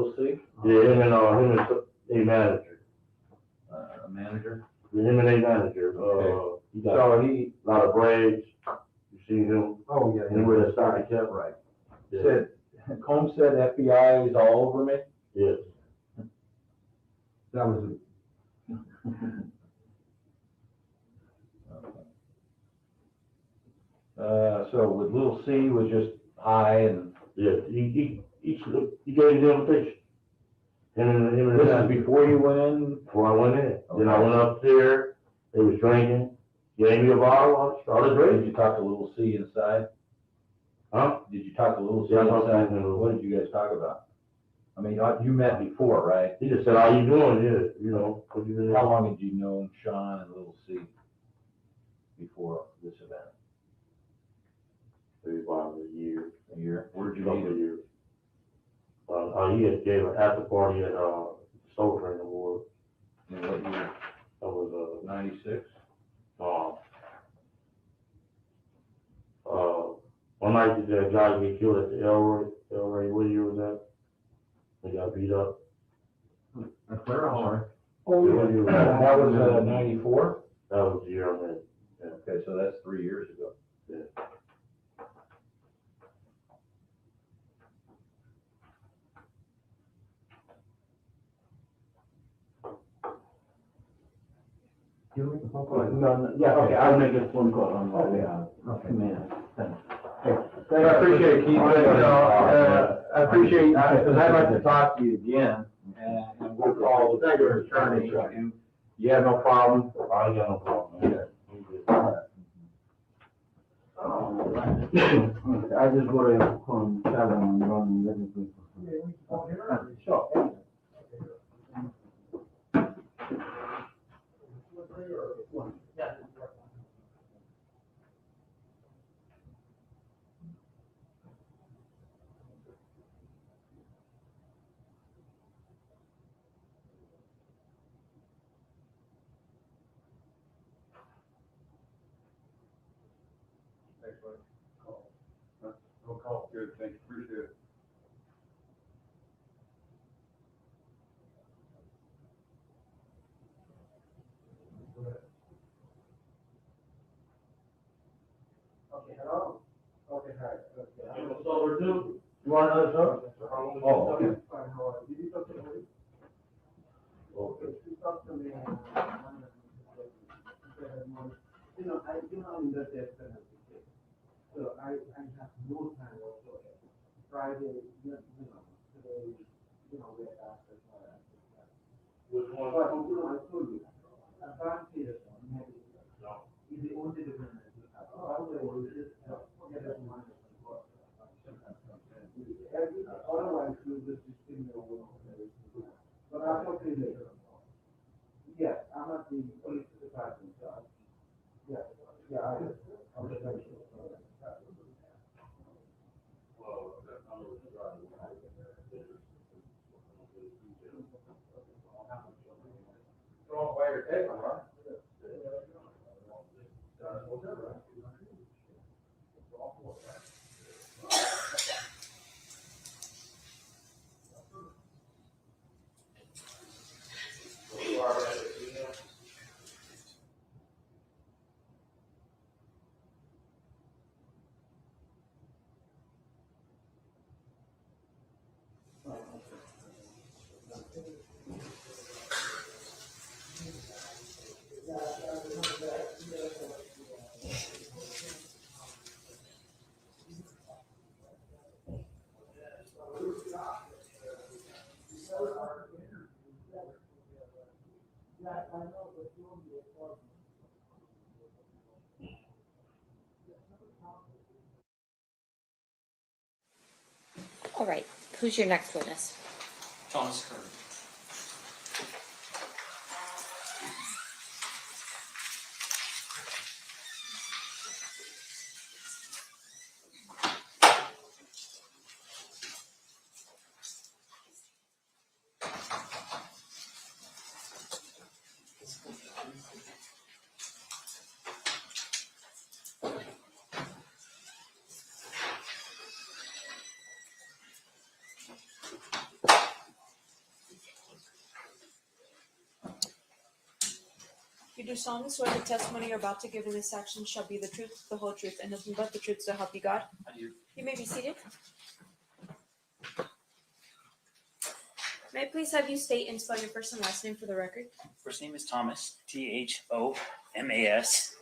Little C? Yeah, him and a manager. A manager? Him and a manager. Okay. He got So a lot of braids. You see him? Oh, yeah. And with a stocky cap. Right. Yeah. Said, Combs said FBI is all over me? Yes. That was so with Little C was just high and. Yeah, he gave me the invitation. Him and This is before you went in? Before I went in. Okay. Then I went up there, they was drinking, gave me a bottle, I started Did drinking. you talk to Little C inside? Huh? Did you talk to Little C Yeah, I talked to inside? him. What did you guys talk about? I mean, you met before, right? He just said, how you doing? Yeah, you know, what you doing? How long had you known Sean and Little C before this event? Maybe about a year. A year? Where'd you Couple meet of him? years. He had gave an after party at Soul Train Award. In what year? That was 96? One night did that guy get killed at the Elroy, what year was that? He got beat up. At Clara Hall. Oh, yeah. That was 94? That was the year I met. Yeah. Okay, so that's 3 years ago. Yeah. You make a phone call? No, yeah, okay, I'll make a phone call on Oh, that. yeah. Okay, man, thanks. I appreciate it, Keith. I appreciate, because I'd like to talk to you again, and we'll call your attorney, and you have no problem? I ain't got no problem, man. I just go to, travel and run and everything. Sure. No call, good, thank you, appreciate it. Okay, hello? Okay, hi. You want sober too? You want another soda? Oh, okay. Fine, how are you? Did you talk to me? Okay. You talked to me, you know, I'm in the death penalty case. So I have no time whatsoever. Friday, today, we're after Friday. Which one? But, I told you, Van Peterson, maybe, is the only difference that you have. Otherwise, you just forget it money. Otherwise, you just distinguish over. But I'm okay later. Yes, I'm at the police department, so. Yeah, I'll just make sure. Wrong way to take them, huh? All right, who's your next witness? Thomas Kern. You do solemnly swear the testimony you're about to give in this action shall be the truth, the whole truth, and nothing but the truth so help you God? I do. You may be seated. May I please have you state and spell your first and last name for the record? First name is Thomas, Thomas.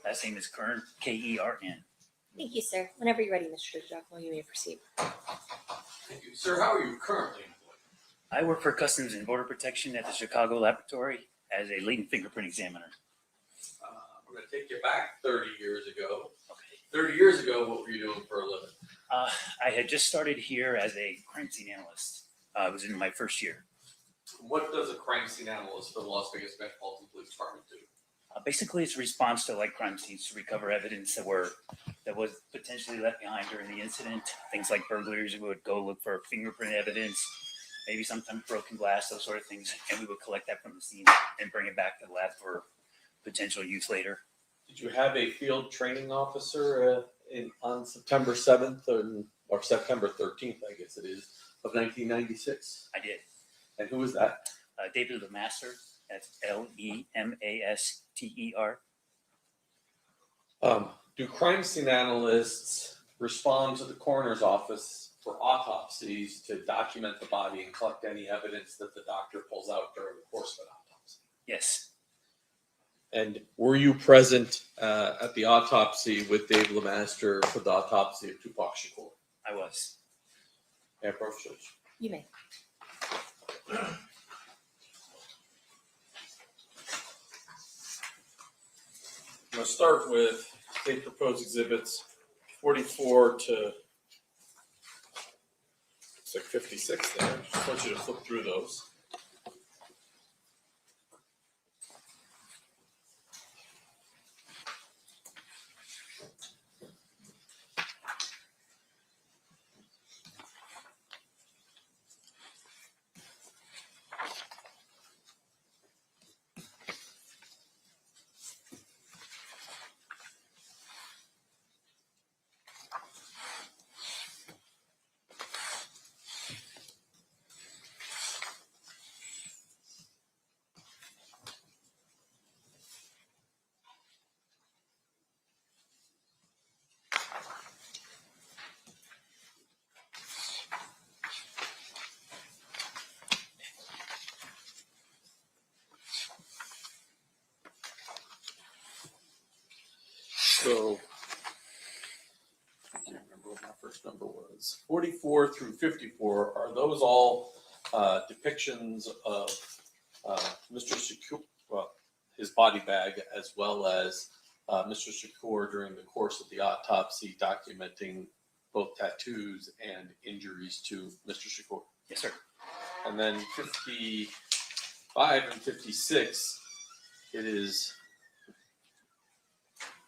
Last name is Kern, Kern. Thank you, sir. Whenever you're ready, Mr. Giacomo, you may proceed. Thank you. Sir, how are you currently employed? I work for Customs and Border Protection at the Chicago Laboratory as a latent fingerprint examiner. We're going to take you back 30 years ago. Okay. 30 years ago, what were you doing for a living? I had just started here as a crime scene analyst. I was in my first year. What does a crime scene analyst for the Las Vegas Metropolitan Police Department do? Basically, it's a response to like crime scenes to recover evidence that was potentially left behind during the incident. Things like burglaries, we would go look for fingerprint evidence, maybe sometimes broken glass, those sort of things, and we would collect that from the scene and bring it back to the lab for potential use later. Did you have a field training officer on September 7th or September 13th, I guess it is, of 1996? I did. And who was that? David Lemaster, that's Lemaster. Do crime scene analysts respond to the coroner's office for autopsies to document the body and collect any evidence that the doctor pulls out during the course of an autopsy? Yes, And were you present at the autopsy with Dave Lemaster for the autopsy of TUPAC SAKUR? I was. May I approach Judge? You may. I'm going to start with state proposed exhibits 44 to it's like 56 there. Just want you to flip through those. So, I can't remember what my first number was. 44 through 54, are those all depictions of Mr. Sakur, well, his body bag, as well as Mr. Sakur during the course of the autopsy, documenting both tattoos and injuries to Mr. Sakur? Yes, sir. And then 55 and 56, it is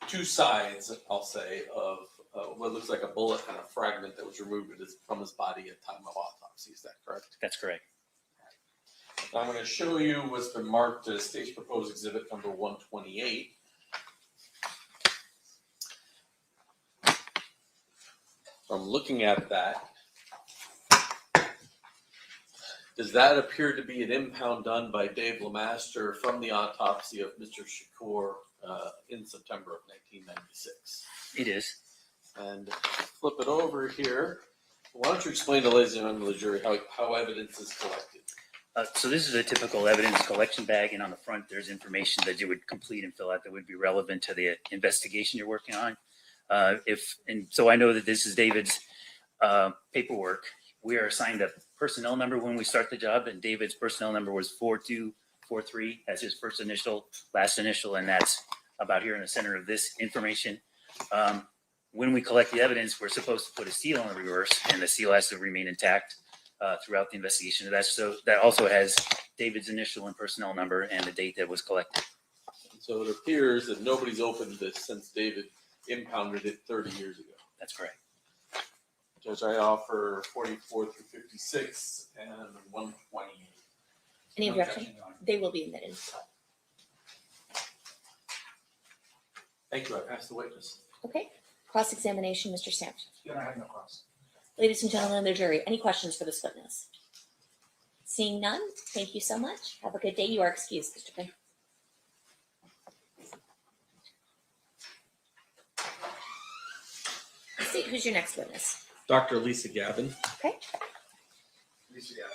two sides, I'll say, of what looks like a bullet and a fragment that was removed from his body at time of autopsy. Is that correct? That's correct. Now I'm going to show you what's been marked as State's Proposed Exhibit number 128. From looking at that, does that appear to be an impound done by Dave Lemaster from the autopsy of Mr. Sakur in September of 1996? It is. And flip it over here. Why don't you explain to ladies and gentlemen of the jury how evidence is collected? So this is a typical evidence collection bag, and on the front there's information that you would complete and fill out that would be relevant to the investigation you're working on. So I know that this is David's paperwork. We are assigned a personnel number when we start the job, and David's personnel number was 4243. That's his first initial, last initial, and that's about here in the center of this information. When we collect the evidence, we're supposed to put a seal on the reverse, and the seal has to remain intact throughout the investigation. So that also has David's initial and personnel number and the date that was collected. So it appears that nobody's opened this since David impounded it 30 years ago. That's correct. Judge, I offer 44 through 56 and 128. Any objection? They will be admitted. Thank you. I pass the witness. Okay. Cross-examination, Mr. Sanchez. Then I have no cross. Ladies and gentlemen of the jury, any questions for this witness? Seeing none, thank you so much. Have a good day. You are excused, Mr. Finn. seat. Who's your next witness? Dr. Lisa Gavin. Okay. Lisa Gavin.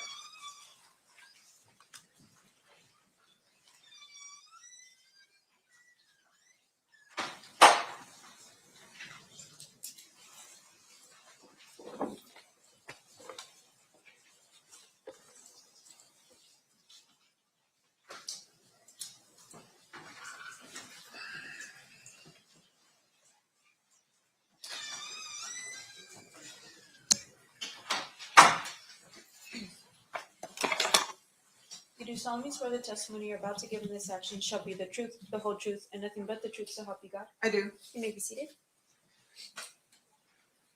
You do solemnly swear the testimony you're about to give in this action shall be the truth, the whole truth, and nothing but the truth so help you God? I do. You may be seated.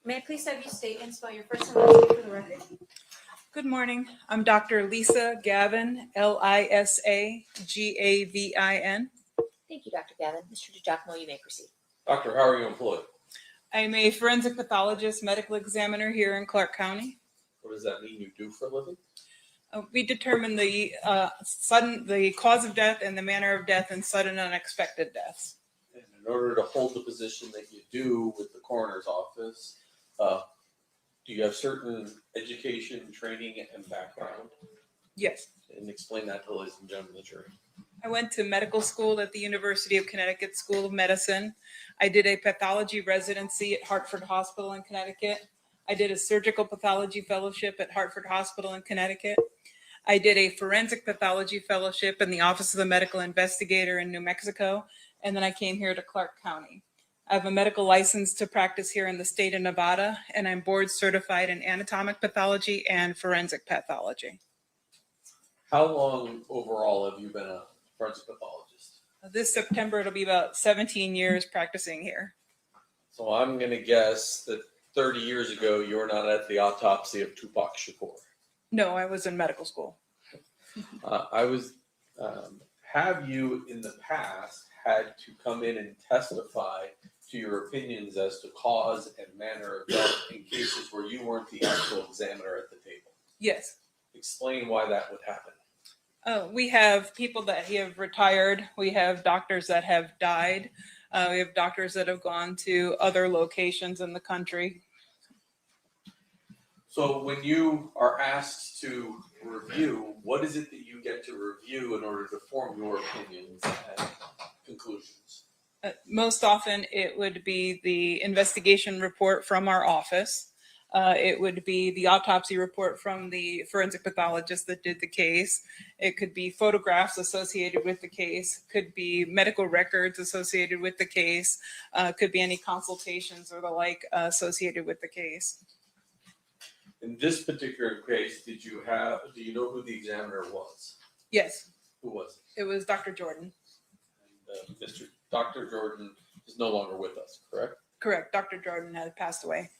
May I please have you state and spell your first and last name for the record? Good morning. I'm Dr. Lisa Gavin, Lisagavin. Thank you, Dr. Gavin. Mr. DiGiacomo, you may proceed. Doctor, how are you employed? I'm a forensic pathologist, medical examiner here in Clark County. What does that mean you do for a living? We determine the cause of death and the manner of death and sudden unexpected deaths. And in order to hold the position that you do with the coroner's office, do you have certain education, training, and background? Yes. And explain that to ladies and gentlemen of the jury. I went to medical school at the University of Connecticut School of Medicine. I did a pathology residency at Hartford Hospital in Connecticut. I did a surgical pathology fellowship at Hartford Hospital in Connecticut. I did a forensic pathology fellowship in the Office of the Medical Investigator in New Mexico, and then I came here to Clark County. I have a medical license to practice here in the state of Nevada, and I'm board certified in anatomic pathology and forensic pathology. How long overall have you been a forensic pathologist? This September, it'll be about 17 years practicing here. So I'm going to guess that 30 years ago, you were not at the autopsy of TUPAC SAKUR. No, I was in medical school. Have you in the past had to come in and testify to your opinions as to cause and manner of death in cases where you weren't the actual examiner at the table? Yes. Explain why that would happen. We have people that have retired. We have doctors that have died. We have doctors that have gone to other locations in the country. So when you are asked to review, what is it that you get to review in order to form your opinions and conclusions? Most often it would be the investigation report from our office. It would be the autopsy report from the forensic pathologist that did the case. It could be photographs associated with the case, could be medical records associated with the case, could be any consultations or the like associated with the case. In this particular case, do you know who the examiner was? Yes, Who was it was Dr. Jordan. it? And Dr. Jordan is no longer with us, correct? Correct. Dr. Jordan had passed away.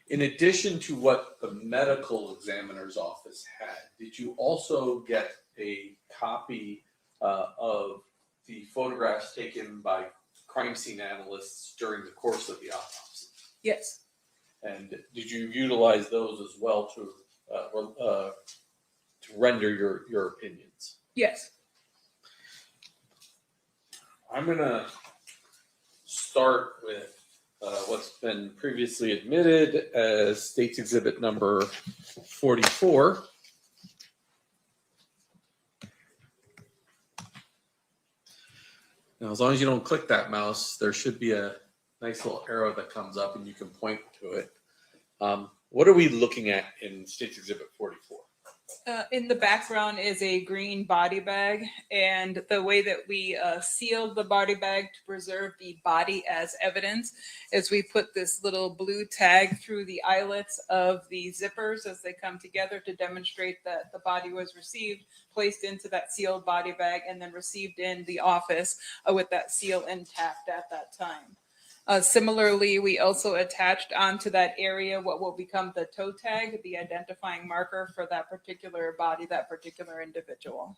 In addition to what the medical examiner's office had, did you also get a copy of the photographs taken by crime scene analysts during the course of the autopsy? Yes. And did you utilize those as well to render your opinions? Yes. I'm going to start with what's been previously admitted as State's Exhibit number 44. Now, as long as you don't click that mouse, there should be a nice little arrow that comes up and you can point to it. What are we looking at in State's Exhibit 44? In the background is a green body bag, and the way that we sealed the body bag to preserve the body as evidence is we put this little blue tag through the eyelets of the zippers as they come together to demonstrate that the body was received, placed into that sealed body bag, and then received in the office with that seal intact at that time. Similarly, we also attached onto that area what will become the toe tag, the identifying marker for that particular body, that particular individual.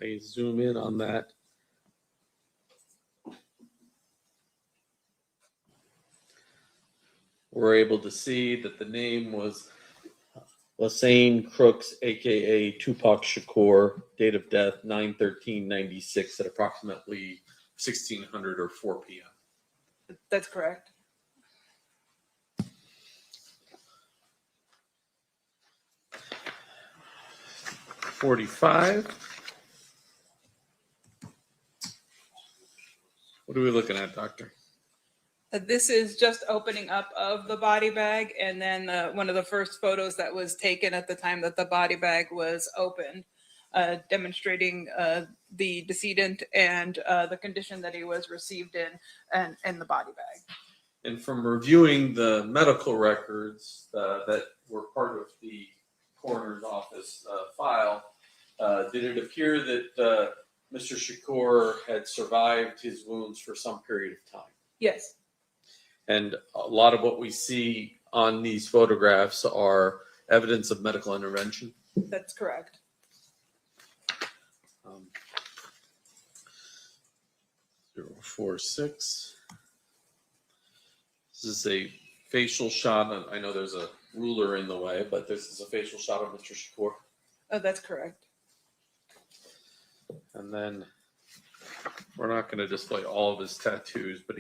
I zoom in on that. We're able to see that the name was Lassane Crooks, aka TUPAC SAKUR, date of death 9/13/96 at approximately 1600 or 4 p.m. That's correct. 45. What are we looking at, doctor? This is just opening up of the body bag, and then one of the first photos that was taken at the time that the body bag was opened, demonstrating the decedent and the condition that he was received in and the body bag. And from reviewing the medical records that were part of the coroner's office file, did it appear that Mr. Shakur had survived his wounds for some period of time? Yes, And a lot of what we see on these photographs are evidence of medical intervention. that's correct. 046. This is a facial shot. I know there's a ruler in the way, but this is a facial shot of Mr. Shakur. Oh, that's correct. And then we're not going to display all of his tattoos, but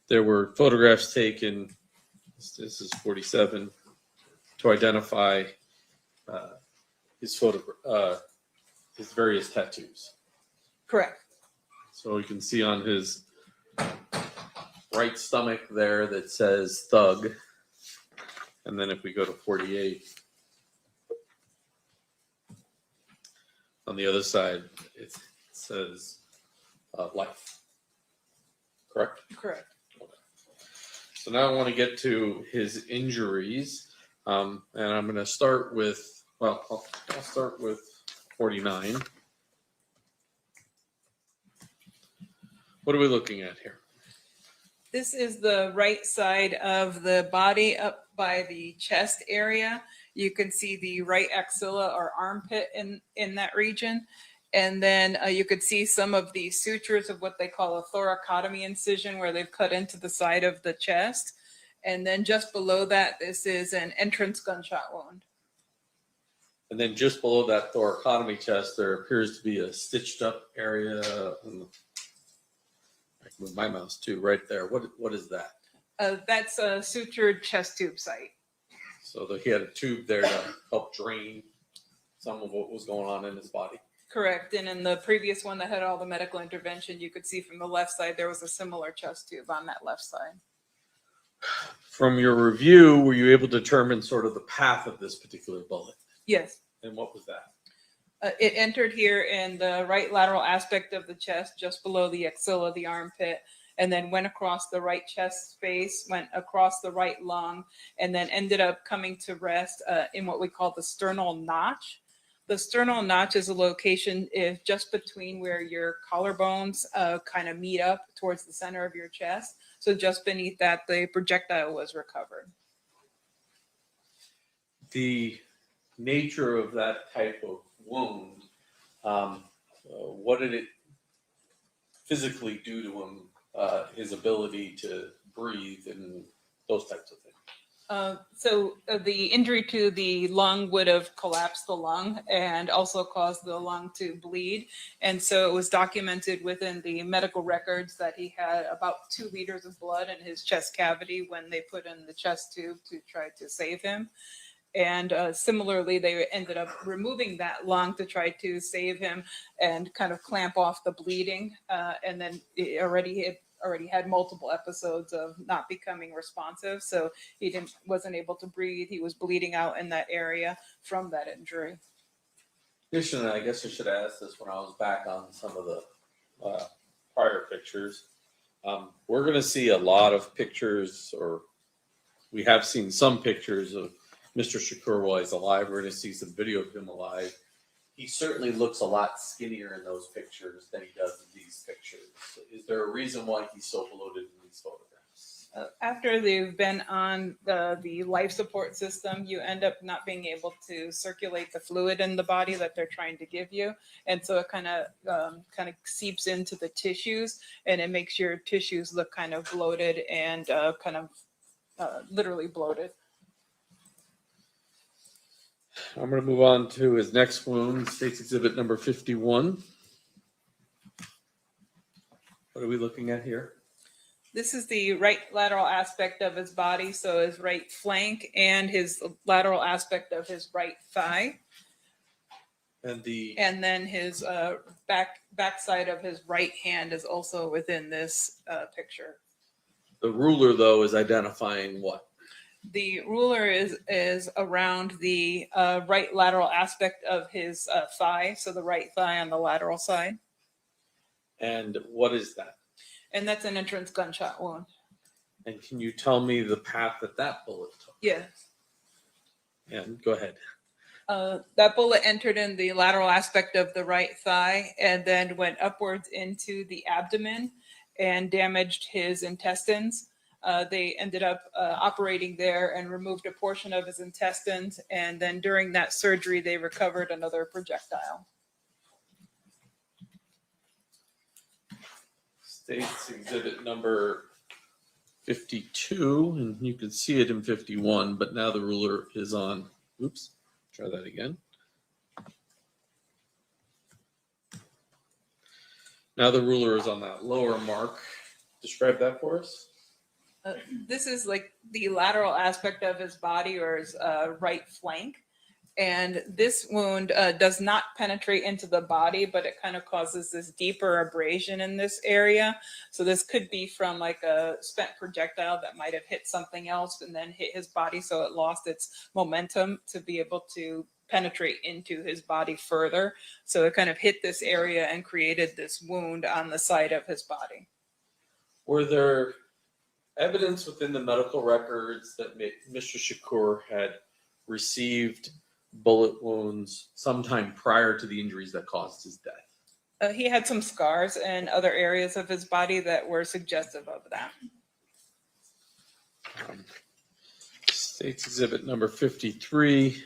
there were photographs taken. This is 47 to identify his various tattoos. Correct. So you can see on his right stomach there that says thug. And then if we go to 48, on the other side, it says life. Correct? Correct. So now I want to get to his injuries. And I'm going to start with, I'll start with 49. What are we looking at here? This is the right side of the body up by the chest area. You can see the right axilla or armpit in that region. And then you could see some of the sutures of what they call a thoracotomy incision, where they've cut into the side of the chest. And then just below that, this is an entrance gunshot wound. And then just below that thoracotomy chest, there appears to be a stitched up area. I can move my mouse too, right there. What is that? That's a sutured chest tube site. So he had a tube there to help drain some of what was going on in his body. Correct. And in the previous one that had all the medical intervention, you could see from the left side, there was a similar chest tube on that left side. From your review, were you able to determine sort of the path of this particular bullet? Yes. And what was that? It entered here in the right lateral aspect of the chest, just below the axilla, the armpit, and then went across the right chest space, went across the right lung, and then ended up coming to rest in what we call the sternal notch. The sternal notch is a location just between where your collarbones kind of meet up towards the center of your chest. So just beneath that, the projectile was recovered. The nature of that type of wound, what did it physically do to him, his ability to breathe and those types of things? So the injury to the lung would have collapsed the lung and also caused the lung to bleed. And so it was documented within the medical records that he had about 2 liters of blood in his chest cavity when they put in the chest tube to try to save him. And similarly, they ended up removing that lung to try to save him and kind of clamp off the bleeding. And then it already had multiple episodes of not becoming responsive. So he wasn't able to breathe. He was bleeding out in that area from that injury. Additionally, I guess I should have asked this when I was back on some of the prior pictures. We're going to see a lot of pictures, or we have seen some pictures of Mr. Shakur while he's alive. We're going to see some video of him alive. He certainly looks a lot skinnier in those pictures than he does in these pictures. Is there a reason why he's so bloated in these photographs? After they've been on the life support system, you end up not being able to circulate the fluid in the body that they're trying to give you. And so it kind of seeps into the tissues, and it makes your tissues look kind of bloated and literally bloated. I'm going to move on to his next wound, State's Exhibit number 51. What are we looking at here? This is the right lateral aspect of his body, so his right flank and his lateral aspect of his right thigh. And then his backside of his right hand is also within this picture. The ruler, though, is identifying what? The ruler is around the right lateral aspect of his thigh, so the right thigh on the lateral side. And what is that? And that's an entrance gunshot wound. And can you tell me the path that bullet took? Yes. And go ahead. That bullet entered in the lateral aspect of the right thigh and then went upwards into the abdomen and damaged his intestines. They ended up operating there and removed a portion of his intestines. And then during that surgery, they recovered another projectile. State's exhibit number 52, and you can see it in 51, but now the ruler is on, oops, try that again. Now the ruler is on that lower mark. Describe that for us. This is like the lateral aspect of his body or his right flank. And this wound does not penetrate into the body, but it kind of causes this deeper abrasion in this area. So this could be from like a spent projectile that might have hit something else and then hit his body. So it lost its momentum to be able to penetrate into his body further. So it kind of hit this area and created this wound on the side of his body. Were there evidence within the medical records that Mr. Sakur had received bullet wounds sometime prior to the injuries that caused his death? He had some scars in other areas of his body that were suggestive of that. State's exhibit number 53.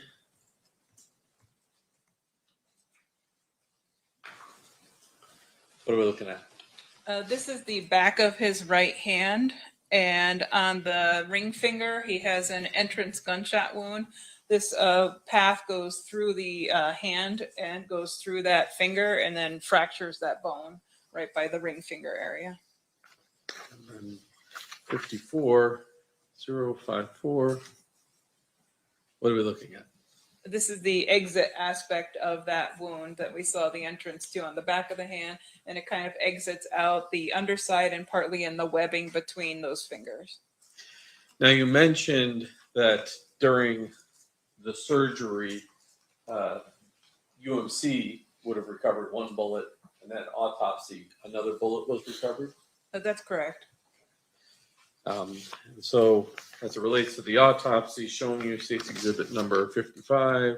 What are we looking at? This is the back of his right hand, and on the ring finger, he has an entrance gunshot wound. This path goes through the hand and goes through that finger and then fractures that bone right by the ring finger area. And 54, 054. What are we looking at? This is the exit aspect of that wound that we saw the entrance to on the back of the hand, and it kind of exits out the underside and partly in the webbing between those fingers. Now, you mentioned that during the surgery, UMC would have recovered one bullet, and then autopsy, another bullet was recovered. That's correct. So, as it relates to the autopsy, showing you State's exhibit number 55.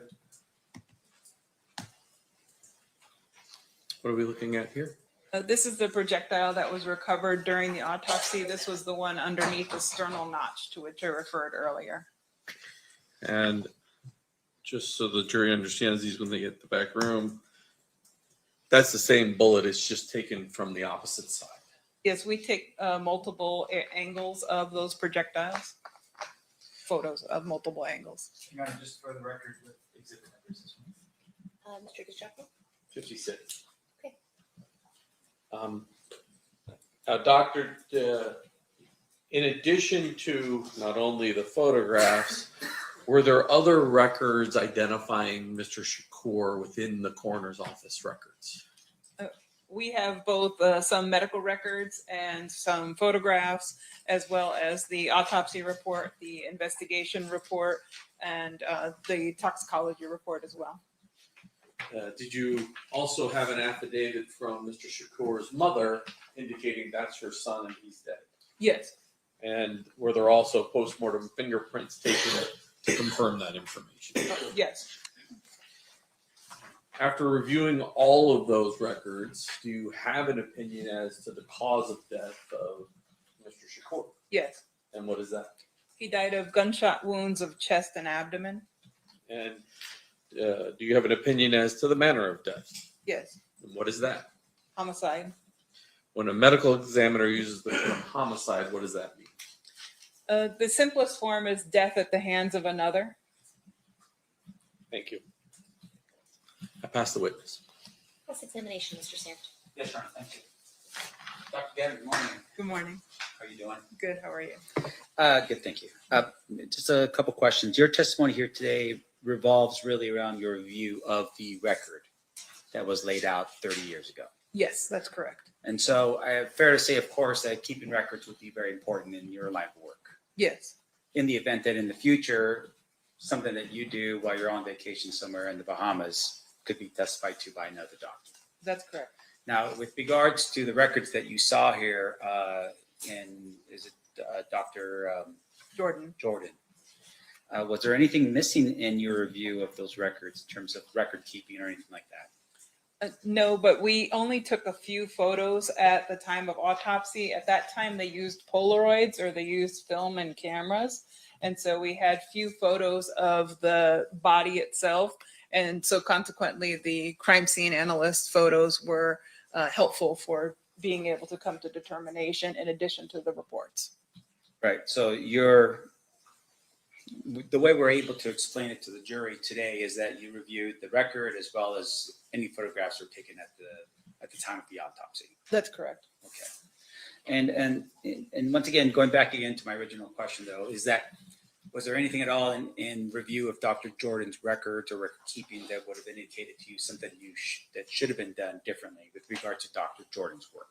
What are we looking at here? This is the projectile that was recovered during the autopsy. This was the one underneath the sternal notch to which I referred earlier. And just so the jury understands these when they get the back room, that's the same bullet. It's just taken from the opposite side. Yes, we take multiple angles of those projectiles, photos of multiple angles. Your Honor, just for the record, with exhibit numbers. Mr. DiGiacomo? 56. Okay. Now, Doctor, in addition to not only the photographs, were there other records identifying Mr. Sakur within the coroner's office records? We have both some medical records and some photographs, as well as the autopsy report, the investigation report, and the toxicology report as well. Did you also have an affidavit from Mr. Sakur's mother indicating that's her son and he's dead? Yes. And were there also postmortem fingerprints taken to confirm that information? Yes. After reviewing all of those records, do you have an opinion as to the cause of death of Mr. Sakur? Yes. And what is that? He died of gunshot wounds of chest and abdomen. And do you have an opinion as to the manner of death? Yes. And what is that? Homicide. When a medical examiner uses the term homicide, what does that mean? The simplest form is death at the hands of another. Thank you. I pass the witness. Cross-examination, Mr. Sant. Yes, Your Honor, thank you. Dr. Gavin, good morning. Good morning. How are you doing? Good. How are you? Good, thank you. Just a couple questions. Your testimony here today revolves really around your review of the record. that was laid out 30 years ago. Yes, that's correct. And so fair to say, of course, that keeping records would be very important in your line of work. Yes. In the event that in the future, something that you do while you're on vacation somewhere in the Bahamas could be testified to by another doctor. That's correct. Now, with regards to the records that you saw here, is it Dr. Jordan. Jordan? Was there anything missing in your review of those records in terms of record keeping or anything like that? No, but we only took a few photos at the time of autopsy. At that time, they used Polaroids or they used film and cameras. And so we had few photos of the body itself. And so consequently, the crime scene analyst photos were helpful for being able to come to determination in addition to the reports. Right. So the way we're able to explain it to the jury today is that you reviewed the record as well as any photographs that were taken at the time of the autopsy. That's correct. Okay. And once again, going back again to my original question though, is that was there anything at all in review of Dr. Jordan's records or record keeping that would have indicated to you something that should have been done differently with regard to Dr. Jordan's work?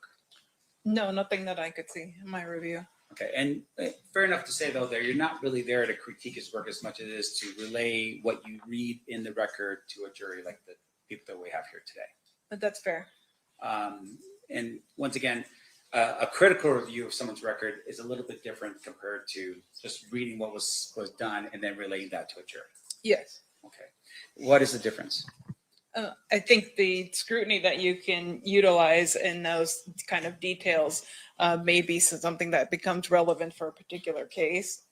No, nothing that I could see in my review. Okay, and fair enough to say though that you're not really there to critique his work as much as it is to relay what you read in the record to a jury like the people that we have here today. But that's fair. And once again, a critical review of someone's record is a little bit different compared to just reading what was done and then relaying that to a jury. Yes. Okay, what is the difference? I think the scrutiny that you can utilize in those kind of details may be something that becomes relevant for a particular case.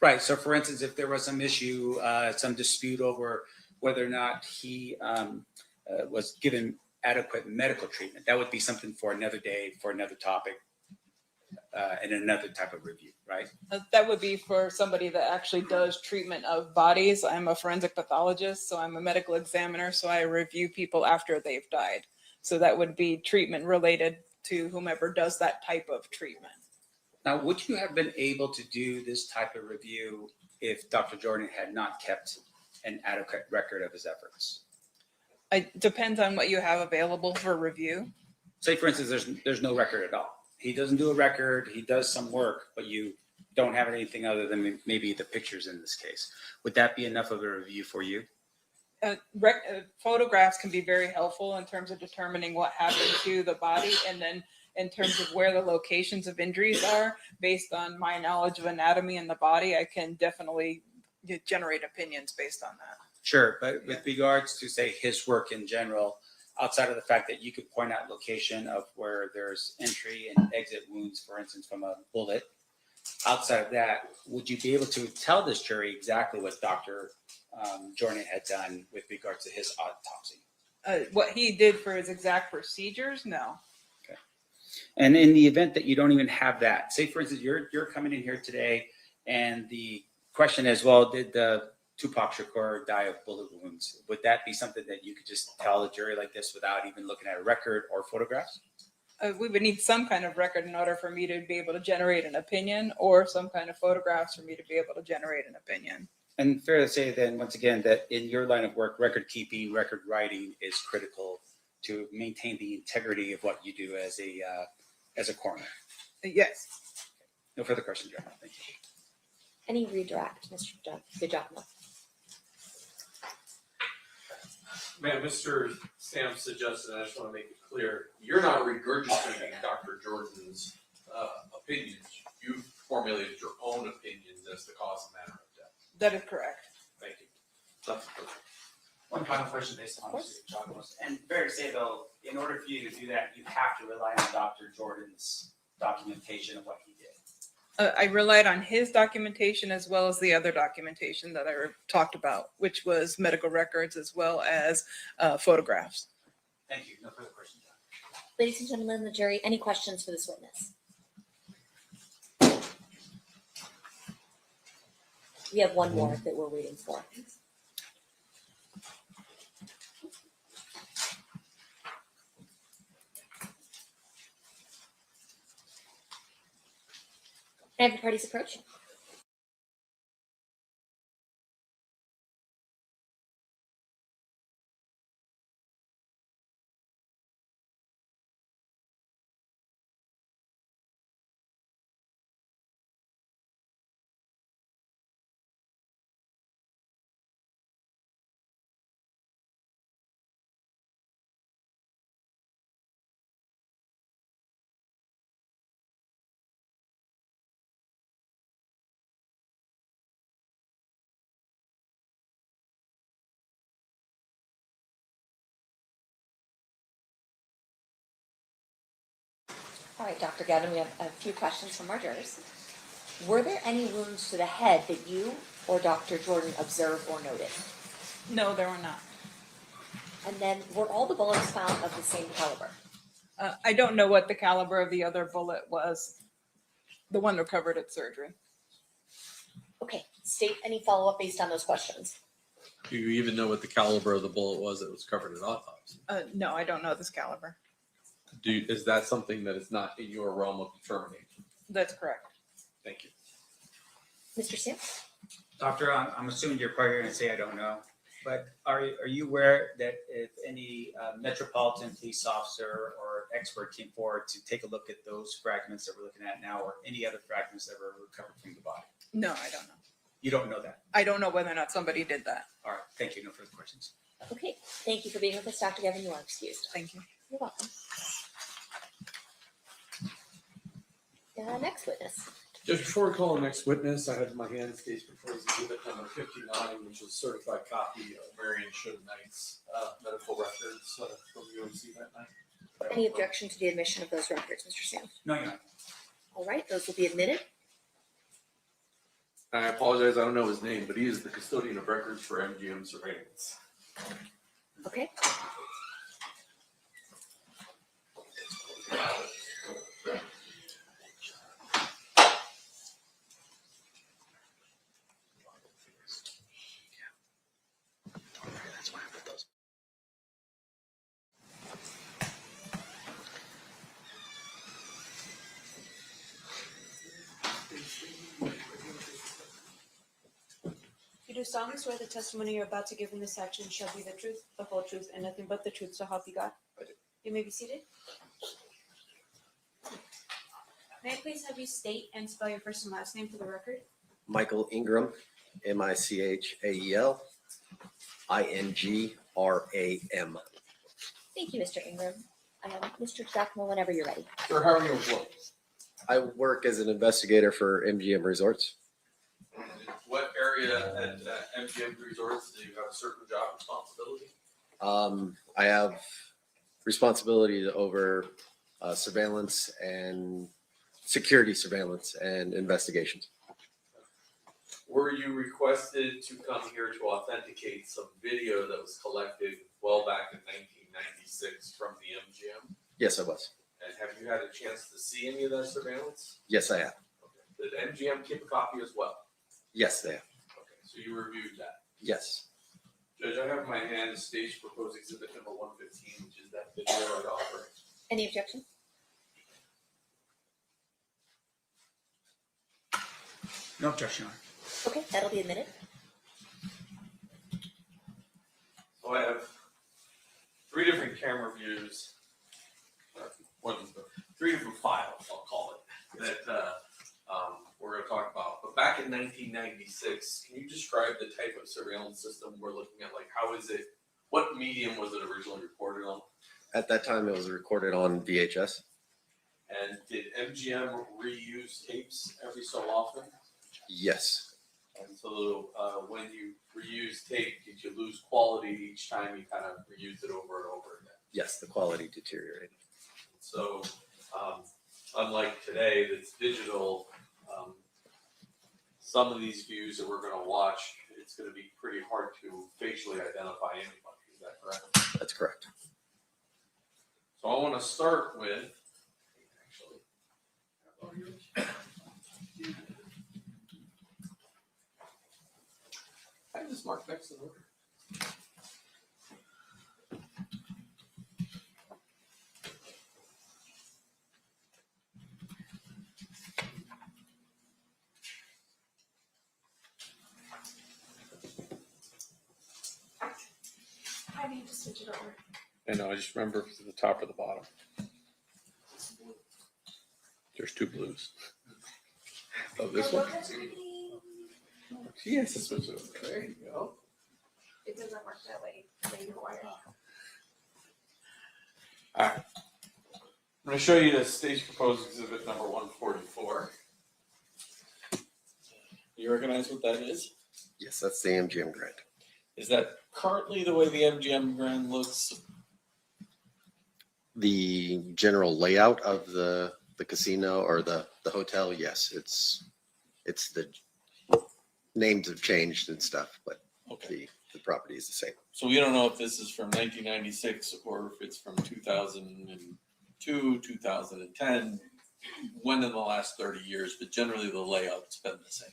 Right. So, for instance, if there was some issue, some dispute over whether or not he was given adequate medical treatment, that would be something for another day, for another topic, and another type of review, right? That would be for somebody that actually does treatment of bodies. I'm a forensic pathologist, so I'm a medical examiner, so I review people after they've died. So that would be treatment related to whomever does that type of treatment. Now, would you have been able to do this type of review if Dr. Jordan had not kept an adequate record of his efforts? It depends on what you have available for review. Say, for instance, there's no record at all. He doesn't do a record, he does some work, but you don't have anything other than maybe the pictures in this case. Would that be enough of a review for you? Photographs can be very helpful in terms of determining what happened to the body, and then in terms of where the locations of injuries are, based on my knowledge of anatomy in the body, I can definitely generate opinions based on that. Sure, but with regards to, say, his work in general, outside of the fact that you could point out location of where there's entry and exit wounds, for instance, from a bullet, outside of that, would you be able to tell this jury exactly what Dr. Jordan had done with regards to his autopsy? What he did for his exact procedures, no. Okay. And in the event that you don't even have that, say, for instance, you're coming in here today and the question is, well, did the TUPAC SAKUR die of bullet wounds? Would that be something that you could just tell a jury like this without even looking at a record or photographs? We would need some kind of record in order for me to be able to generate an opinion, or some kind of photographs for me to be able to generate an opinion. And fair to say then, once again, that in your line of work, record keeping, record writing is critical to maintain the integrity of what you do as a coroner. Yes. No further questions, John. Thank you. Any redirect, Mr. DiGiacomo? Man, Mr. Sam suggested, I just want to make it clear, you're not regurgitating Dr. Jordan's opinions. You formulated your own opinions as the cause and manner of death. That is correct. Thank you. One final question based on Mr. Giacomo's. And fair to say though, in order for you to do that, you have to rely on Dr. Jordan's documentation of what he did. I relied on his documentation as well as the other documentation that I talked about, which was medical records as well as photographs. Thank you. No further questions, John. Ladies and gentlemen of the jury, any questions for this witness? We have one more that we're waiting for. Can I have the parties approach? All right, Dr. Gavin, we have a few questions from our jurors. Were there any wounds to the head that you or Dr. Jordan observed or noted? No, there were not. And then were all the bullets found of the same caliber? I don't know what the caliber of the other bullet was. The one recovered at surgery. Okay, state any follow-up based on those questions. Do you even know what the caliber of the bullet was that was covered at autopsy? No, I don't know this caliber. Is that something that is not in your realm of determination? That's correct. Thank you. Mr. Sam? Doctor, I'm assuming you're probably going to say I don't know, but are you aware that if any Metropolitan Police officer or expert came forward to take a look at those fragments that we're looking at now, or any other fragments that were recovered from the body? No, I don't know. You don't know that? I don't know whether or not somebody did that. All right, thank you. No further questions. Okay, thank you for being with us, Dr. Gavin. You are excused. Thank you. You're welcome. Next witness. Just before we call the next witness, I have in my hand case proposed exhibit number 59, which is a certified copy of Marion Should Knight's medical records from UNC that night. Any objection to the admission of those records, Mr. Sam? No, you're not. All right, those will be admitted. I apologize, I don't know his name, but he is the custodian of records for MGM surveillance. Okay. You do solemnly swear the testimony you're about to give in this action shall be the truth, the whole truth, and nothing but the truth, so help you God? I do. You may be seated. May I please have you state and spell your first and last name for the record? Michael Ingram, Michael Ingram. Thank you, Mr. Ingram. Mr. Giacomo, whenever you're ready. Sir, how are you employed? I work as an investigator for MGM Resorts. What area at MGM Resorts do you have a certain job responsibility? I have responsibility over surveillance and security surveillance and investigations. Were you requested to come here to authenticate some video that was collected well back in 1996 from the MGM? Yes, I was. And have you had a chance to see any of that surveillance? Yes, I have. Okay. Did MGM keep a copy as well? Yes, they have. Okay, so you reviewed that. Yes. Judge, I have in my hand the stage proposed exhibit number 115, which is that video I'd offer. Any objection? No objection. Okay, that'll be admitted. So I have 3 different camera views, three different files, I'll call it, that we're going to talk about. But back in 1996, can you describe the type of surveillance system we're looking at? Like, how is it, what medium was it originally recorded on? At that time, it was recorded on VHS. And did MGM reuse tapes every so often? Yes. And so when you reuse tape, did you lose quality each time you kind of reused it over and over again? Yes, the quality deteriorated. So unlike today that's digital, some of these views that we're going to watch, it's going to be pretty hard to facially identify anybody. Is that correct? That's correct. So I want to start with, I have this marked next in order. How do you just switch it over? I know, I just remember if it's at the top or the bottom. There's 2 blues. Oh, this one? Yes, this one's over there. There you go. It doesn't work that way. All right. I'm going to show you the stage proposed exhibit number 144. You recognize what that is? Yes, that's the MGM Grand. Is that currently the way the MGM Grand looks? The general layout of the the casino or the hotel, yes, it's the names have changed and stuff, but Okay. the property is the same. So we don't know if this is from 1996 or if it's from 2002, 2010, when in the last 30 years, but generally the layout's been the same.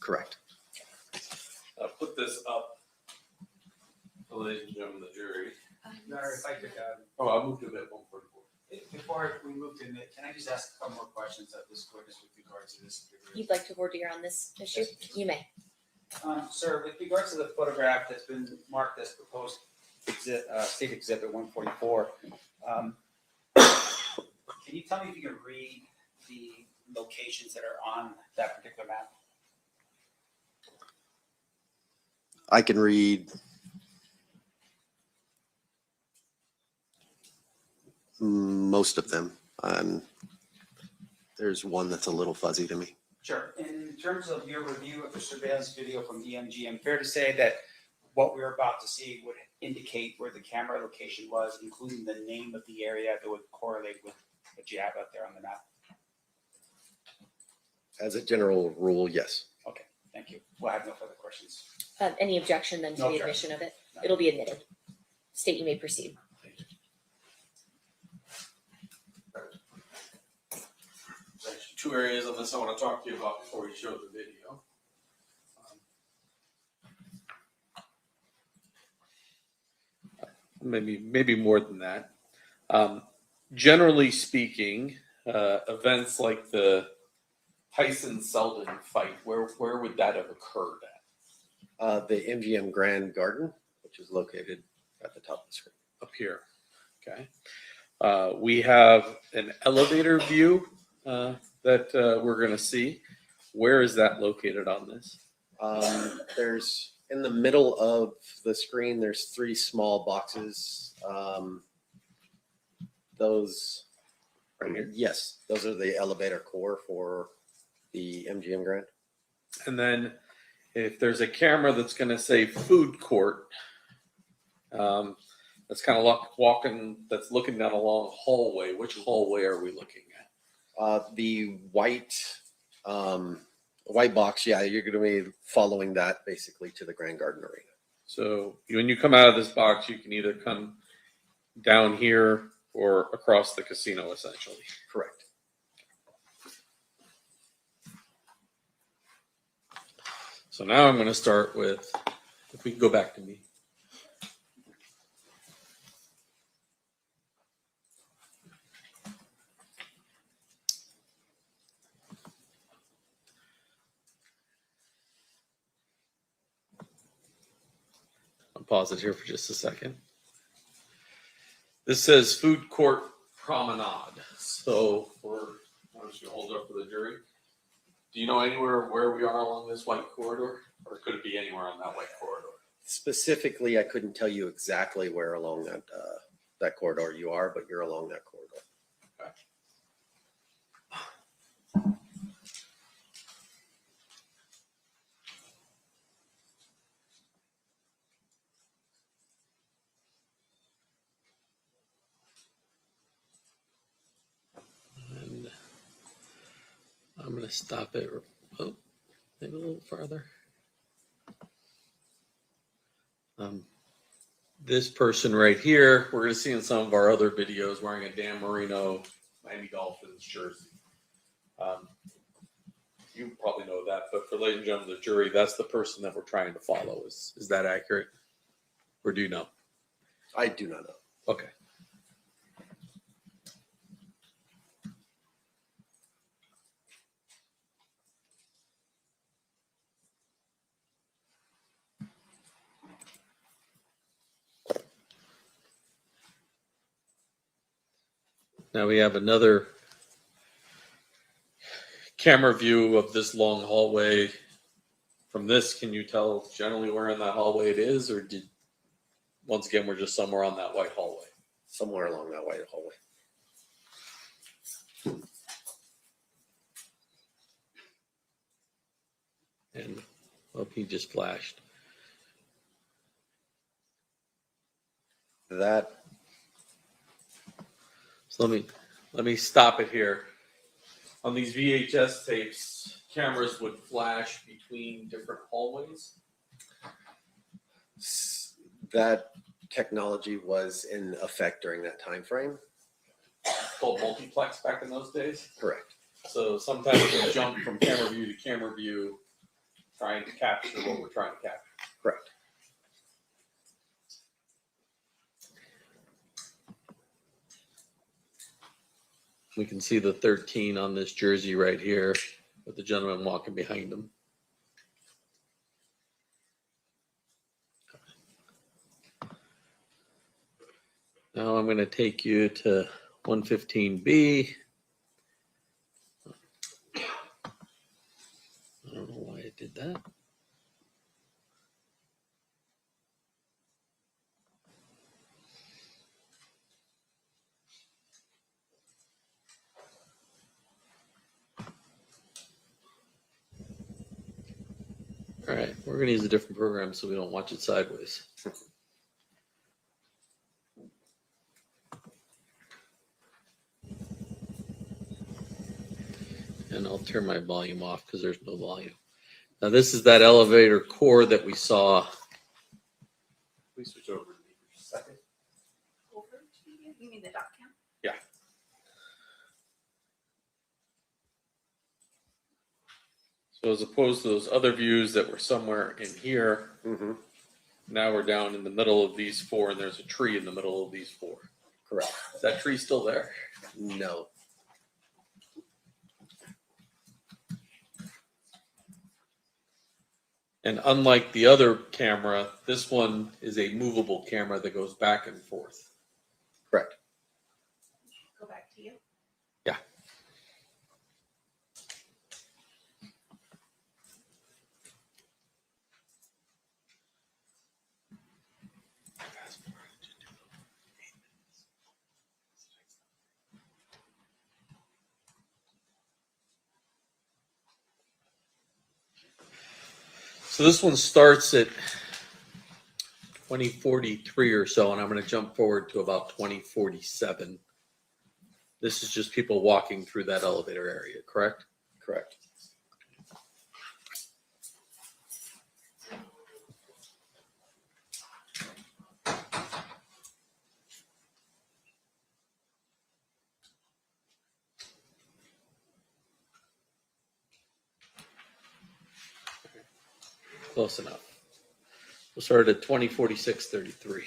Correct. Put this up, ladies and gentlemen, the jury. Mayor, if I could, Oh, I moved to bit 144. before we move to Nick, can I just ask a couple more questions of this witness with regards to this particular? You'd like to voir dire on this issue? You may. Sir, with regards to the photograph that's been marked as proposed state exhibit 144, can you tell me if you can read the locations that are on that particular map? I can read most of them. There's one that's a little fuzzy to me. Sure. In terms of your review of the surveillance video from the MGM, fair to say that what we're about to see would indicate where the camera location was, including the name of the area that would correlate with what you have out there on the map? As a general rule, yes. Okay, thank you. Well, I have no further questions. Any objection then to No the objection. admission of it? No. It'll be admitted. State, you may proceed. There's actually two areas on this I want to talk to you about before we show the video. Maybe more than that. Generally speaking, events like the Tyson-Selden fight, where would that have occurred at? The MGM Grand Garden, which is located at the top of the screen. Up here, okay. We have an elevator view that we're going to see. Where is that located on this? There's in the middle of the screen, there's three small boxes. Those, Right here? yes, those are the elevator core for the MGM Grand. And then if there's a camera that's going to say food court, that's kind of walking, that's looking down a long hallway. Which hallway are we looking at? The white box, yeah, you're going to be following that basically to the Grand Garden Arena. So when you come out of this box, you can either come down here or across the casino, essentially. Correct. So now I'm going to start with, if we can go back to me. I'll pause it here for just a second. This says food court promenade. So I'm just gonna hold it up for the jury. Do you know anywhere where we are along this white corridor? Or could it be anywhere on that white corridor? Specifically, I couldn't tell you exactly where along that corridor you are, but you're along that corridor. Okay. And I'm going to stop it. Oh, maybe a little farther. This person right here, we're going to see in some of our other videos wearing a Dan Marino Miami Dolphins jersey. You probably know that, but for ladies and gentlemen of the jury, that's the person that we're trying to follow. Is that accurate? Or do you know? I do not know. Okay. Now we have another camera view of this long hallway. From this, can you tell generally where in that hallway it is, or once again, we're just somewhere on that white hallway? Somewhere along that white hallway. And he just flashed. That So let me stop it here. On these VHS tapes, cameras would flash between different hallways. That technology was in effect during that time frame. Called multiplex back in those days. Correct. So sometimes we jump from camera view to camera view, trying to capture what we're trying to capture. Correct. We can see the 13 on this jersey right here with the gentleman walking behind him. Now I'm going to take you to 115B. I don't know why it did that. All right, we're going to use a different program so we don't watch it sideways. And I'll turn my volume off because there's no volume. Now this is that elevator core that we saw. Please switch over to me for just a second. Over to you? You mean the dot cam? Yeah. So as opposed to those other views that were somewhere in here, now we're down in the middle of these four and there's a tree in the middle of these four. Correct. Is that tree still there? No. And unlike the other camera, this one is a movable camera that goes back and forth. Correct. Go back to you. Yeah. So this one starts at 2043 or so, and I'm going to jump forward to about 2047. This is just people walking through that elevator area, correct? Correct. Close enough. We'll start at 2046-33.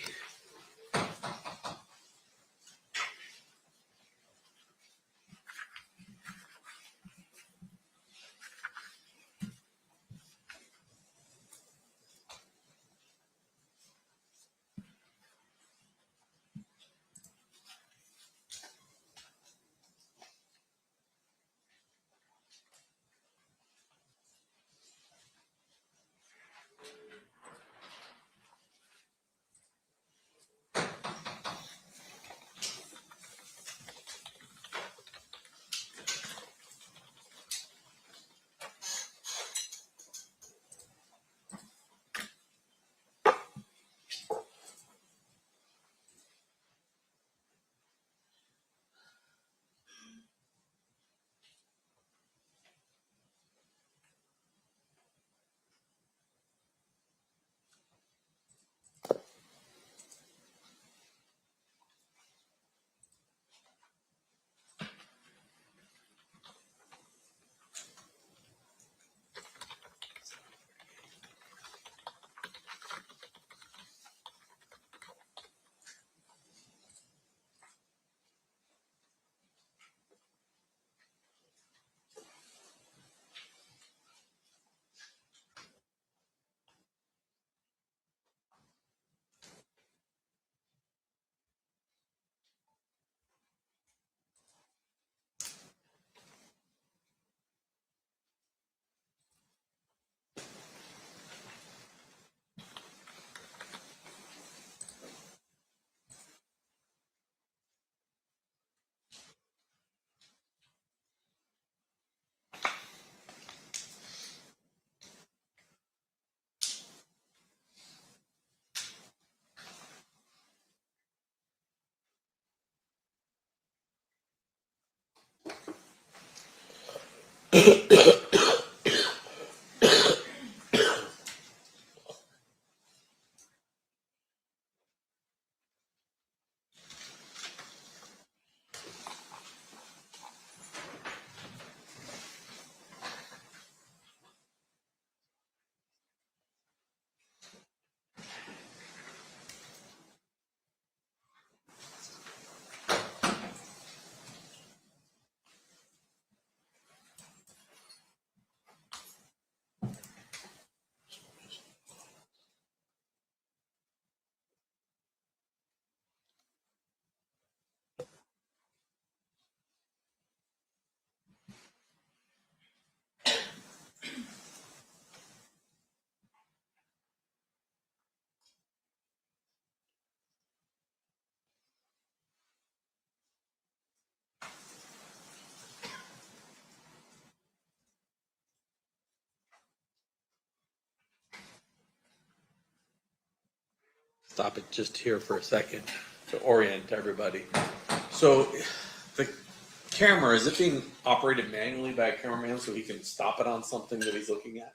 Stop it just here for a second to orient everybody. So the camera, is it being operated manually by a cameraman so he can stop it on something that he's looking at?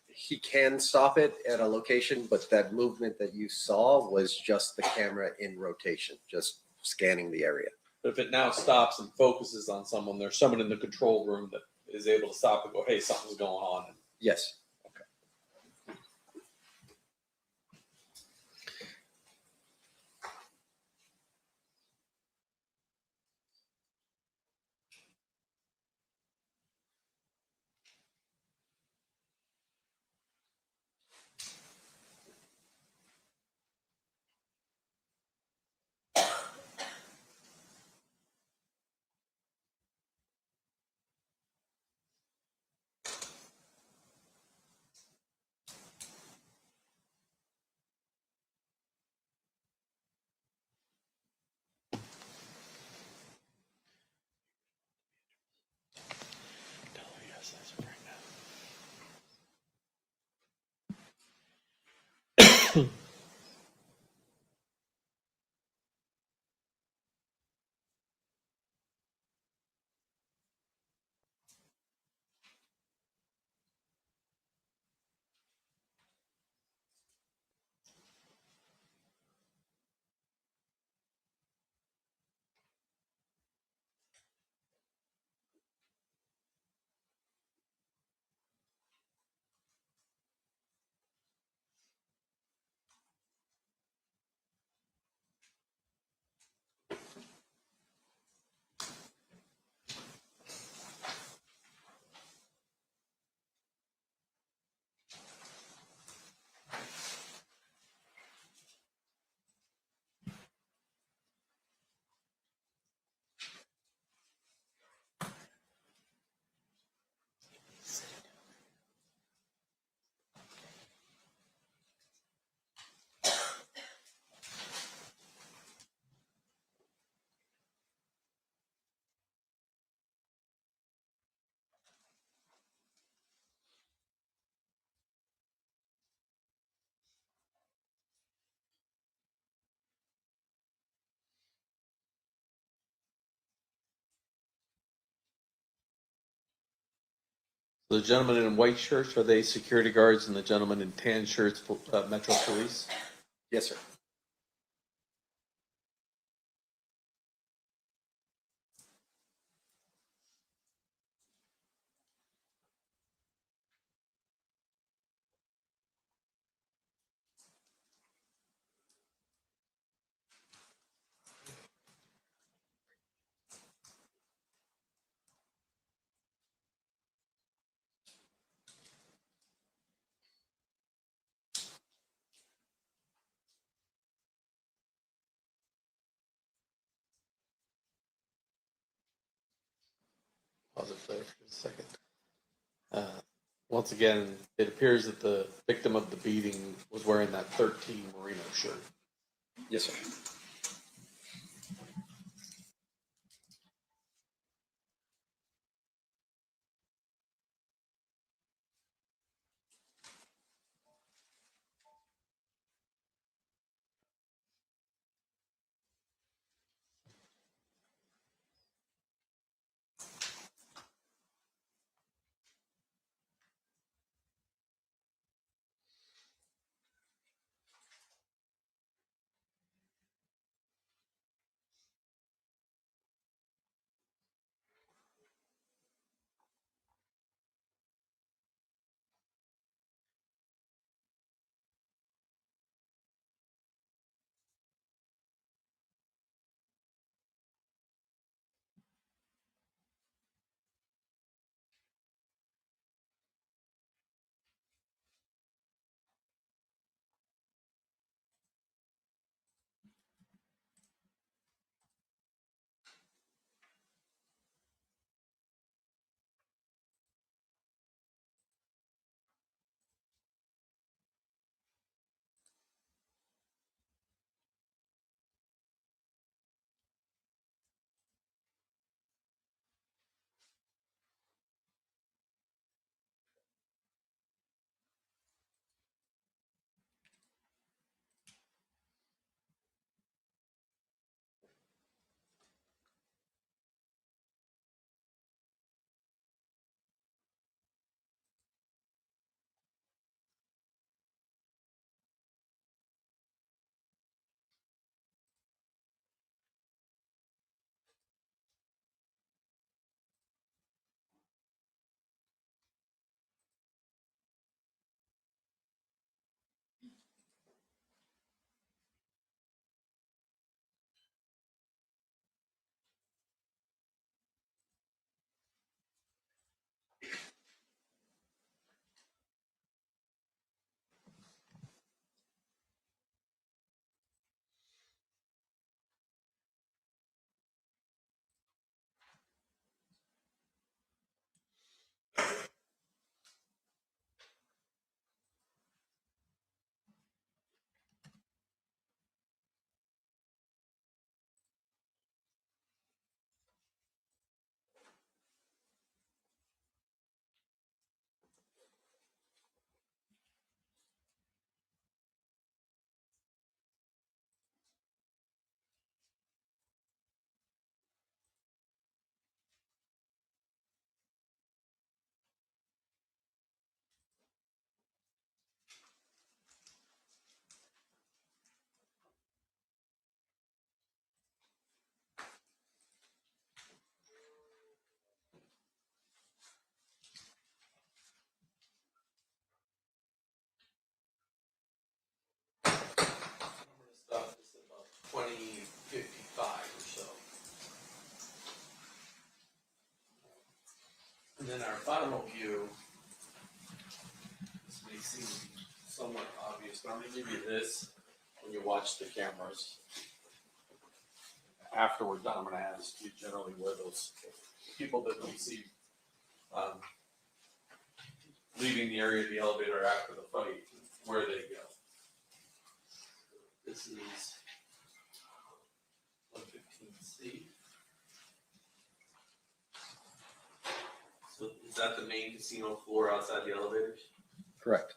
He can stop it at a location, but that movement that you saw was just the camera in rotation, just scanning the area. But if it now stops and focuses on someone, there's someone in the control room that is able to stop and go, hey, something's going on. Yes. The gentleman in white shirts, are they security guards, and the gentleman in tan shirts, Metro Police? Yes, sir. Pause it there for a second. Once again, it appears that the victim of the beating was wearing that 13 merino shirt. Yes, sir. give you this when you watch the cameras. Afterwards, I'm gonna ask you generally where those people that we see leaving the area of the elevator after the fight, where they go. This is 115C. So is that the main casino floor outside the elevators? Correct.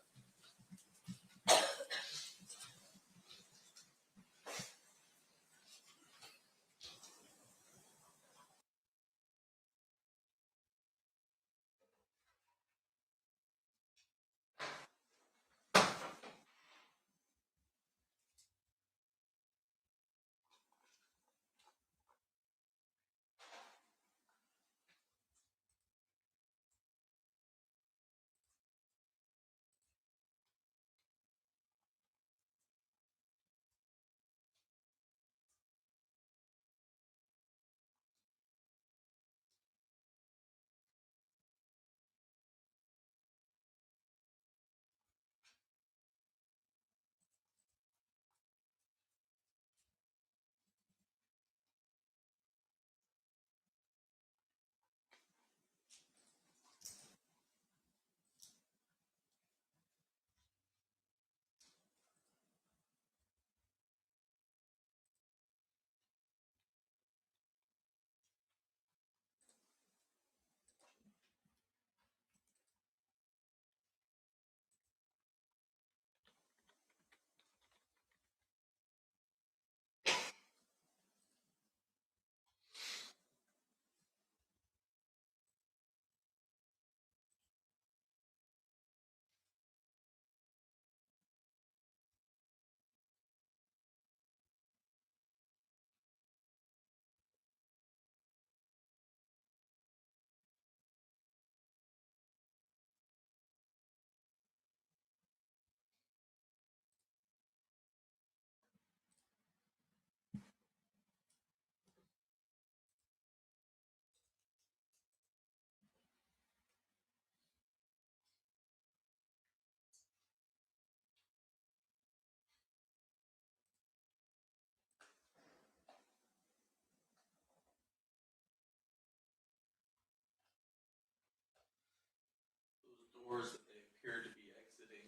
Those doors that they appear to be exiting,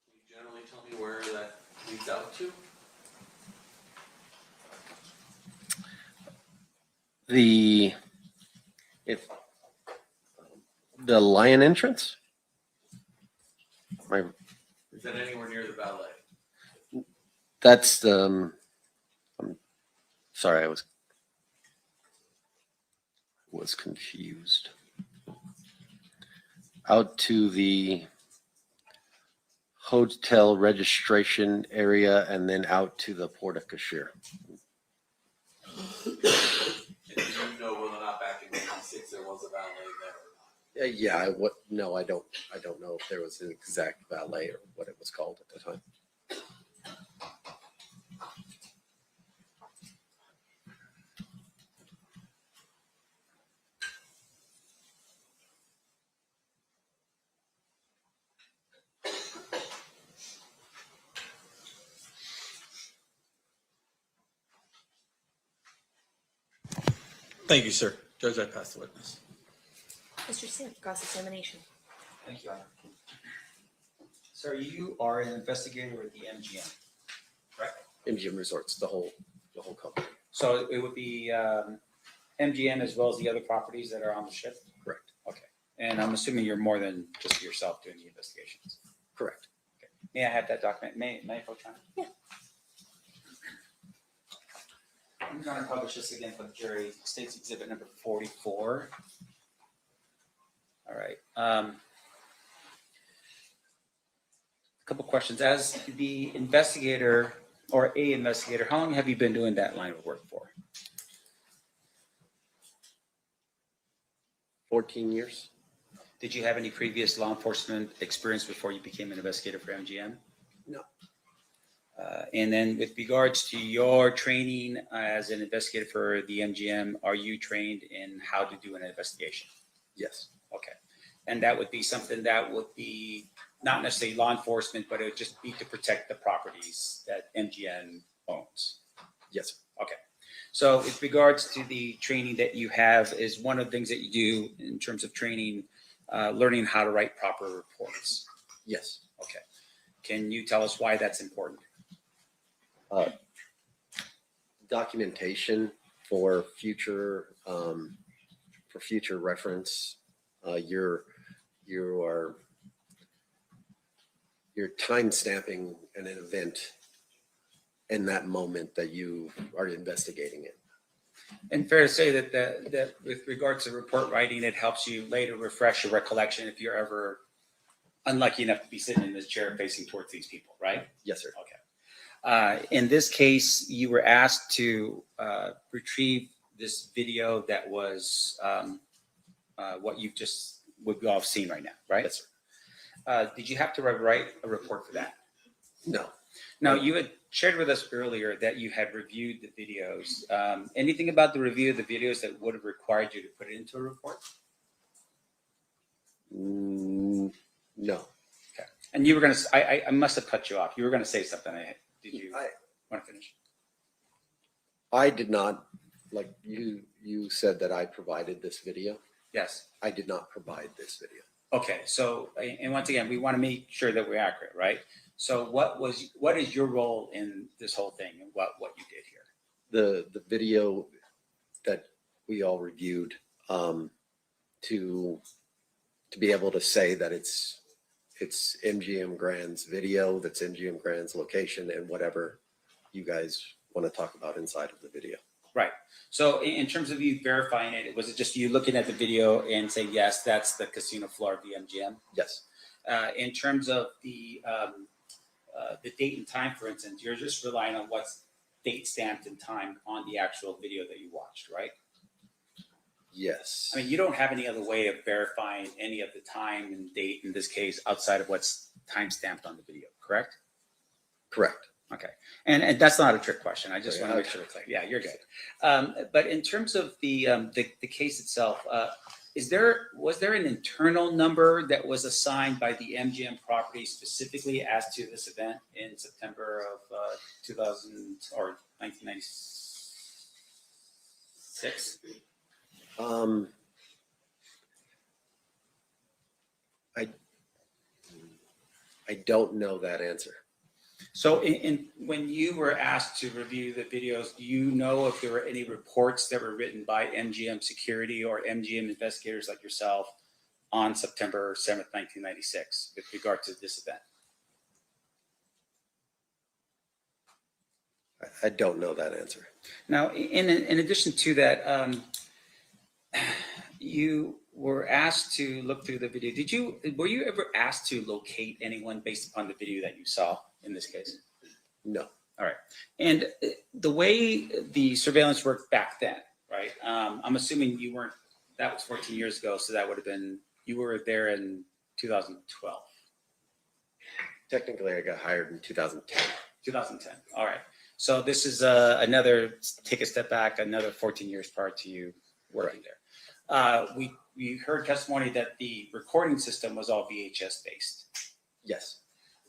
can you generally tell me where that leads out to? The lion entrance? Is that anywhere near the ballet? That's I'm sorry, I was confused. Out to the hotel registration area and then out to the porte cochere. And do you know whether or not back in '96 there was a ballet there or not? Yeah, no, I don't know if there was an exact ballet or what it was called at the time. Thank you, sir. Judge, I pass the witness. Mr. Sim, cross-examination. Thank you, Honor. Sir, you are an investigator with the MGM, correct? MGM Resorts, the whole company. So it would be MGM as well as the other properties that are on the ship? Correct. Okay. And I'm assuming you're more than just yourself doing the investigations? Correct. Okay. May I have that document? May I approach on it? Yeah. I'm going to publish this again for the jury. State's Exhibit number 44. All right. A couple questions. As the investigator or a investigator, how long have you been doing that line of work for? 14 years. Did you have any previous law enforcement experience before you became an investigator for MGM? No. And then with regards to your training as an investigator for the MGM, are you trained in how to do an investigation? Yes. Okay. And that would be something that would be not necessarily law enforcement, but it would just be to protect the properties that MGM owns. Yes. Okay. So with regards to the training that you have, is one of the things that you do in terms of training, learning how to write proper reports. Yes. Okay. Can you tell us why that's important? Documentation for future reference. You're time stamping an event in that moment that you are investigating it. And fair to say that with regards to report writing, it helps you later refresh your recollection if you're ever unlucky enough to be sitting in this chair facing towards these people, right? Yes, sir. Okay. In this case, you were asked to retrieve this video that was what we've all have seen right now, right? Yes, sir. Did you have to write a report for that? No. Now, you had shared with us earlier that you had reviewed the videos. Anything about the review of the videos that would have required you to put it into a report? No. Okay. And you were going to, I must have cut you off. You were going to say something. Did you want to finish? I did not, like you said that I provided this video. Yes. I did not provide this video. Okay. So, and once again, we want to make sure that we're accurate, right? So what is your role in this whole thing and what you did here? The video that we all reviewed, to be able to say that it's MGM Grand's video, that's MGM Grand's location, and whatever you guys want to talk about inside of the video. Right. So in terms of you verifying it, was it just you looking at the video and saying, yes, that's the casino floor of the MGM? Yes. In terms of the date and time, for instance, you're just relying on what's date stamped and time on the actual video that you watched, right? Yes. I mean, you don't have any other way of verifying any of the time and date in this case outside of what's time stamped on the video, correct? Correct. Okay. And that's not a trick question. I just want to make sure we're clear. Yeah, you're good. But in terms of the case itself, was there an internal number that was assigned by the MGM property specifically as to this event in September of 2000 or 1996? I don't know that answer. So when you were asked to review the videos, do you know if there were any reports that were written by MGM security or MGM investigators like yourself on September 7th, 1996 with regard to this event? I don't know that answer. Now, in addition to that, you were asked to look through the video. Were you ever asked to locate anyone based upon the video that you saw in this case? No. All right. And the way the surveillance worked back then, right? I'm assuming you weren't, that was 14 years ago. So that would have been, you were there in 2012. Technically, I got hired in 2010. 2010. All right. So this is another, take a step back, another 14 years prior to you working there. We heard testimony that the recording system was all VHS based. Yes.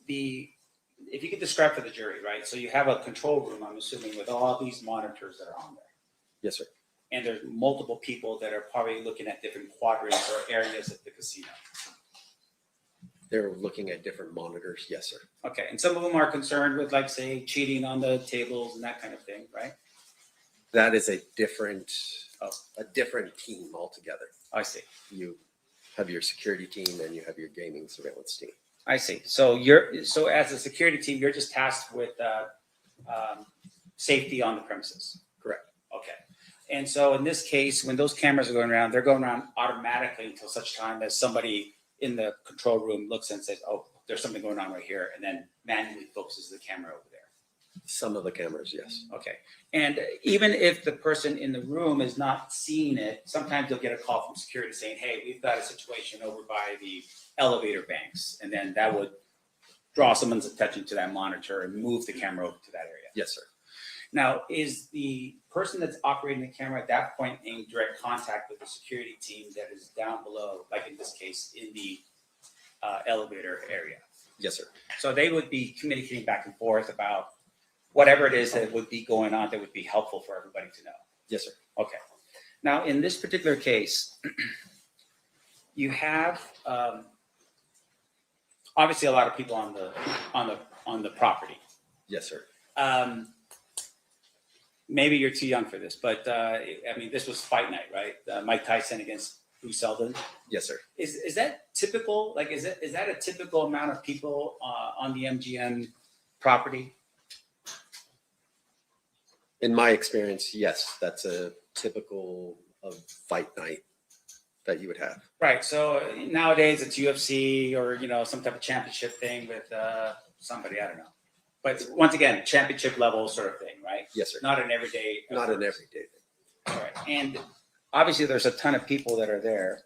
If you could describe for the jury, right? So you have a control room, I'm assuming, with all these monitors that are on there. Yes, sir. And there's multiple people that are probably looking at different quadrants or areas of the casino. They're looking at different monitors. Yes, sir. Okay. And some of them are concerned with, like, say, cheating on the tables and that kind of thing, right? That is a different team altogether. I see. You have your security team and you have your gaming surveillance team. I see. So so as a security team, you're just tasked with safety on the premises. Correct. Okay. And so in this case, when those cameras are going around, they're going around automatically until such time as somebody in the control room looks and says, "Oh, there's something going on right here," and then manually focuses the camera over there. Some of the cameras, yes. Okay. And even if the person in the room is not seeing it, sometimes you'll get a call from security saying, "Hey, we've got a situation over by the elevator banks," and then that would draw someone's attention to that monitor and move the camera over to that area. Yes, sir. Now, is the person that's operating the camera at that point in direct contact with the security team that is down below, like in this case, in the elevator area? Yes, sir. So they would be communicating back and forth about whatever it is that would be going on that would be helpful for everybody to know. Yes, sir. Okay. Now, in this particular case, you have obviously a lot of people on the property. Yes, sir. Maybe you're too young for this, but I mean, this was fight night, right? Mike Tyson against Bruce Seldon. Yes, sir. Is that typical? Like, is that a typical amount of people on the MGM property? In my experience, yes, that's a typical of fight night that you would have. Right. So nowadays it's UFC or some type of championship thing with somebody, I don't know. But once again, championship level sort of thing, right? Yes, sir. Not an everyday. Not an everyday thing. All right. And obviously there's a ton of people that are there.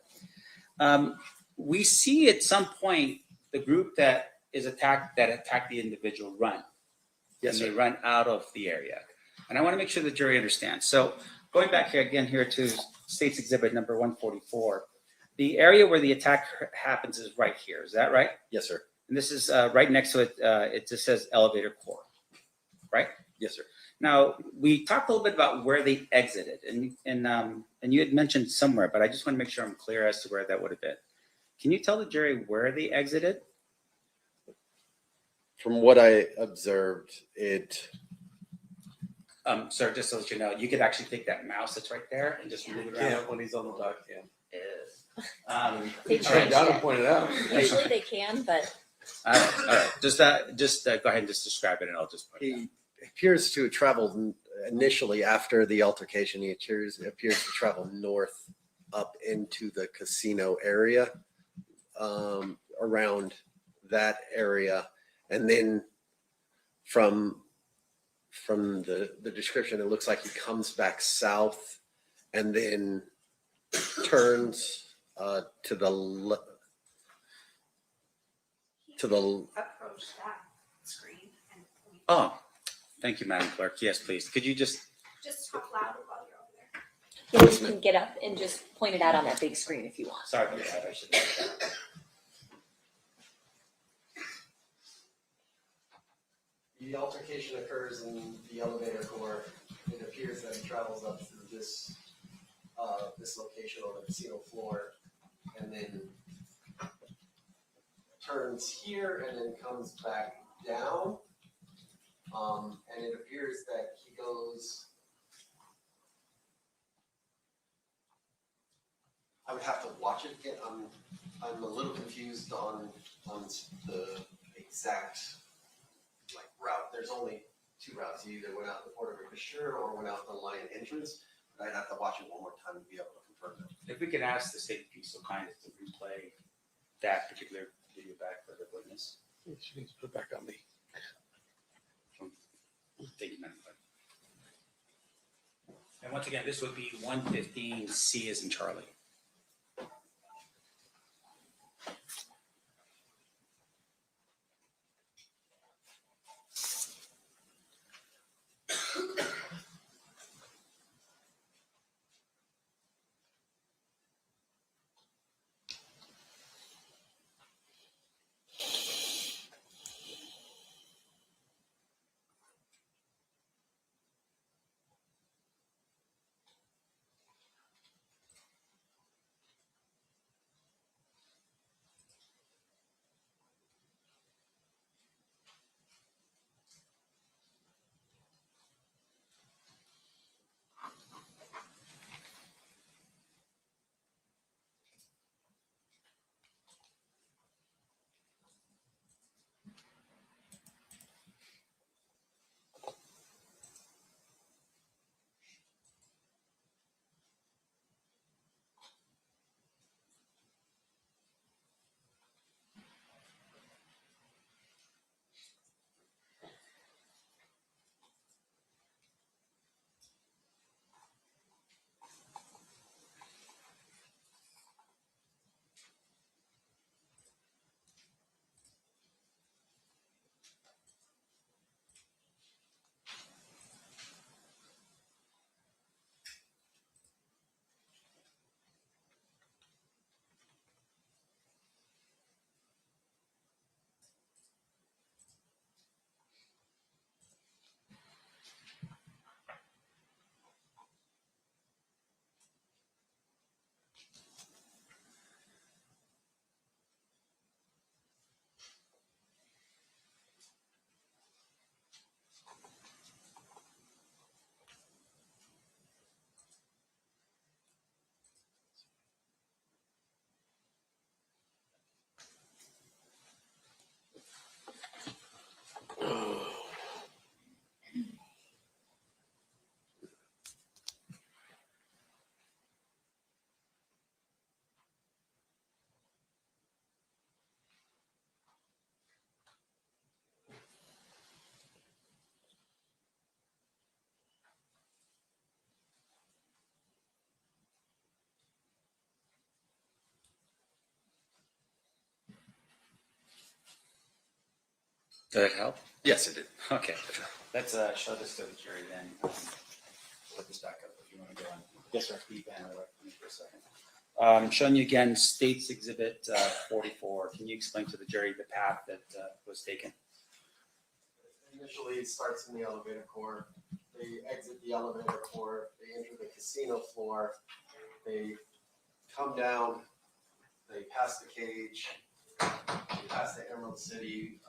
We see at some point the group that attacked the individual run. Yes, and sir. they run out of the area. And I want to make sure the jury understands. So going back here again to State's Exhibit number 144, the area where the attack happens is right here. Is that right? Yes, sir. And this is right next to it. It just says elevator core, right? Yes, sir. Now we talked a little bit about where they exited, and you had mentioned somewhere, but I just want to make sure I'm clear as to where that would have been. Can you tell the jury where they exited? From what I observed, it. Sir, just to let you know, you could actually take that mouse that's right there and just move it around. Yeah, when he's on the dock cam. They All right, changed Donna it. pointed out. Usually they can, but All right. Just go ahead and just describe it, and I'll just point it out. He appears to have traveled initially after the altercation. He appears to travel north up into the casino area, around that area, and then from the description, it looks like he comes back south and then turns to the Approach that screen and point. Oh, thank you, Madam Clerk. Yes, please. Could you just Talk louder while you're over there. you can get up and just point it out on that big screen if you want. sorry about that. I should have done that. The altercation occurs in the elevator core. It appears that he travels up through this location on the casino floor, and then turns here and then comes back down. And it appears that he goes. I would have to watch it again. I'm a little confused on the exact route. There's only two routes. You either went out the Port of Fisher or went out the Lion entrance. But I'd have to watch it one more time to be able to confirm that. If we could ask the state to be so kind as to replay that particular video back for the witness. She needs to put it back on me. Thank you, Madam Clerk. And once again, this would be 115C as in Charlie. Did that help? Yes, it did. Okay, let's show this to the jury then. Put this back up if you want to go on. Yes, sir. Keep it for a second. Showing you again, States Exhibit 44. Can you explain to the jury the path that was taken? Initially, it starts in the elevator core. They exit the elevator core. They enter the casino floor. They come down. They pass the cage. They pass the Emerald City,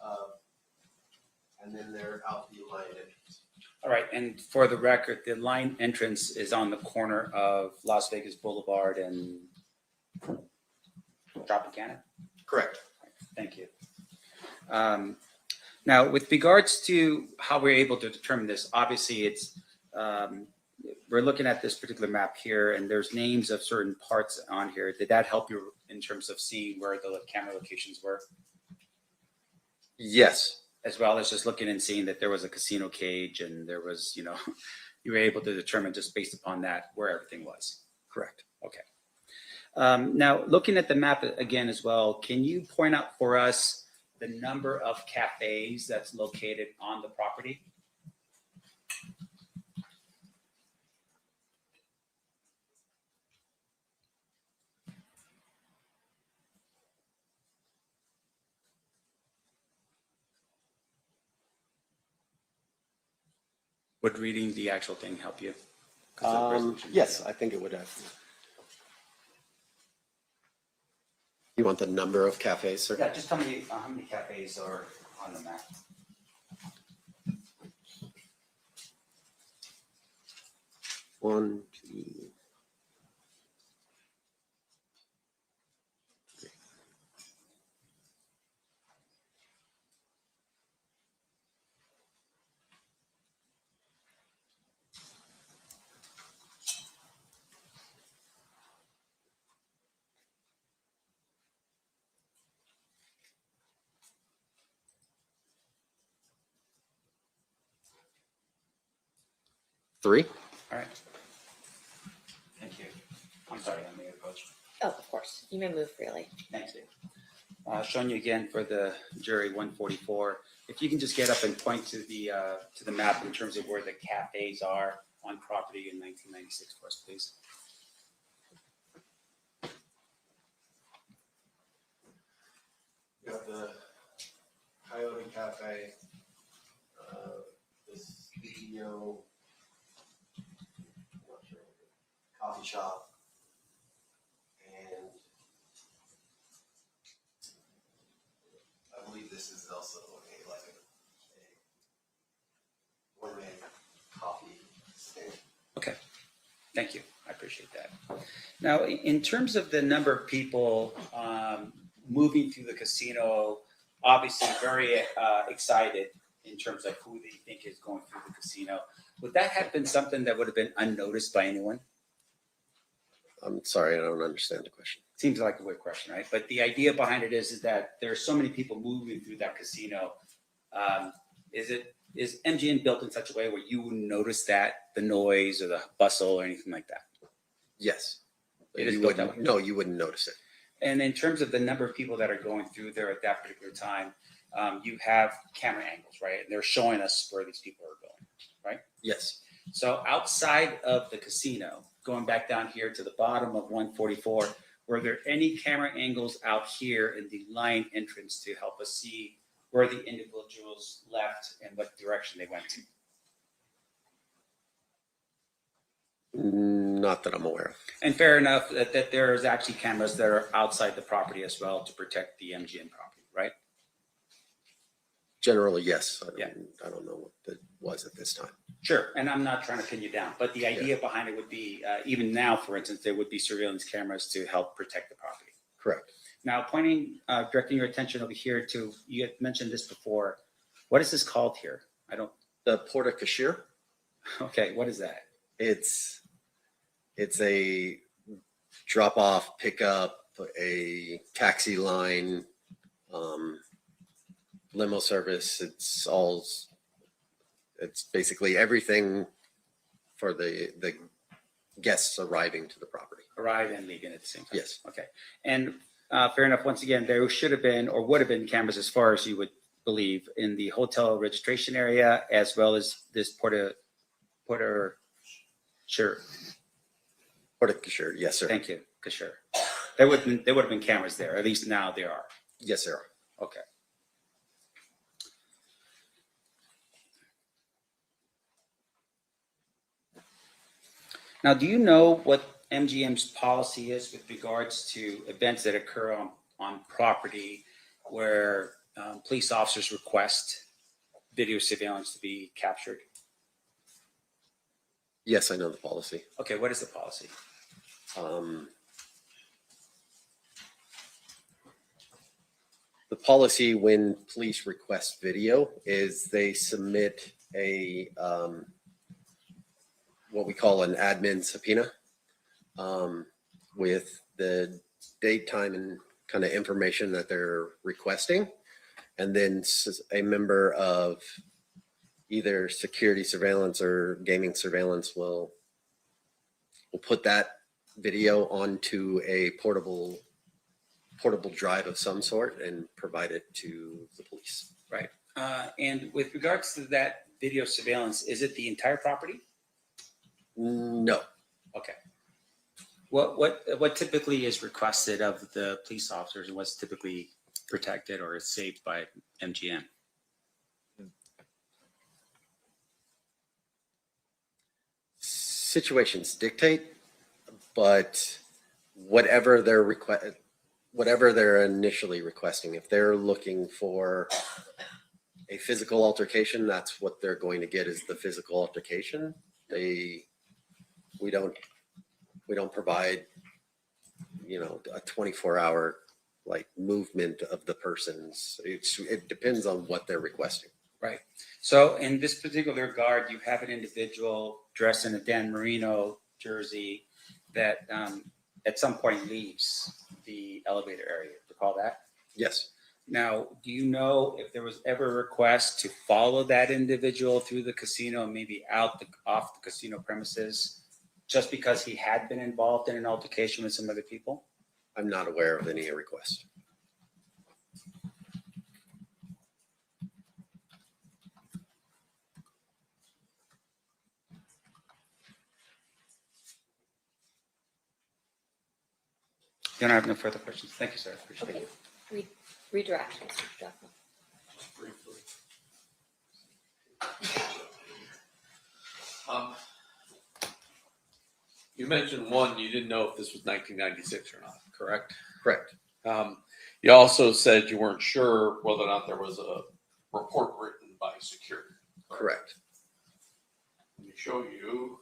and then they're out the line entrance. All right, and for the record, the line entrance is on the corner of Las Vegas Boulevard and Tropicana? Correct. Thank you. Now, with regards to how we're able to determine this, obviously it's, we're looking at this particular map here and there's names of certain parts on here. Did that help you in terms of seeing where the camera locations were? Yes. As well as just looking and seeing that there was a casino cage and there was, you know, you were able to determine just based upon that where everything was. Correct. Okay. Now, looking at the map again as well, can you point out for us the number of cafes that's located on the property? Would reading the actual thing help you? 'Cause the resolution- Yes, I think it would have. You want the number of cafes, sir? Yeah, just tell me how many cafes are on the map. One, two. Three. All right. Thank you. I'm sorry, I may have approached. Oh, of course. You may move freely. Thanks, Dave. Showing you again for the jury 144. If you can just get up and point to the map in terms of where the cafes are on property in 1996 for us, please. You got the Coyote Cafe, the studio, I'm not sure, coffee shop, and I believe this is also a gourmet coffee stand. Okay. Thank you. I appreciate that. Now, in terms of the number of people moving through the casino, obviously very excited in terms of who they think is going through the casino. Would that have been something that would have been unnoticed by anyone? I'm sorry, I don't understand the question. Seems like a weird question, right? But the idea behind it is that there's so many people moving through that casino. Is MGM built in such a way where you wouldn't notice that, the noise or the bustle or anything like that? Yes. It is You built that wouldn't, way. no, you wouldn't notice it. And in terms of the number of people that are going through there at that particular time, you have camera angles, right? And they're showing us where these people are going, right? Yes. So outside of the casino, going back down here to the bottom of 144, were there any camera angles out here in the line entrance to help us see where the individuals left and what direction they went to? Not that I'm aware of. And fair enough that there is actually cameras that are outside the property as well to protect the MGM property, right? Generally, yes. Yeah. I don't know what that was at this time. Sure, and I'm not trying to pin you down, but the idea behind it would be, even now, for instance, there would be surveillance cameras to help protect the property. Correct. Now, directing your attention over here to, you had mentioned this before. What is this called here? The Porta Cashier. Okay, what is that? It's a drop off, pickup, a taxi line, limo service. It's basically everything for the guests arriving to the property. Arrive and leaving at the same time? Yes. Okay, and fair enough, once again, there should have been or would have been cameras as far as you would believe, in the hotel registration area as well as this Porta, sure, Sure, yes, sir. thank you, sure. There would have been cameras there, at least now there are. Yes, sir. Okay. Now, do you know what MGM's policy is with regards to events that occur on property where police officers request video surveillance to be captured? Yes, I know the policy. Okay, what is the policy? The policy when police request video is they submit a what we call an admin subpoena with the date, time, and kind of information that they're requesting, and then a member of either security surveillance or gaming surveillance will put that video onto a portable drive of some sort and provide it to the police. Right. And with regards to that video surveillance, is it the entire property? No. Okay. What typically is requested of the police officers, and what's typically protected or is saved by MGM? Situations dictate, but whatever they're initially requesting, if they're looking for a physical altercation, that's what they're going to get, is the physical altercation. We don't provide, a 24-hour like movement of the persons. It depends on what they're requesting. Right. So in this particular regard, you have an individual dressed in a Dan Marino jersey that at some point leaves the elevator area. Recall that? Yes. Now, do you know if there was ever a request to follow that individual through the casino and maybe off the casino premises just because he had been involved in an altercation with some other people? I'm not aware of any request. You don't have no further questions. Thank you, sir. Appreciate Okay, it. redirect, Mr. Duffel. Just briefly. You mentioned one, you didn't know if this was 1996 or not, correct? Correct. You also said you weren't sure whether or not there was a report written by security. Correct. Let me show you.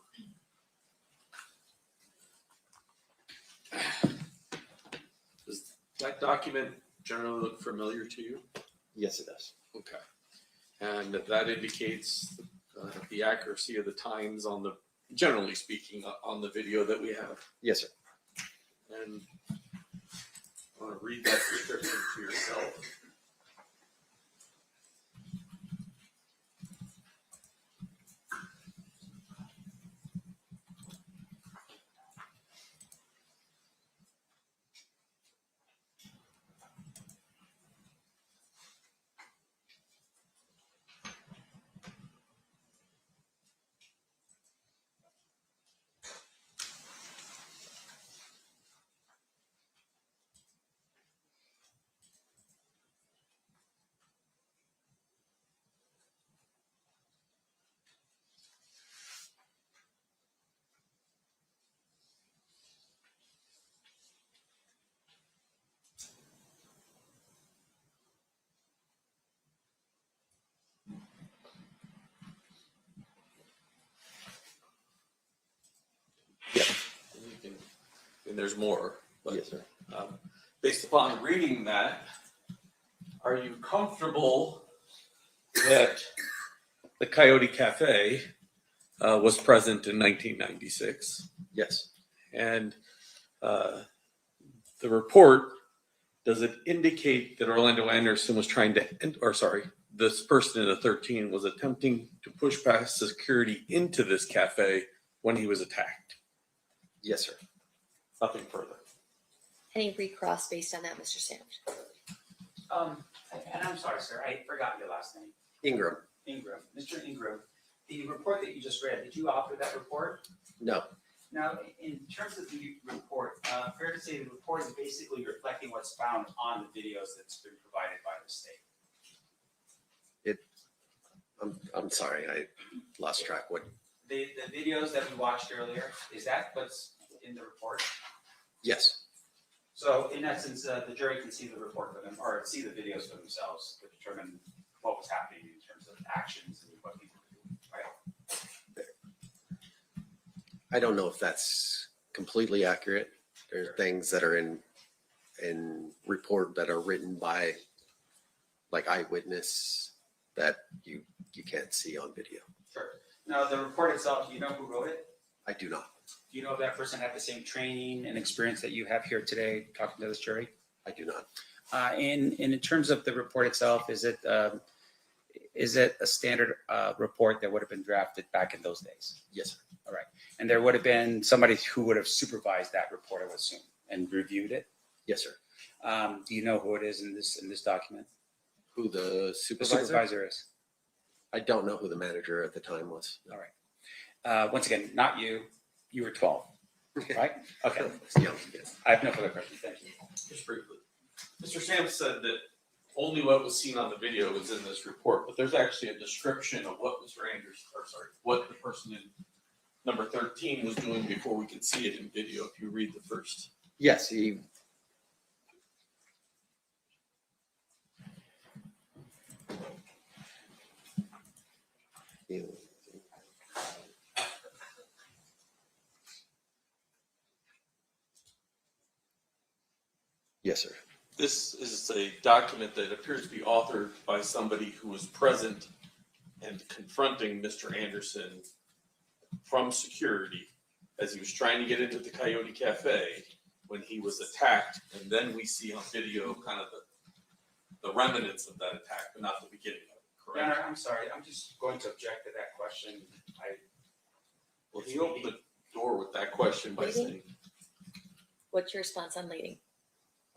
Does that document generally look familiar to you? Yes, it does. Okay. And that indicates the accuracy of the times on the, generally speaking, on the video that we have. Yes, sir. And I want to read that description to yourself. Yeah. And there's more. But, yes, sir. Based upon reading that, are you comfortable that the Coyote Cafe was present in 1996? Yes. And the report, does it indicate that Orlando Anderson was trying to, this person in the 13 was attempting to push past security into this cafe when he was attacked? Yes, sir. Nothing further. Any recross based on that, Mr. Sanders? And I'm sorry, sir, I forgot your last name. Ingram, Ingram. Mr. Ingram, the report that you just read, did you author that report? no, Now, in terms of the report, fair to say the report is basically reflecting what's found on the videos that's been provided by the state. I'm sorry, I lost track. What? The videos that we watched earlier, is that what's in the report? Yes, So in essence, the jury can see the report for them, or see the videos for themselves to determine what was happening in terms of actions and what people do, right? I don't know if that's completely accurate. There are things that are in report that are written by like eyewitness that you can't see on video. Sure. Now, the report itself, do you know who wrote it? I do not. Do you know if that person had the same training and experience that you have here today talking to this jury? I do not. And in terms of the report itself, is it a standard report that would have been drafted back in those days? Yes, sir. All right. And there would have been somebody who would have supervised that report, I would assume, and reviewed it? Yes, sir. Do you know who it is in this document? Who the The supervisor? supervisor is. I don't know who the manager at the time was. All right. Once again, not you. You were 12, right? Okay. Yeah, yes. I have no further questions. Thank you. Just briefly. Mr. Sam said that only what was seen on the video was in this report, but there's actually a description of what what the person in number 13 was doing before we could see it in video, if you read the first. Yes, he. Yes, sir. This is a document that appears to be authored by somebody who was present and confronting Mr. Anderson from security as he was trying to get into the Coyote Cafe when he was attacked. And then we see on video kind of the remnants of that attack, but not the beginning of it, Your correct? Honor, I'm sorry. I'm just going to object to that question. Well, he opened the door with that question by Leading? saying, What's your response on leading?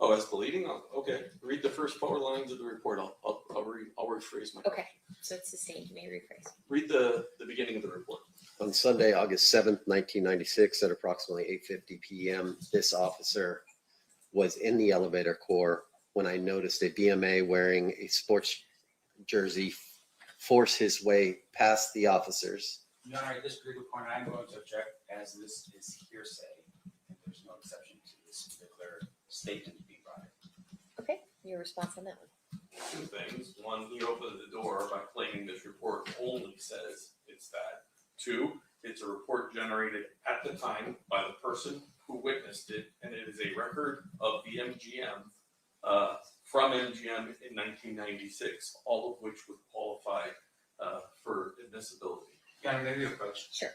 oh, as the leading? Oh, okay, read the first 4 lines of the report. I'll rephrase my. Okay, so it's sustained. You may rephrase. Read the beginning of the report. On Sunday, August 7th, 1996, at approximately 8:50 p.m., this officer was in the elevator core when I noticed a BMA wearing a sports jersey force his way past the officers. Your Honor, I disagree with the point. I'm going to object as this is hearsay. And there's no exception to this particular statement being brought in. Okay, your response on that one. 2 things. 1, he opened the door by claiming this report only says it's that. 2, it's a report generated at the time by the person who witnessed it, and it is a record of the MGM from MGM in 1996, all of which would qualify for admissibility. Your Honor, may we approach? Sure.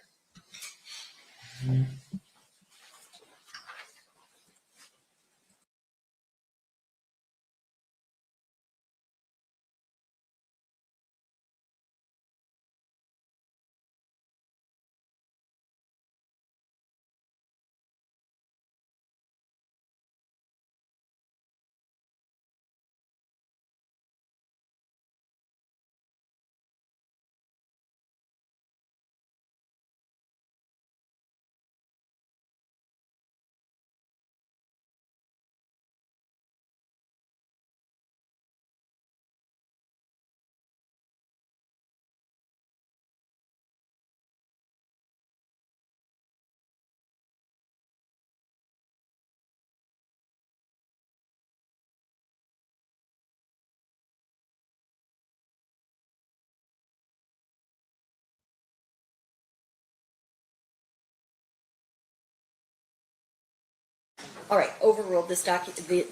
All right, overruled. The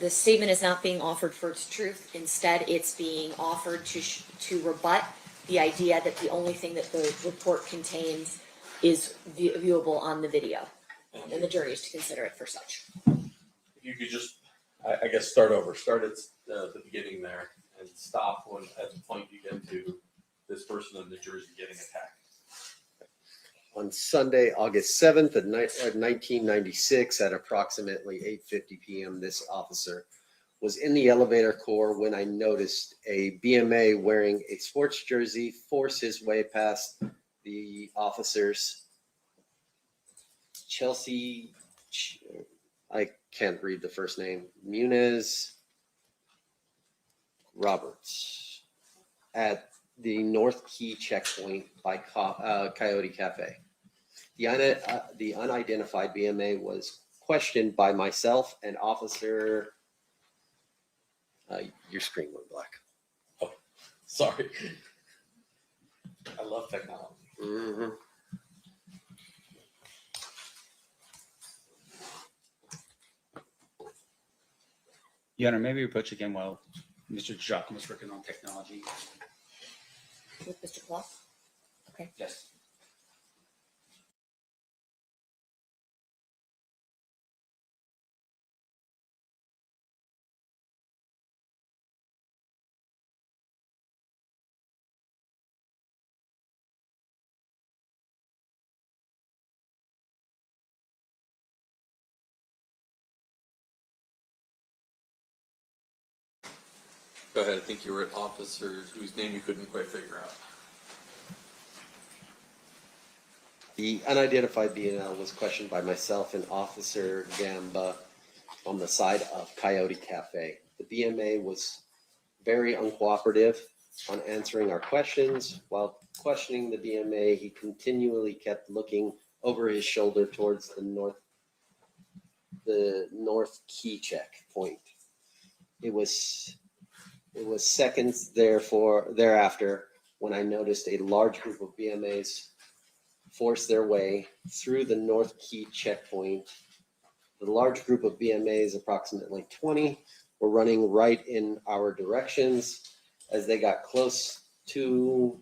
statement is not being offered for its truth. Instead, it's being offered to rebut the idea that the only thing that the report contains is viewable on the video, and the jury is to consider it for such. If you could just, I guess, start over. Start at the beginning there and stop at the point you get to this person in the jersey getting attacked. On Sunday, August 7th of 1996, at approximately 8:50 p.m., this officer was in the elevator core when I noticed a BMA wearing a sports jersey force his way past the officers. Chelsea, I can't read the first name, Muniz Roberts, at the North Key checkpoint by Coyote Cafe. The unidentified BMA was questioned by myself and Officer. Your screen went black. Sorry. I love technology. Mm-hmm. Your Honor, maybe approach again while Mr. Giacomo was working on technology. With Mr. Claus? Okay. Yes. Go ahead. I think you were at officers whose name you couldn't quite figure out. The unidentified BNL was questioned by myself and Officer Gamba on the side of Coyote Cafe. The BMA was very uncooperative on answering our questions. While questioning the BMA, he continually kept looking over his shoulder towards the North Key checkpoint. It was seconds thereafter when I noticed a large group of BMAs force their way through the North Key checkpoint. The large group of BMAs, approximately 20, were running right in our directions. As they got close to,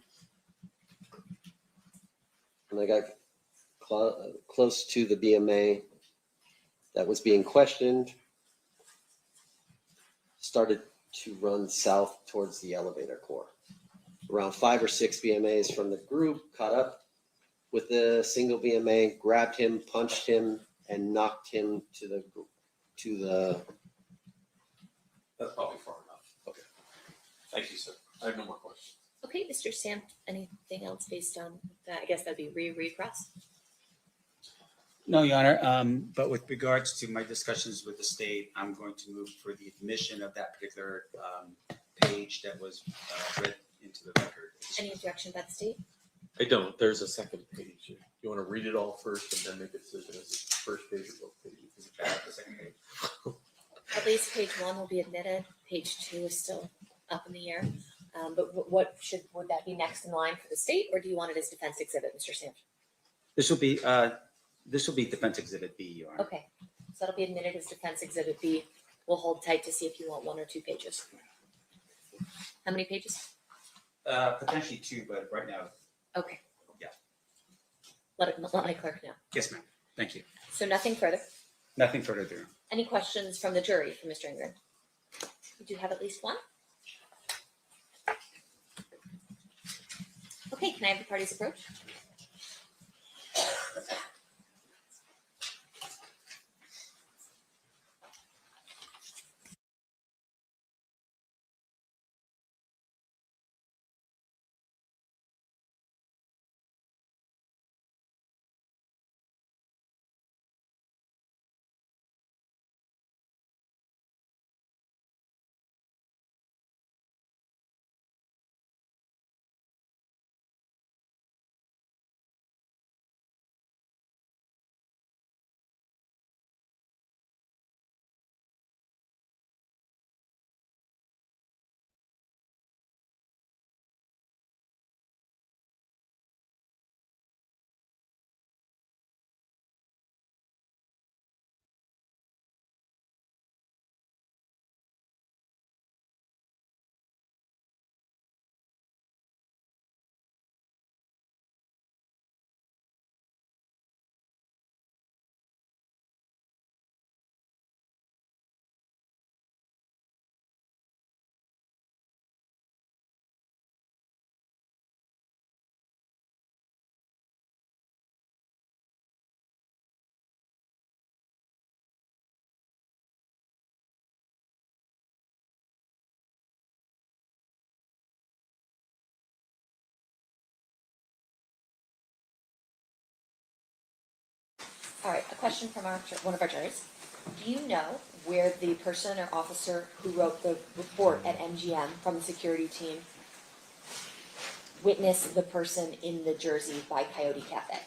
close to the BMA that was being questioned, started to run south towards the elevator core. Around 5 or 6 BMAs from the group caught up with the single BMA, grabbed him, punched him, and knocked him to the. That's probably far enough. Okay. Thank you, sir. I have no more questions. Okay, Mr. Sam, anything else based on that? I guess that'd be repress. No, Your Honor, but with regards to my discussions with the state, I'm going to move for the admission of that particular page that was read into the record. Any objection by the state? I don't. There's a second page. You want to read it all first and then make a decision as the first page or both pages? The second page. At least page 1 will be admitted. Page 2 is still up in the air. But would that be next in line for the state, or do you want it as defense exhibit, Mr. Sam? This will be defense exhibit B, Your Honor. Okay, so that'll be admitted as defense exhibit B. We'll hold tight to see if you want 1 or 2 pages. How many pages? Potentially 2, but right now, Okay. Yeah. Let my clerk know. yes, ma'am. Thank you. So nothing further. Nothing further there. Any questions from the jury for Mr. Ingram? You do have at least 1. Okay, can I have the parties approach? All right, a question from one of our juries. Do you know where the person or officer who wrote the report at MGM from the security team witnessed the person in the jersey by Coyote Cafe?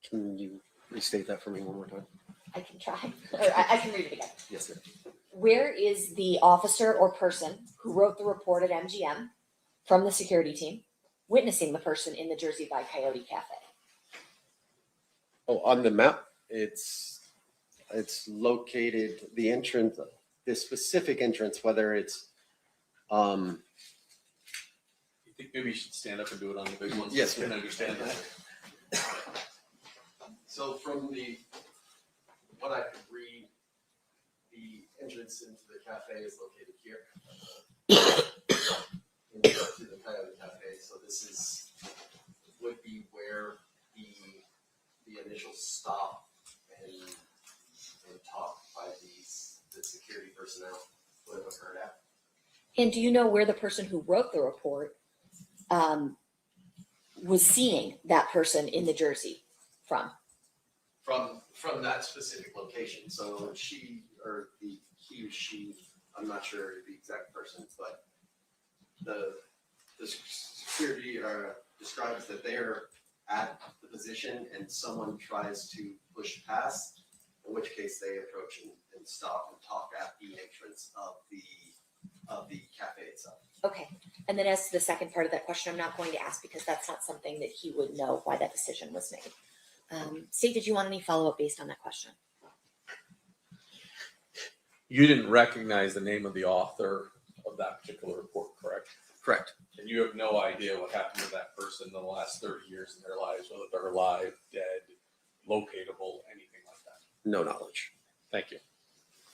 Can you restate that for me one more time? I can try, or I can read it again. Yes, sir. Where is the officer or person who wrote the report at MGM from the security team witnessing the person in the jersey by Coyote Cafe? Oh, on the map, it's located, the entrance, the specific entrance, whether it's, You think maybe you should stand up and do it on the big ones? Yes, So we can sir. understand that. So from what I could read, the entrance into the cafe is located here. To the Coyote Cafe, so this would be where the initial stop and talk by the security personnel would have occurred at. And do you know where the person who wrote the report was seeing that person in the jersey from? From that specific location. So he or she, I'm not sure the exact person, but the security describes that they're at the position and someone tries to push past, in which case they approach and stop and talk at the entrance of the cafe itself. Okay, and then as to the second part of that question, I'm not going to ask because that's not something that he would know why that decision was made. Steve, did you want any follow-up based on that question? You didn't recognize the name of the author of that particular report, correct? correct. And you have no idea what happened to that person in the last 30 years in their lives, whether they're alive, dead, locatable, anything like that. No knowledge. Thank you.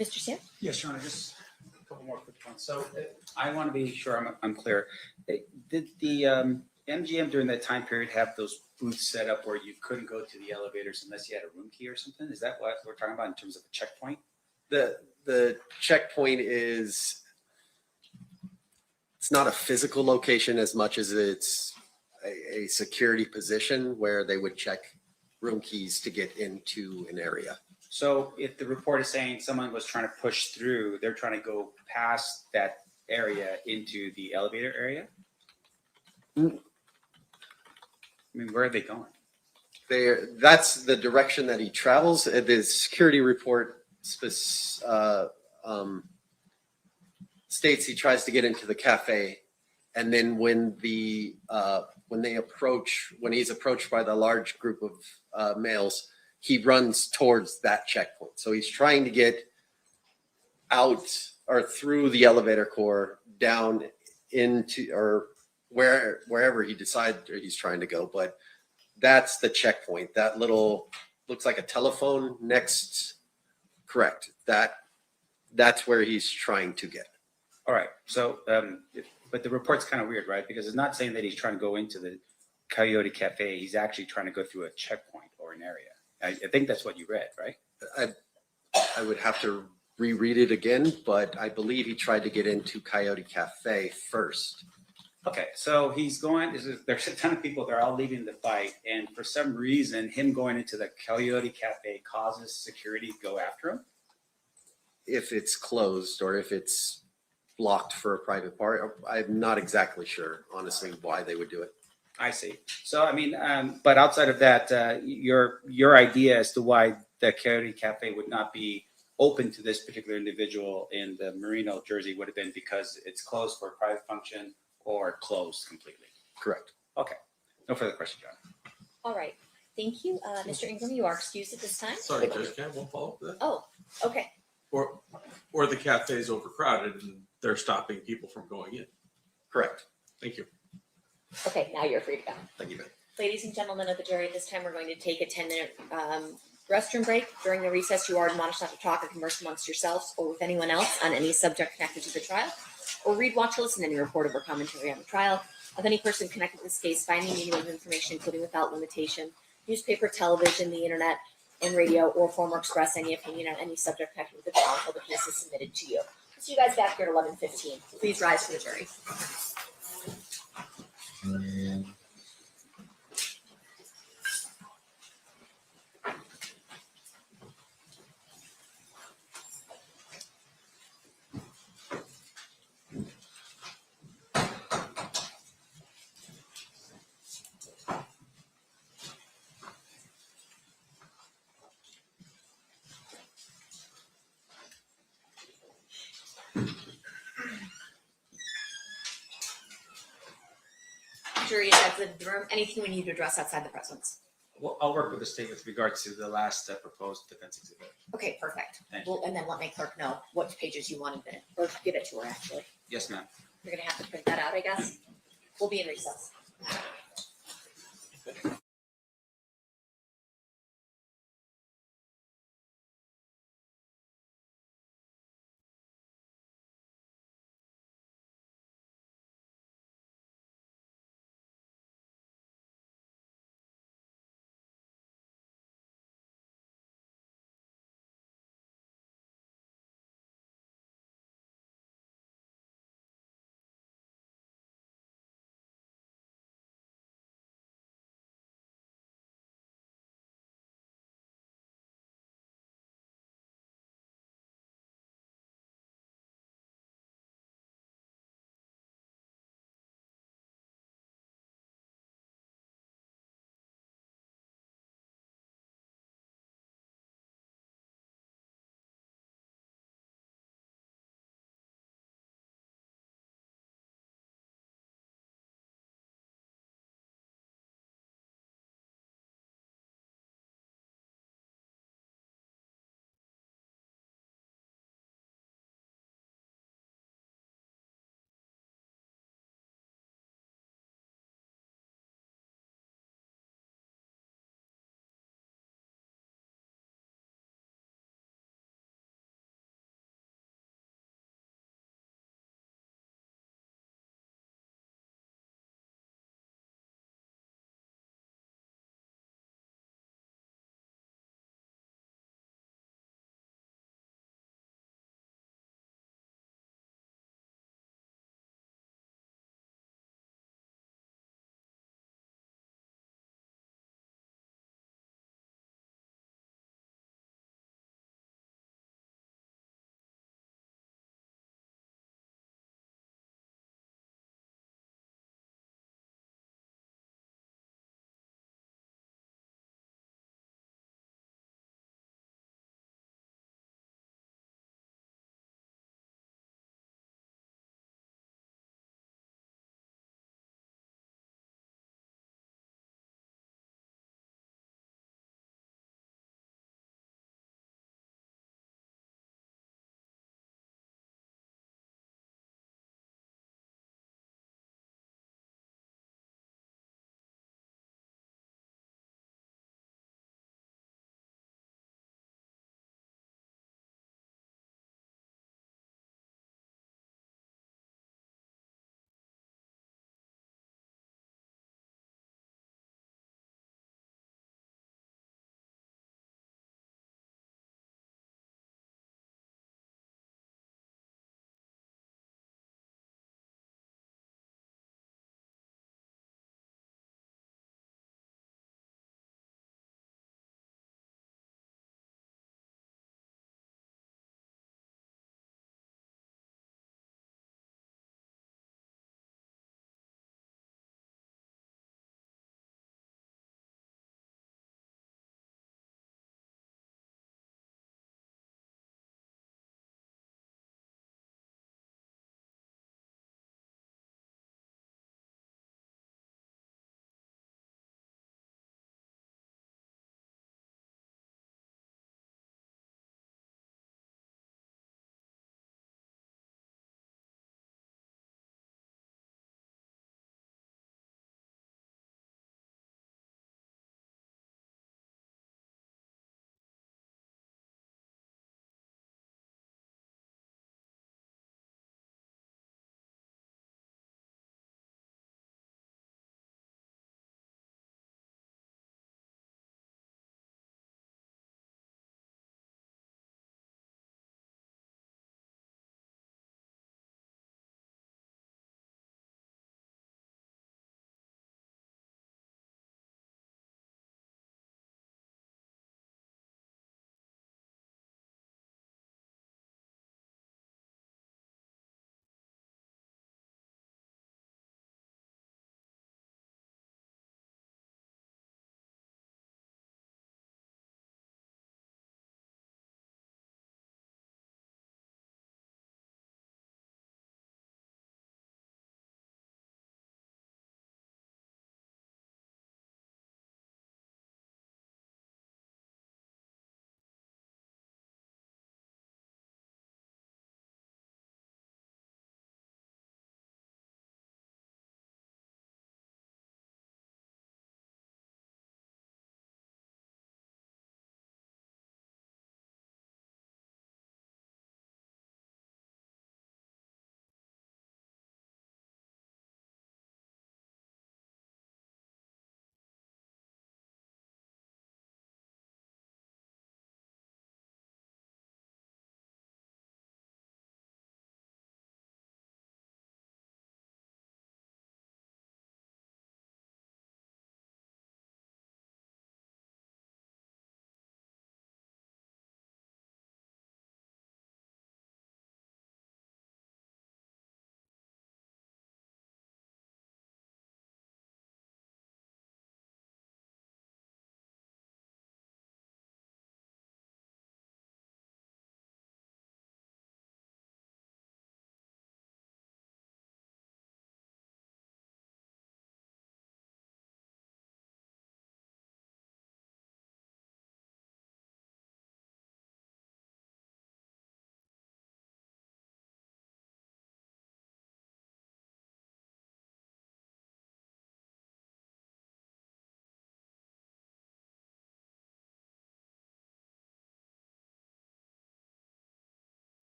Mr. Sam? Yes, Your Honor, just a couple more quick ones. So I want to be sure I'm clear. Did the MGM during that time period have those booths set up where you couldn't go to the elevators unless you had a room key or something? Is that what we're talking about in terms of a checkpoint? The checkpoint is, it's not a physical location as much as it's a security position where they would check room keys to get into an area. So if the report is saying someone was trying to push through, they're trying to go past that area into the elevator area? I mean, where are they going? That's the direction that he travels. The security report states he tries to get into the cafe, and then when he's approached by the large group of males, he runs towards that checkpoint. So he's trying to get out or through the elevator core down into or wherever he decides he's trying to go. But that's the checkpoint. That little looks like a telephone next. Correct. That's where he's trying to get. All right. So, but the report's kind of weird, right? Because it's not saying that he's trying to go into the Coyote Cafe. He's actually trying to go through a checkpoint or an area. I think that's what you read, right? I would have to reread it again, but I believe he tried to get into Coyote Cafe first. Okay, so he's going, there's a ton of people, they're all leaving the fight, and for some reason, him going into the Coyote Cafe causes security to go after him? If it's closed or if it's blocked for a private party, I'm not exactly sure, honestly, why they would do it. I see. So, I mean, but outside of that, your idea as to why the Coyote Cafe would not be open to this particular individual in the Merino jersey would have been because it's closed for a private function or closed completely. Correct. Okay. No further questions, John. All right. Thank you. Mr. Ingram, you are excused at this time. Sorry, Judge, can I have one follow-up to that? Oh, okay. Or the cafe's overcrowded and they're stopping people from going in. Correct. Thank you. Okay, now you're free to go. Thank you, Ben. Ladies and gentlemen of the jury, at this time, we're going to take a 10-minute restroom break. During the recess, you are admonished not to talk or converse amongst yourselves or with anyone else on any subject connected to the trial, or read, watch, or listen to any report or commentary on the trial of any person connected to this case by any medium of information, including without limitation, newspaper, television, the internet, and radio, or form or express any opinion on any subject connected with the trial until the case is submitted to you. We'll see you guys back here at 11:15. Please rise for the jury. jury is outside the room, anything we need to address outside the presence. Well, I'll work with the state with regard to the last proposed defense exhibit. Okay, perfect. Thank you. Well, and then let my clerk know what pages you wanted in, or give it to her, actually. Yes, ma'am. You're gonna have to print that out, I guess. We'll be in recess.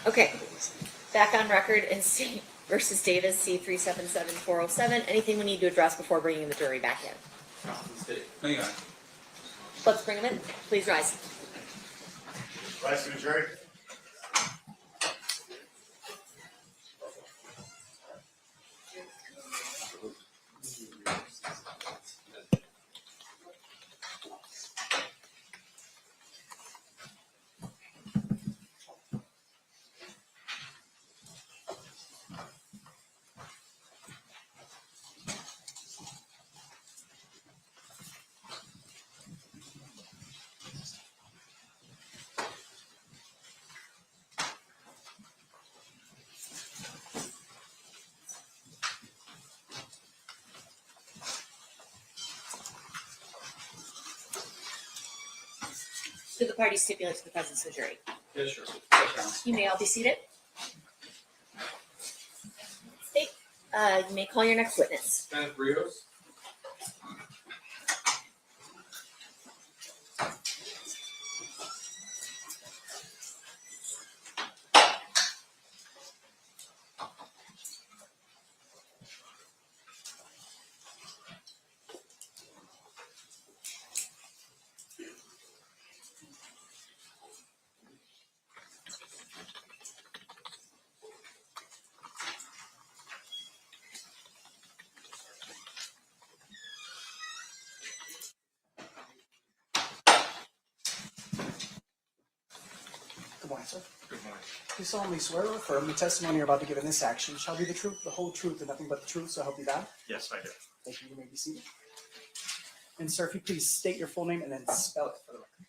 Okay, back on record in C versus Davis, C-377-407. Anything we need to address before bringing the jury back in? Hang on. Let's bring them in. Please rise. Rise to the jury. Do the parties stipulate to the presence of the jury? Yes, sure. You may all be seated. State, you may call your next witness. Kenneth Rios. Good morning, sir. Good morning. Do solemnly swear or affirm the testimony you're about to give in this action shall be the truth, the whole truth, and nothing but the truth, so help you God? Yes, I do. Thank you. You may be seated. And sir, if you please state your full name and then spell it for the record.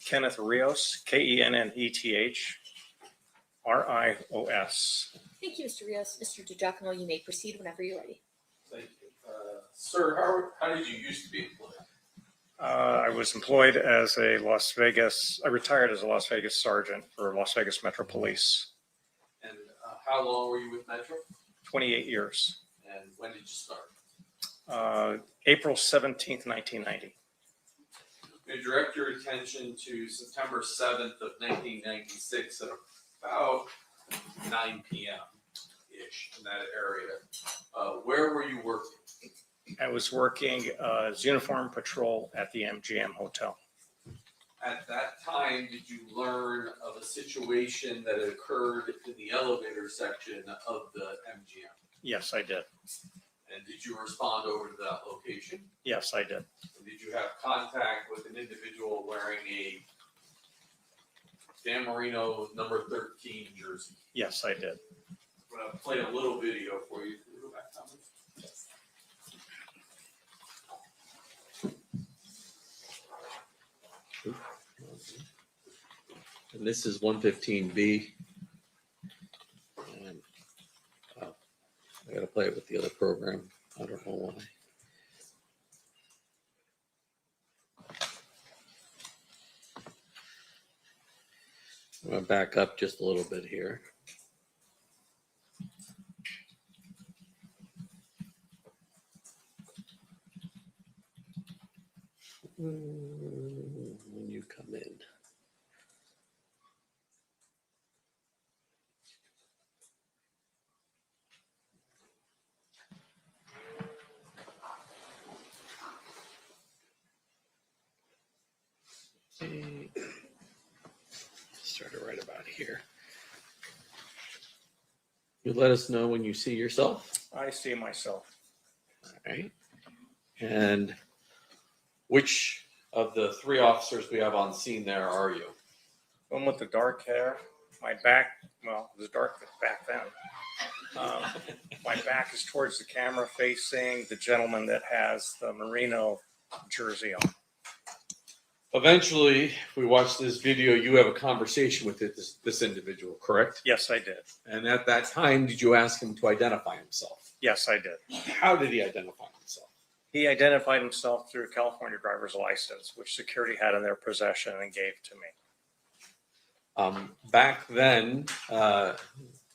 Kenneth Rios, Kenneth Thank you, Mr. Rios. Mr. DiGiacomo, you may proceed whenever you're ready. Thank you. Sir, how did you used to be employed? I was employed as I retired as a Las Vegas sergeant for Las Vegas Metro Police. And how long were you with Metro? 28 years. And when did you start? April 17th, 1990. May I direct your attention to September 7th of 1996 at about 9 p.m.-ish in that area. Where were you working? I was working as uniform patrol at the MGM Hotel. At that time, did you learn of a situation that had occurred in the elevator section of the MGM? Yes, I did. And did you respond over to that location? Yes, I did. And did you have contact with an individual wearing a Dan Marino number 13 jersey? Yes, I did. I'm going to play a little video for you. Can we go back, Thomas? And this is 115B. And I got to play it with the other program. I don't know why. I'm going to back up just a little bit here. When you come in. Started right about here. You let us know when you see yourself. I see myself. All right. And which of the three officers we have on scene there are you? One with the dark hair. My back, well, it was dark back then. My back is towards the camera facing the gentleman that has the Merino jersey on. Eventually, if we watch this video, you have a conversation with this individual, correct? Yes, I did. And at that time, did you ask him to identify himself? Yes, I did. How did he identify himself? He identified himself through a California driver's license, which security had in their possession and gave to me. Back then,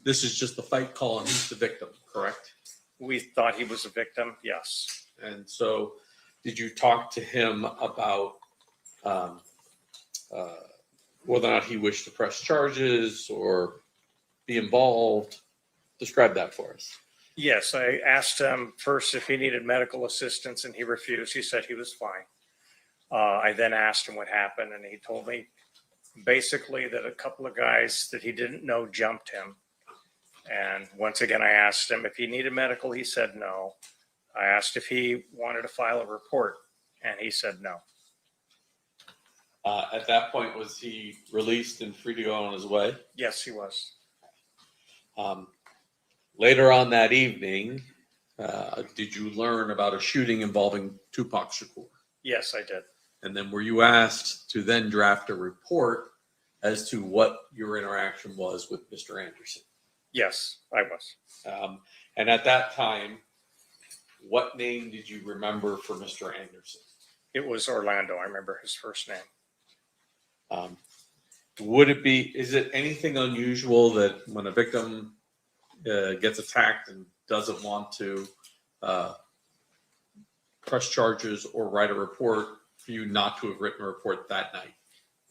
this is just the fight call and he's the victim, correct? We thought he was a victim, yes. And so did you talk to him about whether or not he wished to press charges or be involved. Describe that for us. Yes, I asked him first if he needed medical assistance, and he refused. He said he was fine. I then asked him what happened, and he told me basically that a couple of guys that he didn't know jumped him. And once again, I asked him if he needed medical. He said no. I asked if he wanted to file a report, and he said no. At that point, was he released and free to go on his way? Yes, he was. Later on that evening, did you learn about a shooting involving TUPAC SAKUR? Yes, I did. And then were you asked to then draft a report as to what your interaction was with Mr. Anderson? Yes, I was. And at that time, what name did you remember for Mr. Anderson? It was Orlando. I remember his first name. Is it anything unusual that when a victim gets attacked and doesn't want to press charges or write a report, for you not to have written a report that night?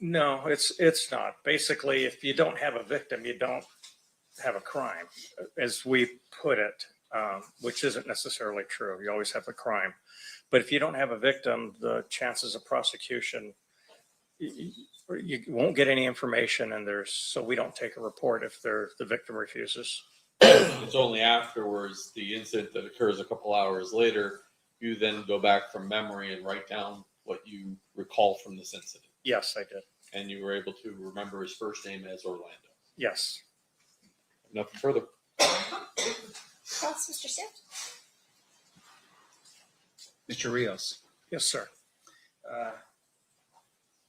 No, it's not. Basically, if you don't have a victim, you don't have a crime, as we put it, which isn't necessarily true. You always have a crime. But if you don't have a victim, the chances of prosecution, you won't get any information, and so we don't take a report if the victim refuses. It's only afterwards, the incident that occurs a couple hours later, you then go back from memory and write down what you recall from this incident. Yes, I did. And you were able to remember his first name as Orlando. Yes. Nothing further. Cross, Mr. Stift. Mr. Rios, Yes, sir.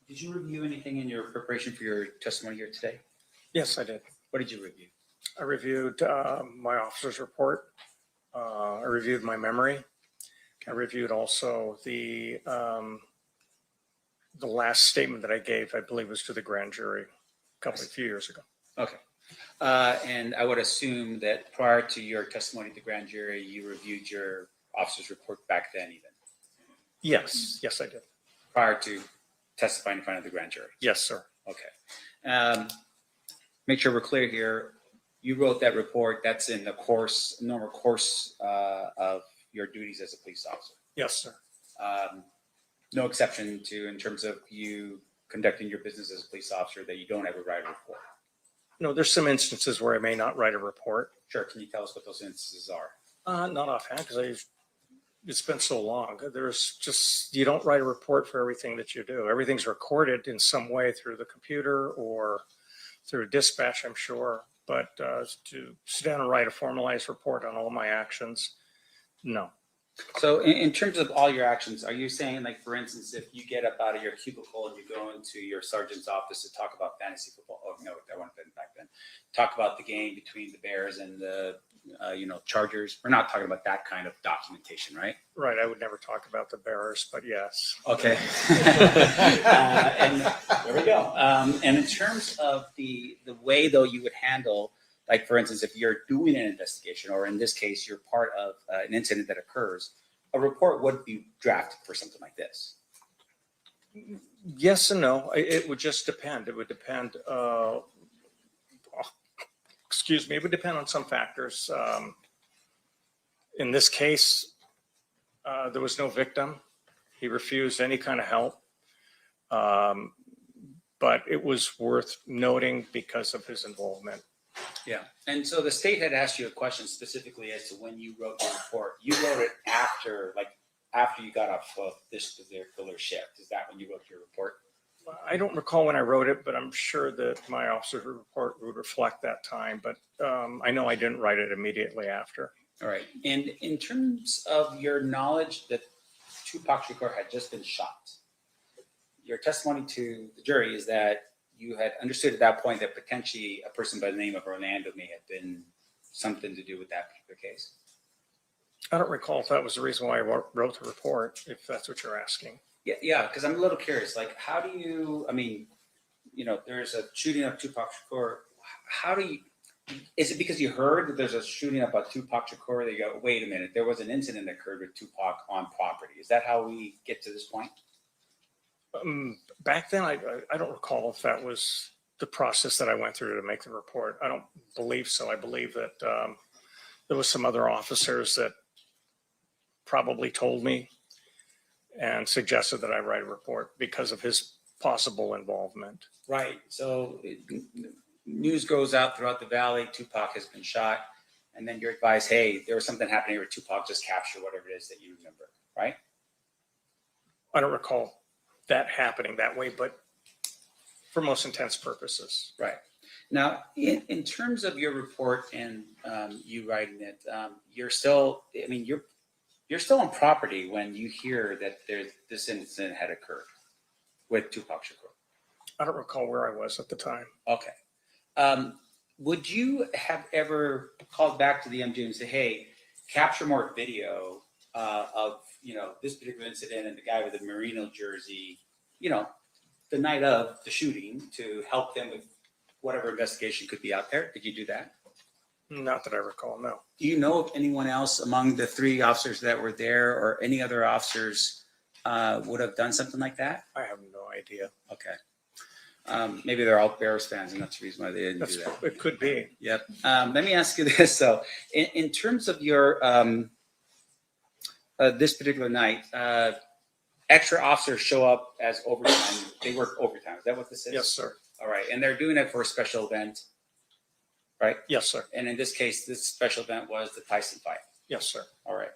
did you review anything in your preparation for your testimony here today? Yes, I did. What did you review? I reviewed my officer's report. I reviewed my memory. I reviewed also the last statement that I gave, I believe was to the grand jury a few years ago. Okay. And I would assume that prior to your testimony at the grand jury, you reviewed your officer's report back then even? Yes, I did. Prior to testifying in front of the grand jury? Yes, sir. Okay. Make sure we're clear here. You wrote that report. That's in the normal course of your duties as a police officer. Yes, sir. No exception to in terms of you conducting your business as a police officer that you don't ever write a report. No, there's some instances where I may not write a report. Sure. Can you tell us what those instances are? Not offhand, because it's been so long. You don't write a report for everything that you do. Everything's recorded in some way through the computer or through dispatch, I'm sure. But to sit down and write a formalized report on all my actions, no. So in terms of all your actions, are you saying, like, for instance, if you get up out of your cubicle and you go into your sergeant's office to talk about fantasy football, oh, no, that wouldn't have been back then, talk about the game between the Bears and the, Chargers, we're not talking about that kind of documentation, right? Right, I would never talk about the Bears, but yes. Okay. And there we go. And in terms of the way, though, you would handle, like, for instance, if you're doing an investigation, or in this case, you're part of an incident that occurs, a report would be drafted for something like this. Yes and no. It would just depend. It would depend. It would depend on some factors. In this case, there was no victim. He refused any kind of help. But it was worth noting because of his involvement. Yeah. And so the state had asked you a question specifically as to when you wrote the report. You wrote it after you got off of this particular shift. Is that when you wrote your report? I don't recall when I wrote it, but I'm sure that my officer's report would reflect that time. But I know I didn't write it immediately after. All right. And in terms of your knowledge that TUPAC SAKUR had just been shot, your testimony to the jury is that you had understood at that point that potentially a person by the name of Orlando may have been something to do with that particular case. I don't recall if that was the reason why I wrote the report, if that's what you're asking. Yeah, because I'm a little curious. Like, how do you, there's a shooting of TUPAC SAKUR. Is it because you heard that there's a shooting up at TUPAC SAKUR that you go, wait a minute, there was an incident that occurred with TUPAC on property? Is that how we get to this point? Back then, I don't recall if that was the process that I went through to make the report. I don't believe so. I believe that there was some other officers that probably told me and suggested that I write a report because of his possible involvement. Right. So news goes out throughout the valley. Tupac has been shot, and then you're advised, hey, there was something happening where Tupac just captured whatever it is that you remember. Right. I don't recall that happening that way, but for most intents purposes. Right. Now, in terms of your report and you writing it, you're still, I mean, you're still on property when you hear that this incident had occurred with Tupac Shakur. I don't recall where I was at the time. Okay. Would you have ever called back to the MGM and say, hey, capture more video of, this particular incident and the guy with the Merino jersey, the night of the shooting to help them with whatever investigation could be out there? Did you do that? Not that I recall, no. Do you know of anyone else among the 3 officers that were there or any other officers would have done something like that? I have no idea. Okay. Maybe they're all Bears fans and that's the reason why they didn't do that. It could be. Yep. Let me ask you this. So in terms of your, this particular night, extra officers show up as overtime. They work overtime. Is that what this is? Yes, sir. All right. And they're doing it for a special event, right? Yes, sir. And in this case, this special event was the Tyson fight. Yes, sir. All right.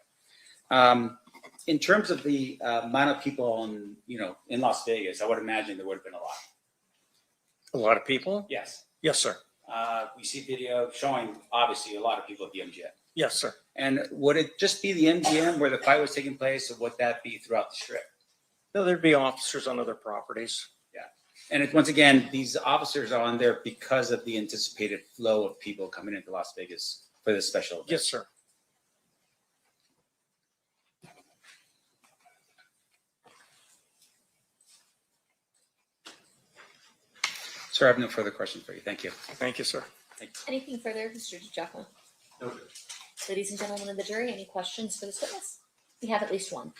In terms of the amount of people in Las Vegas, I would imagine there would have been a lot. A lot of people? Yes. Yes, sir. We see video showing obviously a lot of people at the MGM. Yes, sir. And would it just be the MGM where the fight was taking place, or would that be throughout the Strip? No, there'd be officers on other properties. Yeah. And once again, these officers are on there because of the anticipated flow of people coming into Las Vegas for this special event. Yes, sir. Sir, I have no further questions for you. Thank you. Thank you, sir. Thank you. Anything further, Mr. DiGiacomo? No. Ladies and gentlemen of the jury, any questions for this witness? We have at least one.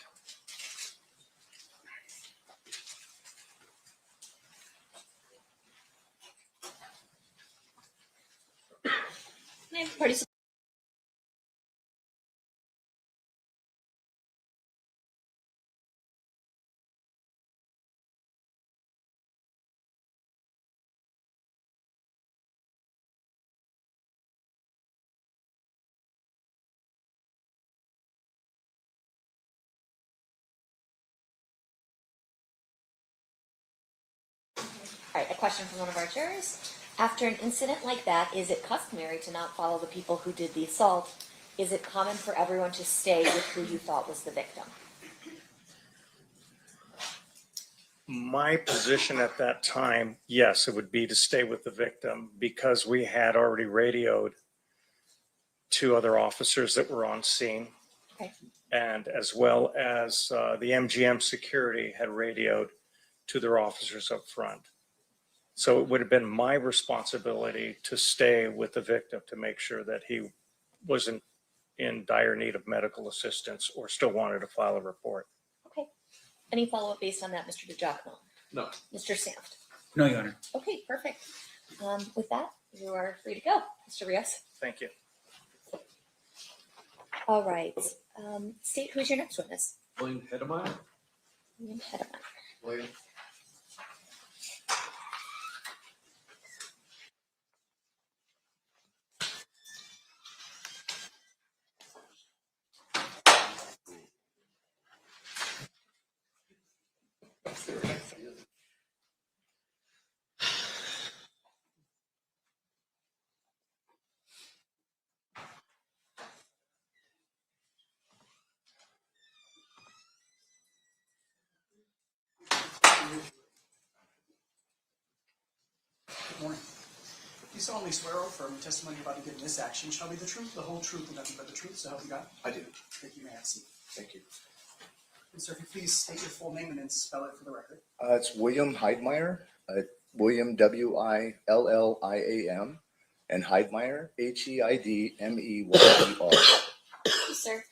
Parties. All right, a question from one of our jurors. After an incident like that, is it customary to not follow the people who did the assault? Is it common for everyone to stay with who you thought was the victim? My position at that time, yes, it would be to stay with the victim because we had already radioed 2 other officers that were on scene. Okay. And as well as the MGM security had radioed to their officers up front. So it would have been my responsibility to stay with the victim to make sure that he wasn't in dire need of medical assistance or still wanted to file a report. Okay. Any follow-up based on that, Mr. DiGiacomo? No. Mr. Sanft? No, Your Honor. Okay, perfect. With that, you are free to go, Mr. Rios. Thank you. All right. State who's your next witness? William Hedemeyer? William Hedemeyer. William. Good morning. You solemnly swear or affirm the testimony you're about to give in this action shall be the truth, the whole truth, and nothing but the truth, so help you God? I do. Thank you, may I have a seat. Thank you. And sir, if you please state your full name and then spell it for the record. It's William Heidmeyer, William William, and Heidmeyer, Heidmeyer. Sir,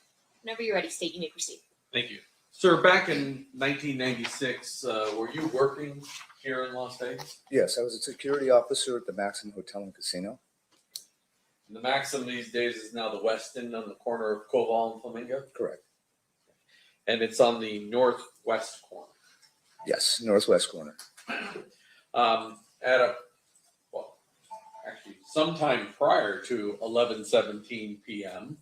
whenever you're ready, state you may proceed. Thank you. Sir, back in 1996, were you working here in Las Vegas? Yes, I was a security officer at the Maxim Hotel and Casino. The Maxim these days is now the Westin on the corner of Koval and Flamingo? Correct. And it's on the northwest corner. Yes, northwest corner. Actually, sometime prior to 11:17 p.m.,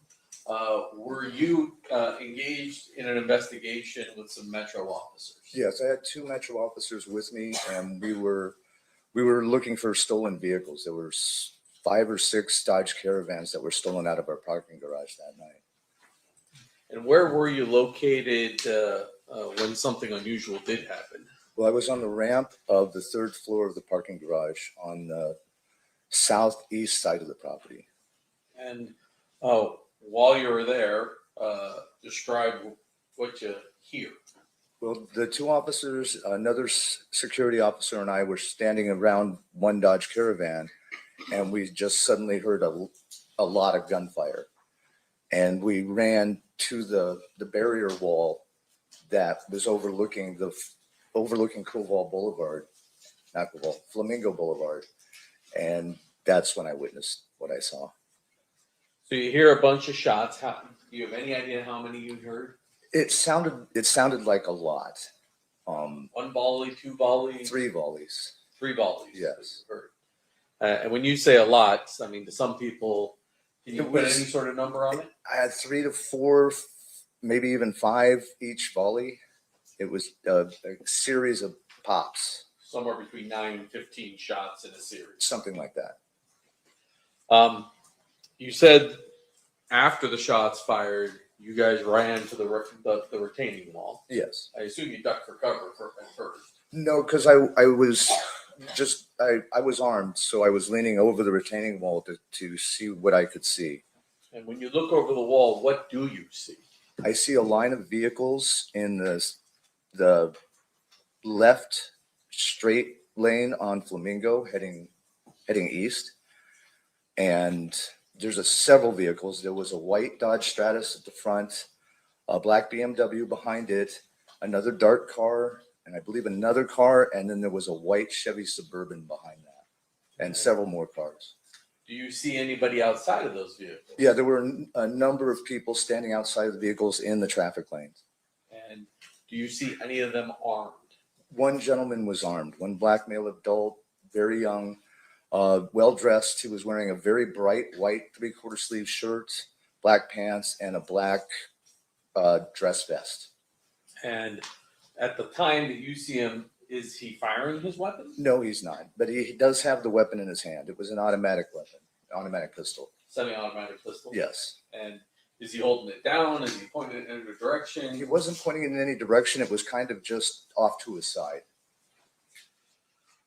were you engaged in an investigation with some Metro officers? Yes, I had 2 Metro officers with me, and we were looking for stolen vehicles. There were 5 or 6 Dodge Caravans that were stolen out of our parking garage that night. And where were you located when something unusual did happen? Well, I was on the ramp of the 3rd floor of the parking garage on the southeast side of the property. And while you were there, describe what you hear. Well, the 2 officers, another security officer and I were standing around one Dodge Caravan, and we just suddenly heard a lot of gunfire. And we ran to the barrier wall that was overlooking Koval Boulevard, not Koval, Flamingo Boulevard. And that's when I witnessed what I saw. So you hear a bunch of shots. Do you have any idea how many you heard? It sounded like a lot. 1 volley, 2 volleys? 3 volleys. 3 volleys. Yes. Heard. And when you say a lot, I mean, to some people, can you put any sort of number on it? I had 3 to 4, maybe even 5 each volley. It was a series of pops. Somewhere between 9 and 15 shots in a series. Something like that. You said after the shots fired, you guys ran to the retaining wall. Yes. I assume you ducked for cover at first. No, because I was armed, so I was leaning over the retaining wall to see what I could see. And when you look over the wall, what do you see? I see a line of vehicles in the left straight lane on Flamingo heading east. And there's several vehicles. There was a white Dodge Stratus at the front, a black BMW behind it, another dark car, and I believe another car, and then there was a white Chevy Suburban behind that, and several more cars. Do you see anybody outside of those vehicles? Yeah, there were a number of people standing outside of the vehicles in the traffic lanes. And do you see any of them armed? One gentleman was armed, one black male adult, very young, well-dressed. He was wearing a very bright white 3/4 sleeve shirt, black pants, and a black dress vest. And at the time that you see him, is he firing his weapon? No, he's not. But he does have the weapon in his hand. It was an automatic weapon, automatic pistol. Semi-automatic pistol? Yes. And is he holding it down? Is he pointing it in a direction? He wasn't pointing it in any direction. It was kind of just off to his side.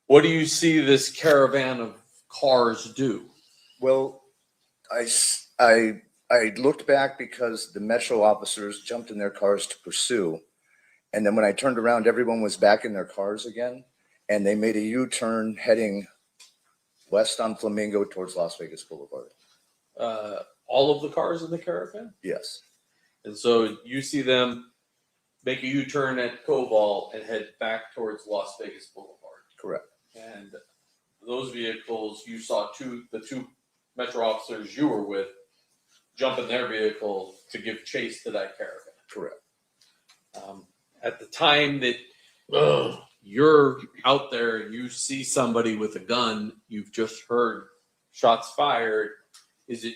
What do you see this caravan of cars do? Well, I looked back because the Metro officers jumped in their cars to pursue. And then when I turned around, everyone was back in their cars again. And they made a U-turn heading west on Flamingo towards Las Vegas Boulevard. All of the cars in the caravan? Yes. And so you see them make a U-turn at Koval and head back towards Las Vegas Boulevard. Correct. And those vehicles, you saw the 2 Metro officers you were with jump in their vehicle to give chase to that caravan. Correct. At the time that you're out there, you see somebody with a gun, you've just heard shots fired. Is it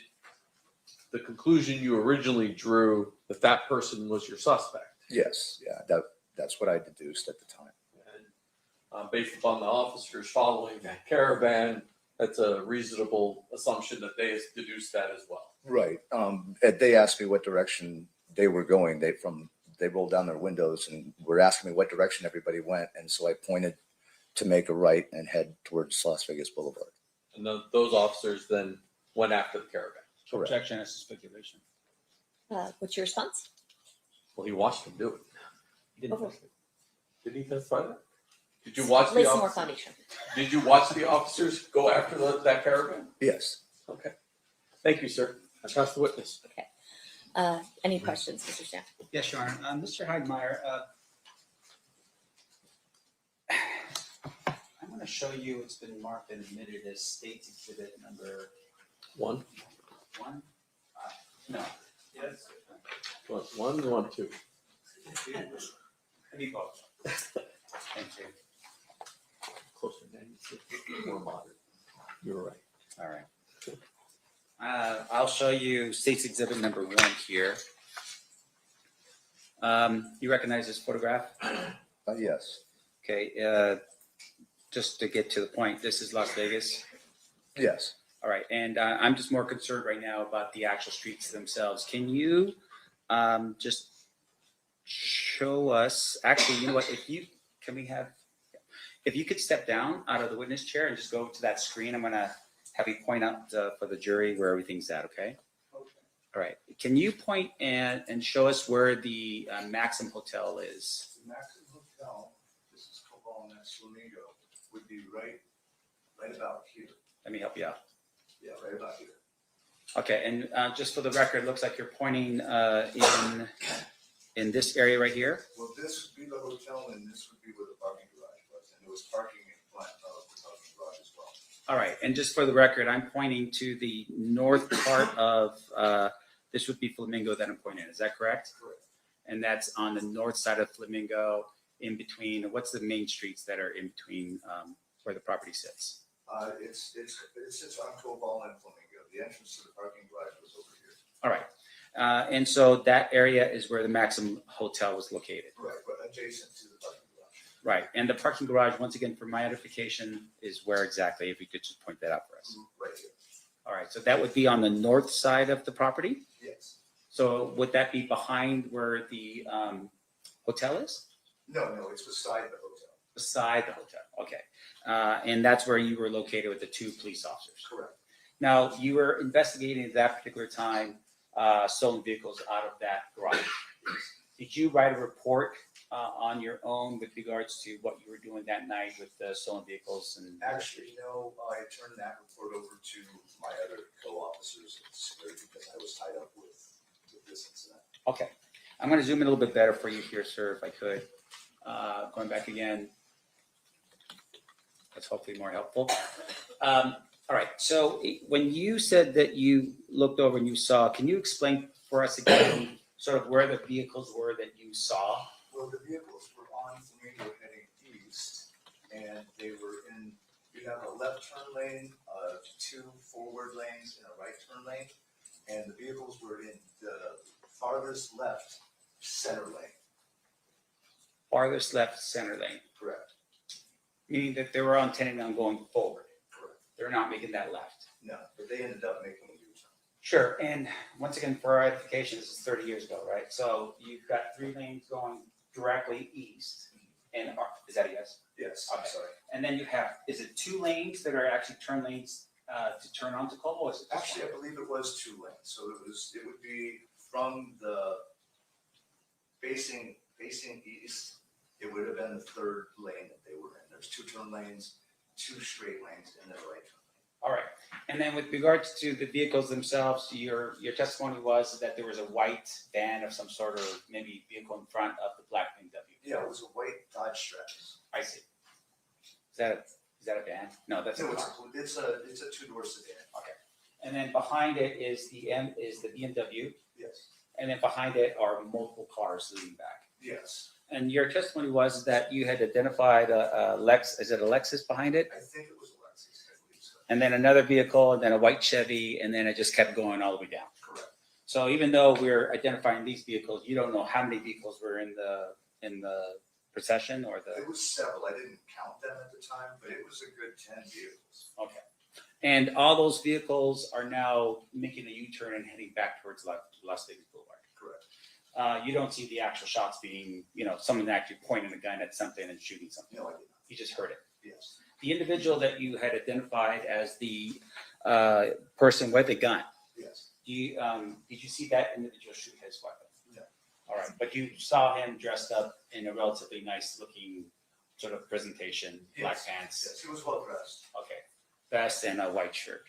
the conclusion you originally drew that person was your suspect? Yes. Yeah, that's what I deduced at the time. And based upon the officers following that caravan, that's a reasonable assumption that they deduced that as well. Right. They asked me what direction they were going. They rolled down their windows and were asking me what direction everybody went. And so I pointed to make a right and head towards Las Vegas Boulevard. And those officers then went after the caravan. Correct. Objection as to speculation. What's your response? Well, he watched them do it. He didn't. Did he testify that? Did you watch Lay the some more officers? foundation. Did you watch the officers go after that caravan? Yes. Okay. Thank you, sir. I pass the witness. Okay. Any questions, Mr. Stamp? Yes, Your Honor. Mr. Heidmeyer, I'm going to show you it's been marked and admitted as State Exhibit number 1, 1. No. Yes. 1, 1, 2. Let me both. Thank you. Closer, more modern. You're right. All right. I'll show you State's Exhibit number 1 here. You recognize this photograph? Yes. Okay. Just to get to the point, this is Las Vegas. Yes. All right. And I'm just more concerned right now about the actual streets themselves. Can you just show us, actually, you know what, if you could step down out of the witness chair and just go to that screen, I'm going to have you point out for the jury where everything's at, okay? Okay. All right. Can you point and show us where the Maxim Hotel is? The Maxim Hotel, this is Cobalt and that's Flamingo, would be right about here. Let me help you out. Yeah, right about here. Okay. And just for the record, it looks like you're pointing in this area right here. Well, this would be the hotel and this would be where the parking garage was. And there was parking in front of the parking garage as well. All right. And just for the record, I'm pointing to the north part of, this would be Flamingo that I'm pointing at. Is that correct? Correct. And that's on the north side of Flamingo, in between, what's the main streets that are in between where the property sits? It sits on Cobalt and Flamingo. The entrance to the parking garage was over here. All right. And so that area is where the Maxim Hotel was located. Right, but adjacent to the parking garage. Right. And the parking garage, once again, for my edification, is where exactly, if you could just point that out for us. Right here. All right. So that would be on the north side of the property? Yes. So would that be behind where the hotel is? No, it's beside the hotel. Beside the hotel. Okay. And that's where you were located with the 2 police officers. Correct. Now, you were investigating at that particular time stolen vehicles out of that garage. Did you write a report on your own with regards to what you were doing that night with the stolen vehicles? And Actually, no, I turned that report over to my other co-officers of security because I was tied up with this incident. Okay. I'm going to zoom in a little bit better for you here, sir, if I could. Going back again. That's hopefully more helpful. All right. So when you said that you looked over and you saw, can you explain for us again sort of where the vehicles were that you saw? Well, the vehicles were on Flamingo heading east, and they were in, you have a left turn lane, 2 forward lanes, and a right turn lane, and the vehicles were in the farthest left center lane. Farthest left center lane. Correct. Meaning that they were intending on going forward. Correct. They're not making that left. No, but they ended up making a U-turn. Sure. And once again, for our edification, this is 30 years ago, right? So you've got 3 lanes going directly east. And is that a yes? Yes, Okay. I'm sorry. And then you have, is it 2 lanes that are actually turn lanes to turn onto Como? Or is it just Actually, I believe it was 2 lanes, so it would be from the facing east, it would have been the 3rd lane that they were in. There's 2 turn lanes, 2 straight lanes, and then a right turn lane. All right. And then with regards to the vehicles themselves, your testimony was that there was a white van of some sort of maybe vehicle in front of the black BMW. Yeah, it was a white Dodge Stratus. I see. Is that a van? No, that's a No, car. it's a 2-door sedan. Okay. And then behind it is the BMW, Yes. and then behind it are multiple cars leading back. Yes. And your testimony was that you had identified a Lex. Is it a Lexus behind it? I think it was a Lexus, I believe so. And then another vehicle, and then a white Chevy, and then it just kept going all the way down. Correct. So even though we're identifying these vehicles, you don't know how many vehicles were in the procession or the. It was several. I didn't count them at the time, but it was a good 10 vehicles. Okay. And all those vehicles are now making a U-turn and heading back towards Las Vegas Boulevard. Correct. You don't see the actual shots being, someone actually pointing a gun at something and shooting something. No, I did not. You just heard it. Yes. The individual that you had identified as the person with the gun, Yes. did you see that individual shoot his weapon? No. All right, but you saw him dressed up in a relatively nice looking sort of presentation, black Yes. pants. Yes, he was well dressed. Okay, vest and a white shirt.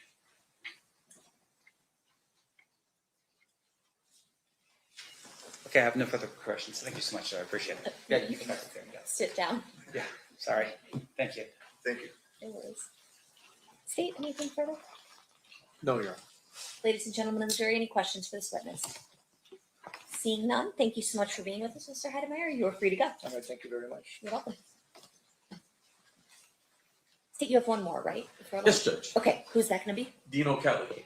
Okay, I have no further questions. Thank you so much, sir. I appreciate it. Yeah, you can back up there. Yeah. Sit down. Yeah, sorry. Thank you. Thank you. No worries. State, anything further? No, Your Honor. Ladies and gentlemen of the jury, any questions for this witness? Seeing none, thank you so much for being with us, Mr. Heidemeyer. You are free to go. All right, thank you very much. You're welcome. State, you have one more, right? Before lunch? Yes, Judge. Okay, who's that gonna be? Dino Kelly.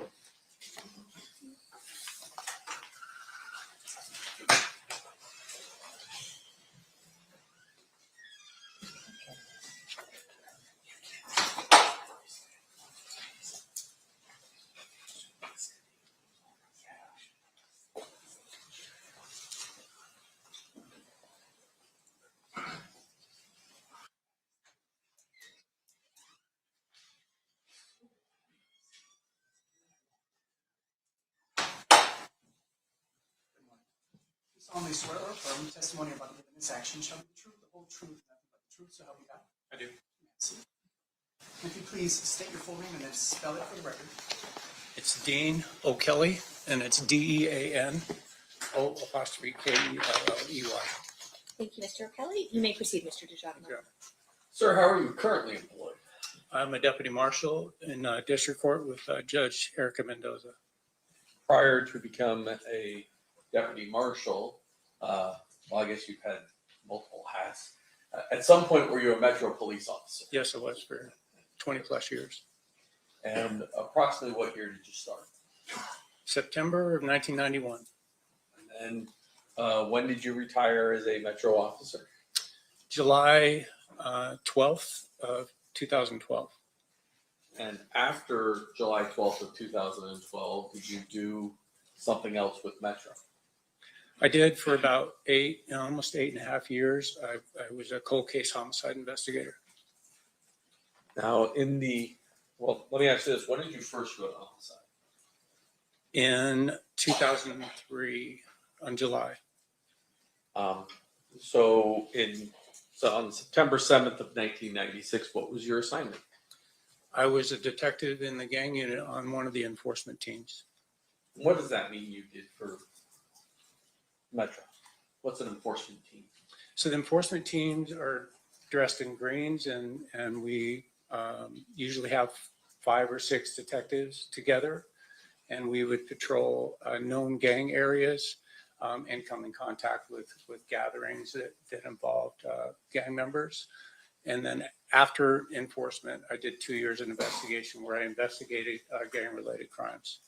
You solemnly swear or affirm the testimony about to give in this action shall be the truth, the whole truth, and nothing but the truth, so help you God? I do. If you please state your full name and then spell it for the record. It's Dean O'Kelly, and it's DEAN O''K''ELLEY. Thank you, Mr. O'Kelly. You may proceed, Mr. DeJonimo. Yeah. Sir, how are you currently employed? I'm a deputy marshal in district court with Judge Erica Mendoza. Prior to become a deputy marshal, well, I guess you've had multiple hats. At some point, were you a Metro police officer? Yes, I was for 20 plus years. And approximately what year did you start? September of 1991. And when did you retire as a Metro officer? July 12th of 2012. And after July 12th of 2012, did you do something else with Metro? I did for about almost 8.5 years. I was a cold case homicide investigator. Now, well, let me ask you this. When did you first go to homicide? In 2003 on July. So on September 7th of 1996, what was your assignment? I was a detective in the gang unit on one of the enforcement teams. What does that mean you did for Metro? What's an enforcement team? So the enforcement teams are dressed in greens, and we usually have 5 or 6 detectives together, and we would patrol known gang areas and come in contact with gatherings that involved gang members. And then after enforcement, I did 2 years in investigation where I investigated gang-related crimes.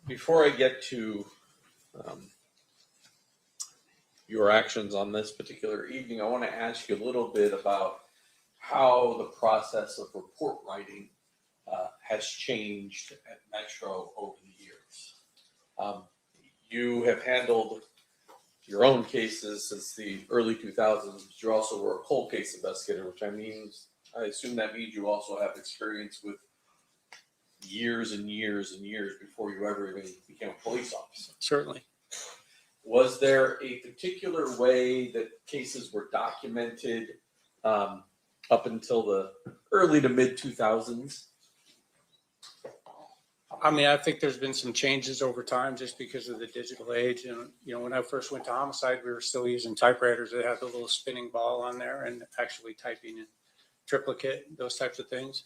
Before I get to your actions on this particular evening, I want to ask you a little bit about how the process of report writing has changed at Metro over the years. You have handled your own cases since the early 2000s, but you also were a cold case investigator, which I assume that means you also have experience with years and years and years before you ever even became a police officer. Certainly. Was there a particular way that cases were documented up until the early to mid 2000s? I mean, I think there's been some changes over time just because of the digital age. And, when I first went to homicide, we were still using typewriters that had the little spinning ball on there and actually typing in triplicate, those types of things.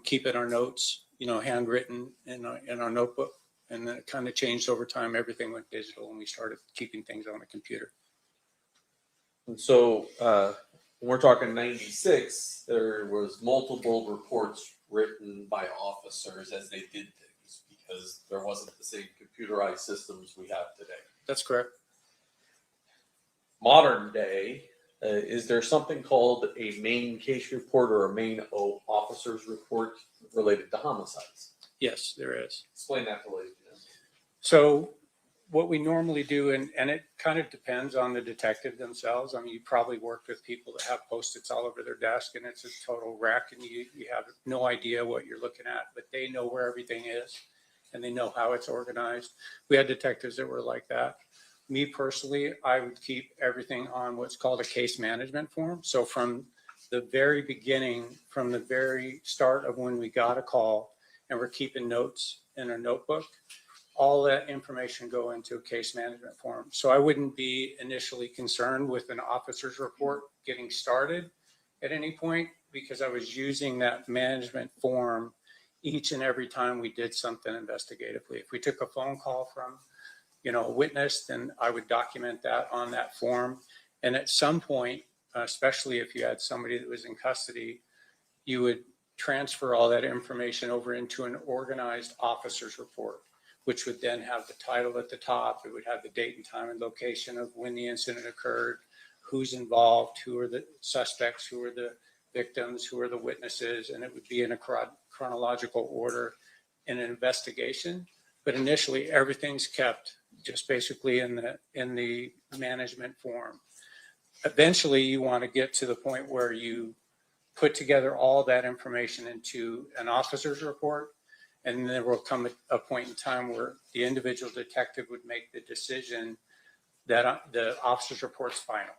Keeping our notes, handwritten in our notebook. And then it kind of changed over time. Everything went digital and we started keeping things on a computer. And so when we're talking 96, there was multiple reports written by officers as they did things because there wasn't the same computerized systems we have today. That's correct. Modern day, is there something called a main case report or a main officer's report related to homicides? Yes, there is. Explain that to ladies and gentlemen. So what we normally do, and it kind of depends on the detective themselves. I mean, you probably worked with people that have Post-its all over their desk and it's a total wreck and you have no idea what you're looking at, but they know where everything is and they know how it's organized. We had detectives that were like that. Me personally, I would keep everything on what's called a case management form. So from the very beginning, from the very start of when we got a call and we're keeping notes in a notebook, all that information go into a case management form. So I wouldn't be initially concerned with an officer's report getting started at any point, because I was using that management form each and every time we did something investigatively. If we took a phone call from, a witness, then I would document that on that form. And at some point, especially if you had somebody that was in custody, you would transfer all that information over into an organized officer's report, which would then have the title at the top. It would have the date and time and location of when the incident occurred, who's involved, who are the suspects, who are the victims, who are the witnesses, and it would be in a chronological order in an investigation. But initially, everything's kept just basically in the management form. Eventually, you want to get to the point where you put together all that information into an officer's report, and there will come a point in time where the individual detective would make the decision that the officer's report's final,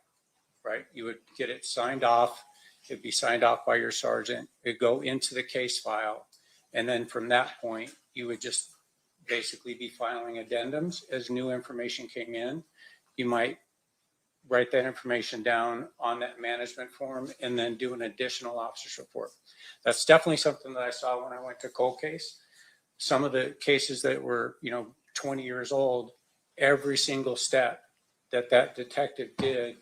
right? You would get it signed off. It'd be signed off by your sergeant. It'd go into the case file. And then from that point, you would just basically be filing addendums as new information came in. You might write that information down on that management form and then do an additional officer's report. That's definitely something that I saw when I went to cold case. Some of the cases that were, 20 years old, every single step that detective did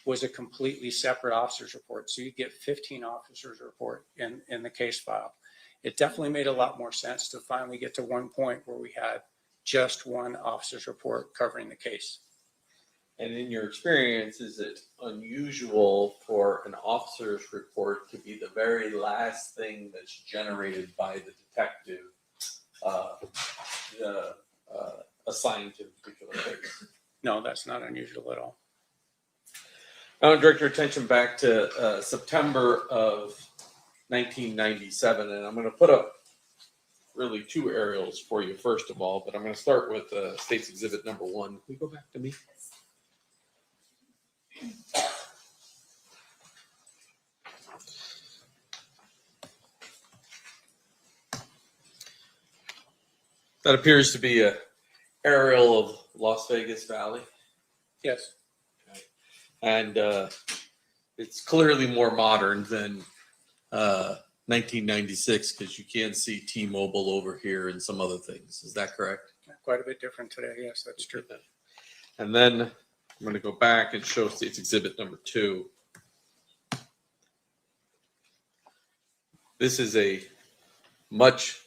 was a completely separate officer's report. So you get 15 officers' report in the case file. It definitely made a lot more sense to finally get to one point where we had just one officer's report covering the case. And in your experience, is it unusual for an officer's report to be the very last thing that's generated by the detective assigned to a particular case? No, that's not unusual at all. I want to direct your attention back to September of 1997, and I'm going to put up really two aerials for you first of all, but I'm going to start with State's Exhibit number 1. Can we go back to me? That appears to be an aerial of Las Vegas Valley. Yes. Okay. And it's clearly more modern than 1996 because you can see T-Mobile over here and some other things. Is that correct? Quite a bit different today. Yes, that's true. And then I'm going to go back and show State's Exhibit number 2. This is a much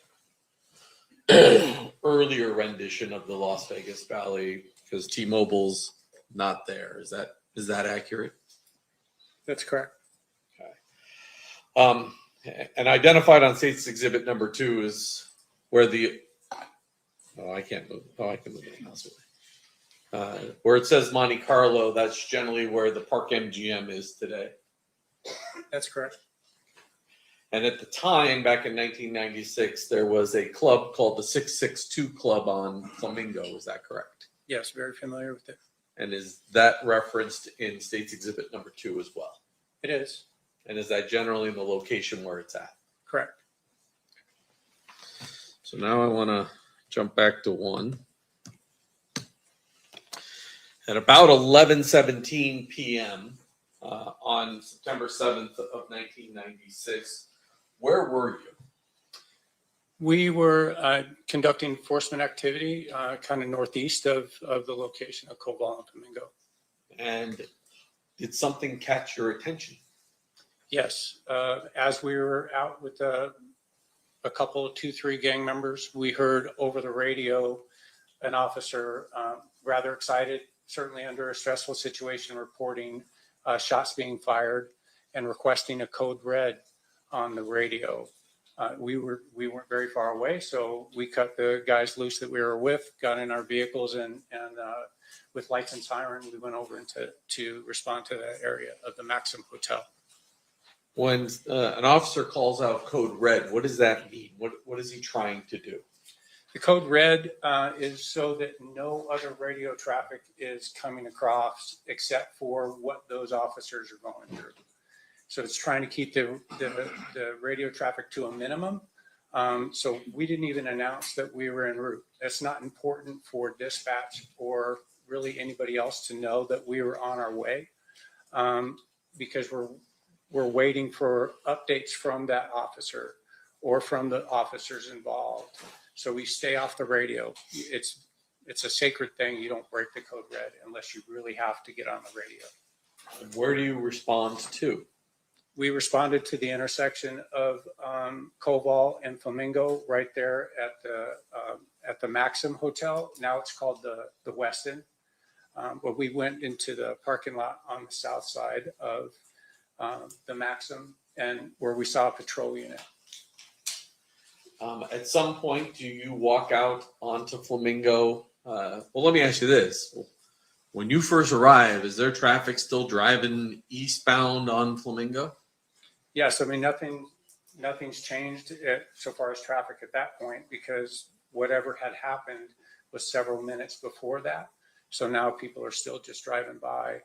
earlier rendition of the Las Vegas Valley because T-Mobile's not there. Is that accurate? That's correct. Okay. And identified on State's Exhibit number 2 is where I can't move. Oh, I can move the mouse away. Where it says Monte Carlo, that's generally where the Park MGM is today. That's correct. And at the time, back in 1996, there was a club called the 662 Club on Flamingo. Is that correct? Yes, very familiar with it. And is that referenced in State's Exhibit number 2 as well? It is. And is that generally in the location where it's at? Correct. So now I want to jump back to 1. At about 11:17 p.m. On September 7th of 1996, where were you? We were conducting enforcement activity kind of northeast of the location of Koval and Flamingo. And did something catch your attention? Yes. As we were out with a couple of 2-3 gang members, we heard over the radio an officer rather excited, certainly under a stressful situation, reporting shots being fired and requesting a code red on the radio. We weren't very far away, so we cut the guys loose that we were with, got in our vehicles, and with lights and siren, we went over to respond to that area of the Maxim Hotel. When an officer calls out code red, what does that mean? What is he trying to do? The code red is so that no other radio traffic is coming across except for what those officers are going through. So it's trying to keep the radio traffic to a minimum So we didn't even announce that we were en route. That's not important for dispatch or really anybody else to know that we were on our way, because we're waiting for updates from that officer or from the officers involved. So we stay off the radio. It's a sacred thing. You don't break the code red unless you really have to get on the radio. And where do you respond to? We responded to the intersection of Koval and Flamingo right there at the Maxim Hotel. Now it's called the Westin. But we went into the parking lot on the south side of the Maxim, and where we saw a patrol unit. At some point, do you walk out onto Flamingo? Well, let me ask you this. When you first arrive, is there traffic still driving eastbound on Flamingo? Yes, I mean, nothing's changed so far as traffic at that point, because whatever had happened was several minutes before that. So now people are still just driving by.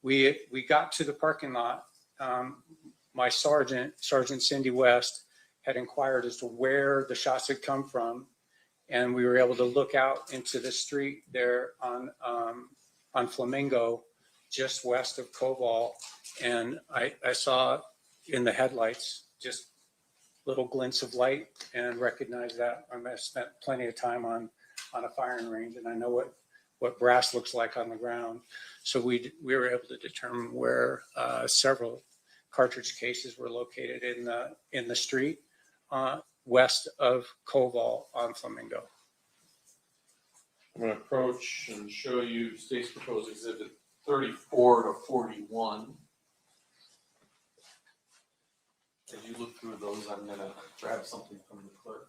We got to the parking lot. My Sergeant Cindy West, had inquired as to where the shots had come from, and we were able to look out into the street there on Flamingo, just west of Koval, and I saw in the headlights just little glints of light and recognized that. I spent plenty of time on a firing range, and I know what brass looks like on the ground. So we were able to determine where several cartridge cases were located in the street west of Koval on Flamingo. I'm going to approach and show you State's Proposed Exhibit 34 to 41. As you look through those, I'm going to grab something from the clerk.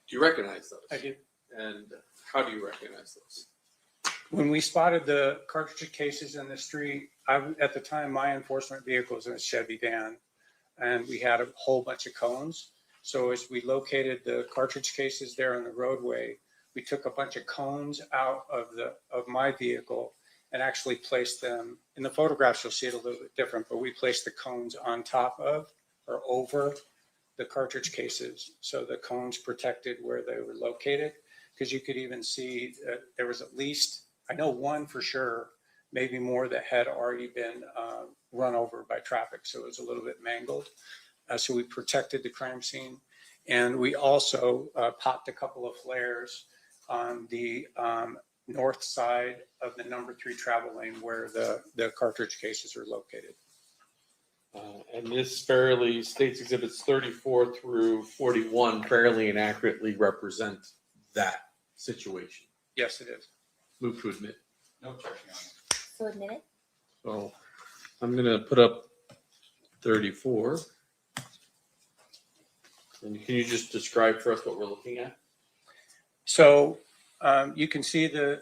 Do you recognize those? I do. And how do you recognize those? When we spotted the cartridge cases in the street, at the time, my enforcement vehicle was in a Chevy van, and we had a whole bunch of cones. So as we located the cartridge cases there on the roadway, we took a bunch of cones out of my vehicle and actually placed them, in the photographs you'll see it a little bit different, but we placed the cones on top of or over the cartridge cases. So the cones protected where they were located, because you could even see that there was at least, I know one for sure, maybe more, that had already been run over by traffic. So it was a little bit mangled. So we protected the crime scene. And we also popped a couple of flares on the north side of the number 3 travel lane where the cartridge cases are located. And this State's Exhibits 34 through 41 fairly and accurately represent that situation. Yes, it is. Move to admit. No objection on it. So admit it. So I'm going to put up 34. And can you just describe for us what we're looking at? So you can see the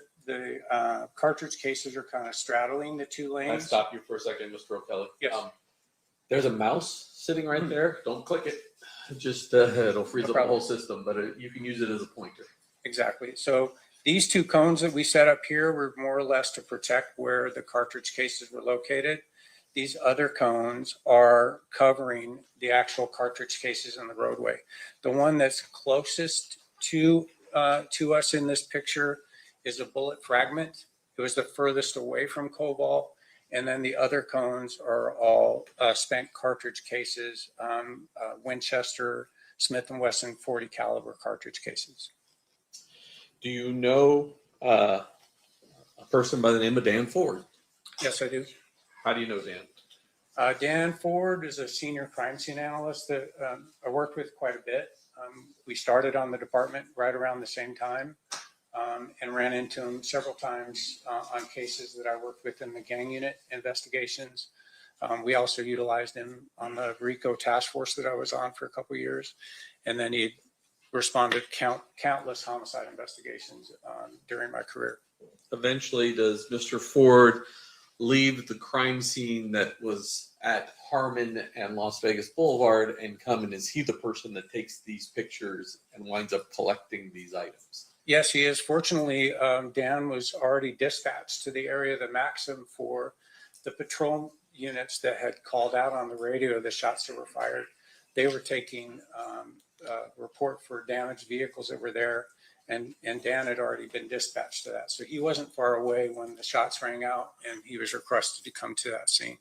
cartridge cases are kind of straddling the 2 lanes. Can I stop you for a second, Mr. O'Kelly? Yes. There's a mouse sitting right there. Don't click it. Just it'll freeze No up the whole problem. system, but you can use it as a pointer. Exactly. So these 2 cones that we set up here were more or less to protect where the cartridge cases were located. These other cones are covering the actual cartridge cases in the roadway. The one that's closest to us in this picture is a bullet fragment. It was the furthest away from Koval. And then the other cones are all spent cartridge cases, Winchester, Smith & Wesson 40 caliber cartridge cases. Do you know a person by the name of Dan Ford? Yes, I do. How do you know Dan? Dan Ford is a senior crime scene analyst that I worked with quite a bit. We started on the department right around the same time, and ran into him several times on cases that I worked with in the gang unit investigations. We also utilized him on the RICO task force that I was on for a couple of years. And then he responded countless homicide investigations during my career. Eventually, does Mr. Ford leave the crime scene that was at Harmon and Las Vegas Boulevard and come, and is he the person that takes these pictures and winds up collecting these items? Yes, he is. Fortunately, Dan was already dispatched to the area of the Maxim for the patrol units that had called out on the radio the shots that were fired. They were taking a report for damaged vehicles that were there, and Dan had already been dispatched to that. So he wasn't far away when the shots rang out, and he was requested to come to that scene.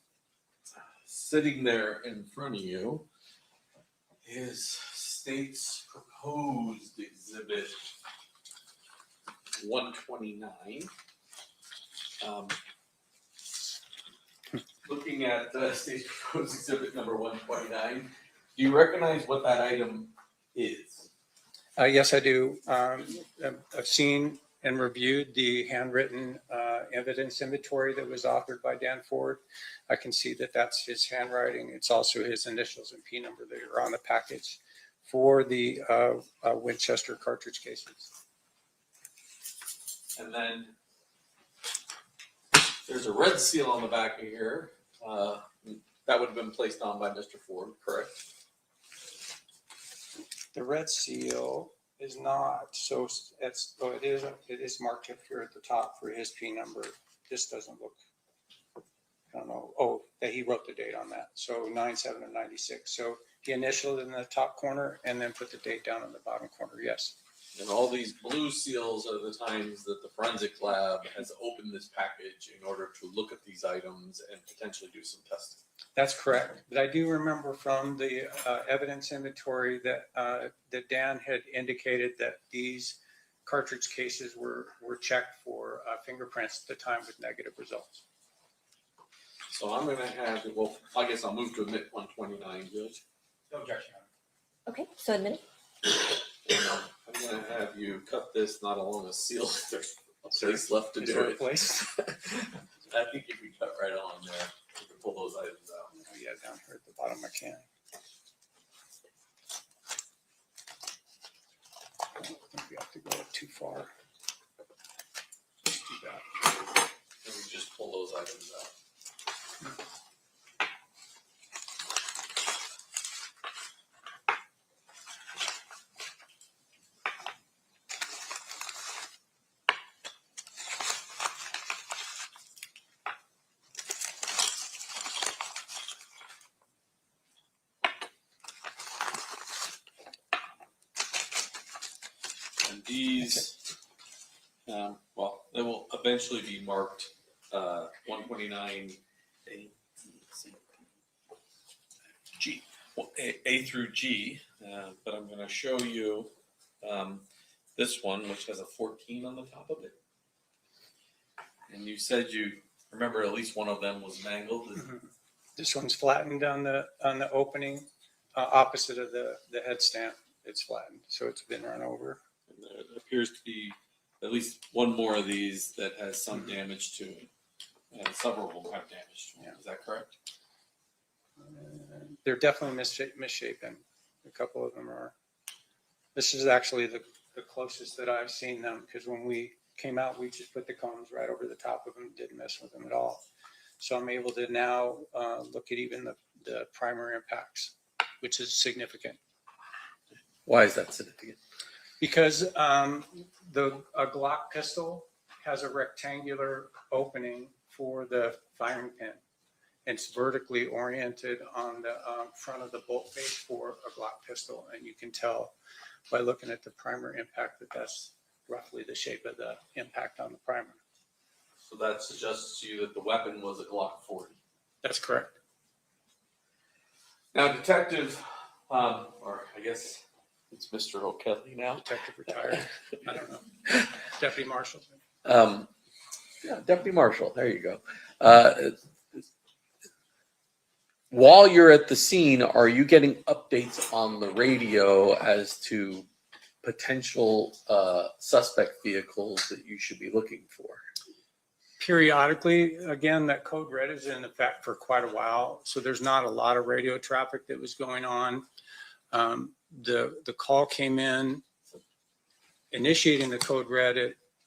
Sitting there in front of you is state's proposed exhibit 129. Looking at the state's proposed exhibit number 129, do you recognize what that item is? Yes, I do. I've seen and reviewed the handwritten evidence inventory that was authored by Dan Ford. I can see that that's his handwriting. It's also his initials and P number that are on the package for the Winchester cartridge cases. And then there's a red seal on the back of here. That would have been placed on by Mr. Ford, correct? The red seal is not, so it's, oh, it is marked up here at the top for his P number. This doesn't look, I don't know, oh, that he wrote the date on that. So 9/7 of 96. So he initialed in the top corner and then put the date down in the bottom corner, yes. And all these blue seals are the times that the forensic lab has opened this package in order to look at these items and potentially do some testing. That's correct. But I do remember from the evidence inventory that that Dan had indicated that these cartridge cases were checked for fingerprints at the time with negative results. So I'm going to have, well, I guess I'll move to admit 129, Judge. No objection. Okay, so admitted. I'm going to have you cut this not along a seal. There's a place left to Is do there a it. place? I think if we cut right along there, we can pull those items out. Oh, yeah, down here at the bottom I can. I don't think we have to go too far. Let's do that. And we just pull those items out. And these, well, they will eventually be marked 129 G, well, A through G, but I'm going to show you this one, which has a 14 on the top of it. And you said you remember at least one of them was mangled. Mm-hmm. This one's flattened on the opening opposite of the head stamp. It's flattened, so it's been run over. And there appears to be at least one more of these that has some damage to it. And several of them have damage to it. Is that correct? They're definitely misshapen. A couple of them are. This is actually the closest that I've seen them, because when we came out, we just put the cones right over the top of them, didn't mess with them at all. So I'm able to now look at even the primer impacts, which is significant. Why is that significant? Because a Glock pistol has a rectangular opening for the firing pin. It's vertically oriented on the front of the bolt face for a Glock pistol, and you can tell by looking at the primer impact that that's roughly the shape of the impact on the primer. So that suggests to you that the weapon was a Glock 40. That's correct. Now, Detective, or I guess it's Mr. O'Kelly now. Detective retired. I don't know. Deputy Marshal. Yeah, Deputy Marshal. There you go. While you're at the scene, are you getting updates on the radio as to potential suspect vehicles that you should be looking for? Periodically, again, that code red is in effect for quite a while, so there's not a lot of radio traffic that was going on. The call came in initiating the code red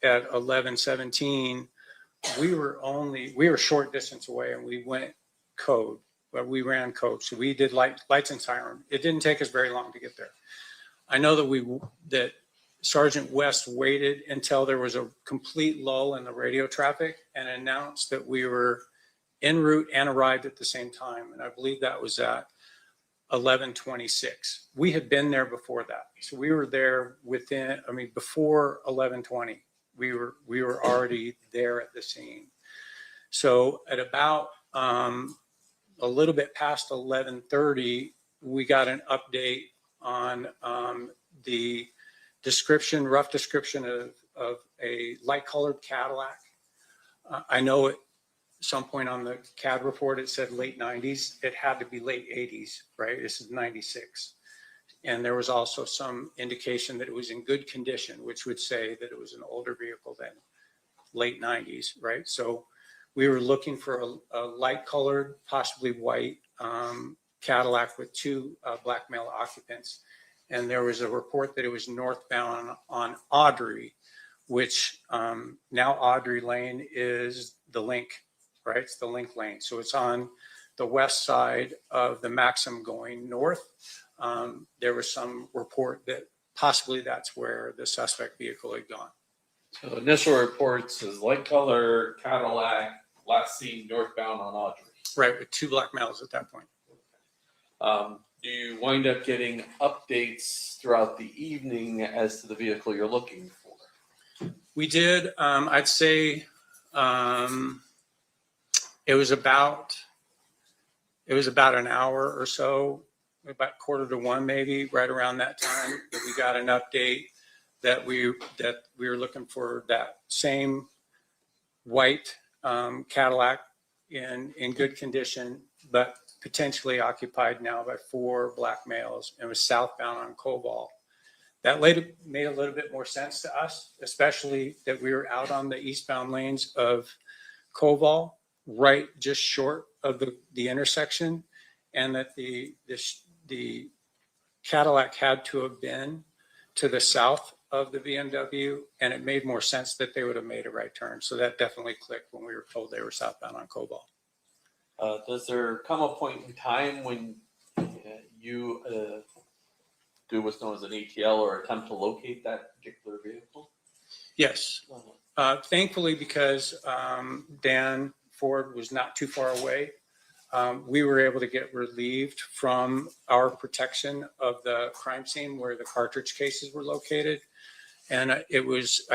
at 11:17. We were short distance away and we went code, but we ran code. So we did lights and siren. It didn't take us very long to get there. I know that Sergeant West waited until there was a complete lull in the radio traffic and announced that we were en route and arrived at the same time. And I believe that was at 11:26. We had been there before that. So we were there before 11:20. We were already there at the scene. So at about a little bit past 11:30, we got an update on the rough description of a light-colored Cadillac. I know at some point on the CAD report it said late 90s. It had to be late 80s, right? This is 96. And there was also some indication that it was in good condition, which would say that it was an older vehicle than late 90s, right? So we were looking for a light-colored, possibly white Cadillac with two black male occupants. And there was a report that it was northbound on Audrey, which now Audrey Lane is the Link, right? It's the Link lane. So it's on the west side of the Maxim going north. There was some report that possibly that's where the suspect vehicle had gone. So initial report says light color Cadillac, last seen northbound on Audrey. Right, with two black males at that point. Do you wind up getting updates throughout the evening as to the vehicle you're looking for? We did. I'd say it was about an hour or so, about 12:45 maybe, right around that time, that we got an update that we were looking for that same white Cadillac in good condition, but potentially occupied now by four black males, and was southbound on Koval. That later made a little bit more sense to us, especially that we were out on the eastbound lanes of Koval, right just short of the intersection, and that the Cadillac had to have been to the south of the BMW, and it made more sense that they would have made a right turn. So that definitely clicked when we were told they were southbound on Koval. Does there come a point in time when you do what's known as an ATL or attempt to locate that particular vehicle? Yes. Thankfully, because Dan Ford was not too far away, we were able to get relieved from our protection of the crime scene where the cartridge cases were located. And I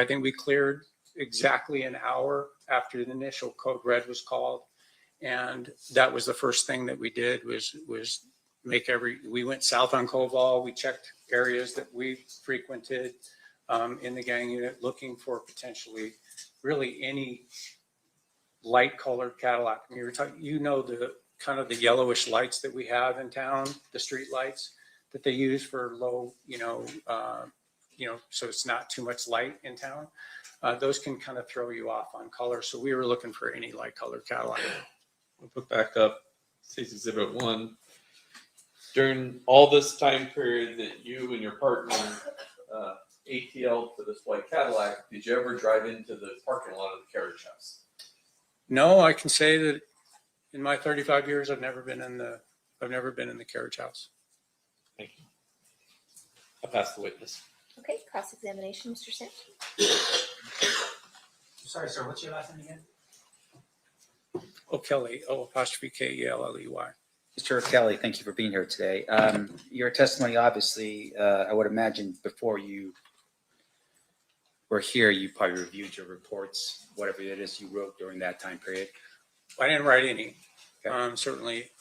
think we cleared exactly an hour after the initial code red was called. And that was the first thing that we did was we went south on Koval. We checked areas that we frequented in the gang unit, looking for potentially really any light colored Cadillac. I mean, the kind of the yellowish lights that we have in town, the street lights that they use for low, so it's not too much light in town. Those can kind of throw you off on color. So we were looking for any light colored Cadillac. We'll put back up State's Exhibit 1. During all this time period that you and your partner ATL for this white Cadillac, did you ever drive into the parking lot of the carriage house? No, I can say that in my 35 years, I've never been in the carriage house. Thank you. I pass the witness. Okay, cross-examination, Mr. Singh. Sorry, sir, what's your last name again? O'Kelly, O''K-E-L-L-E-Y. Mr. Kelly, thank you for being here today. Your testimony, obviously, I would imagine before you were here, you probably reviewed your reports, whatever it is you wrote during that time period. I didn't write any. Certainly,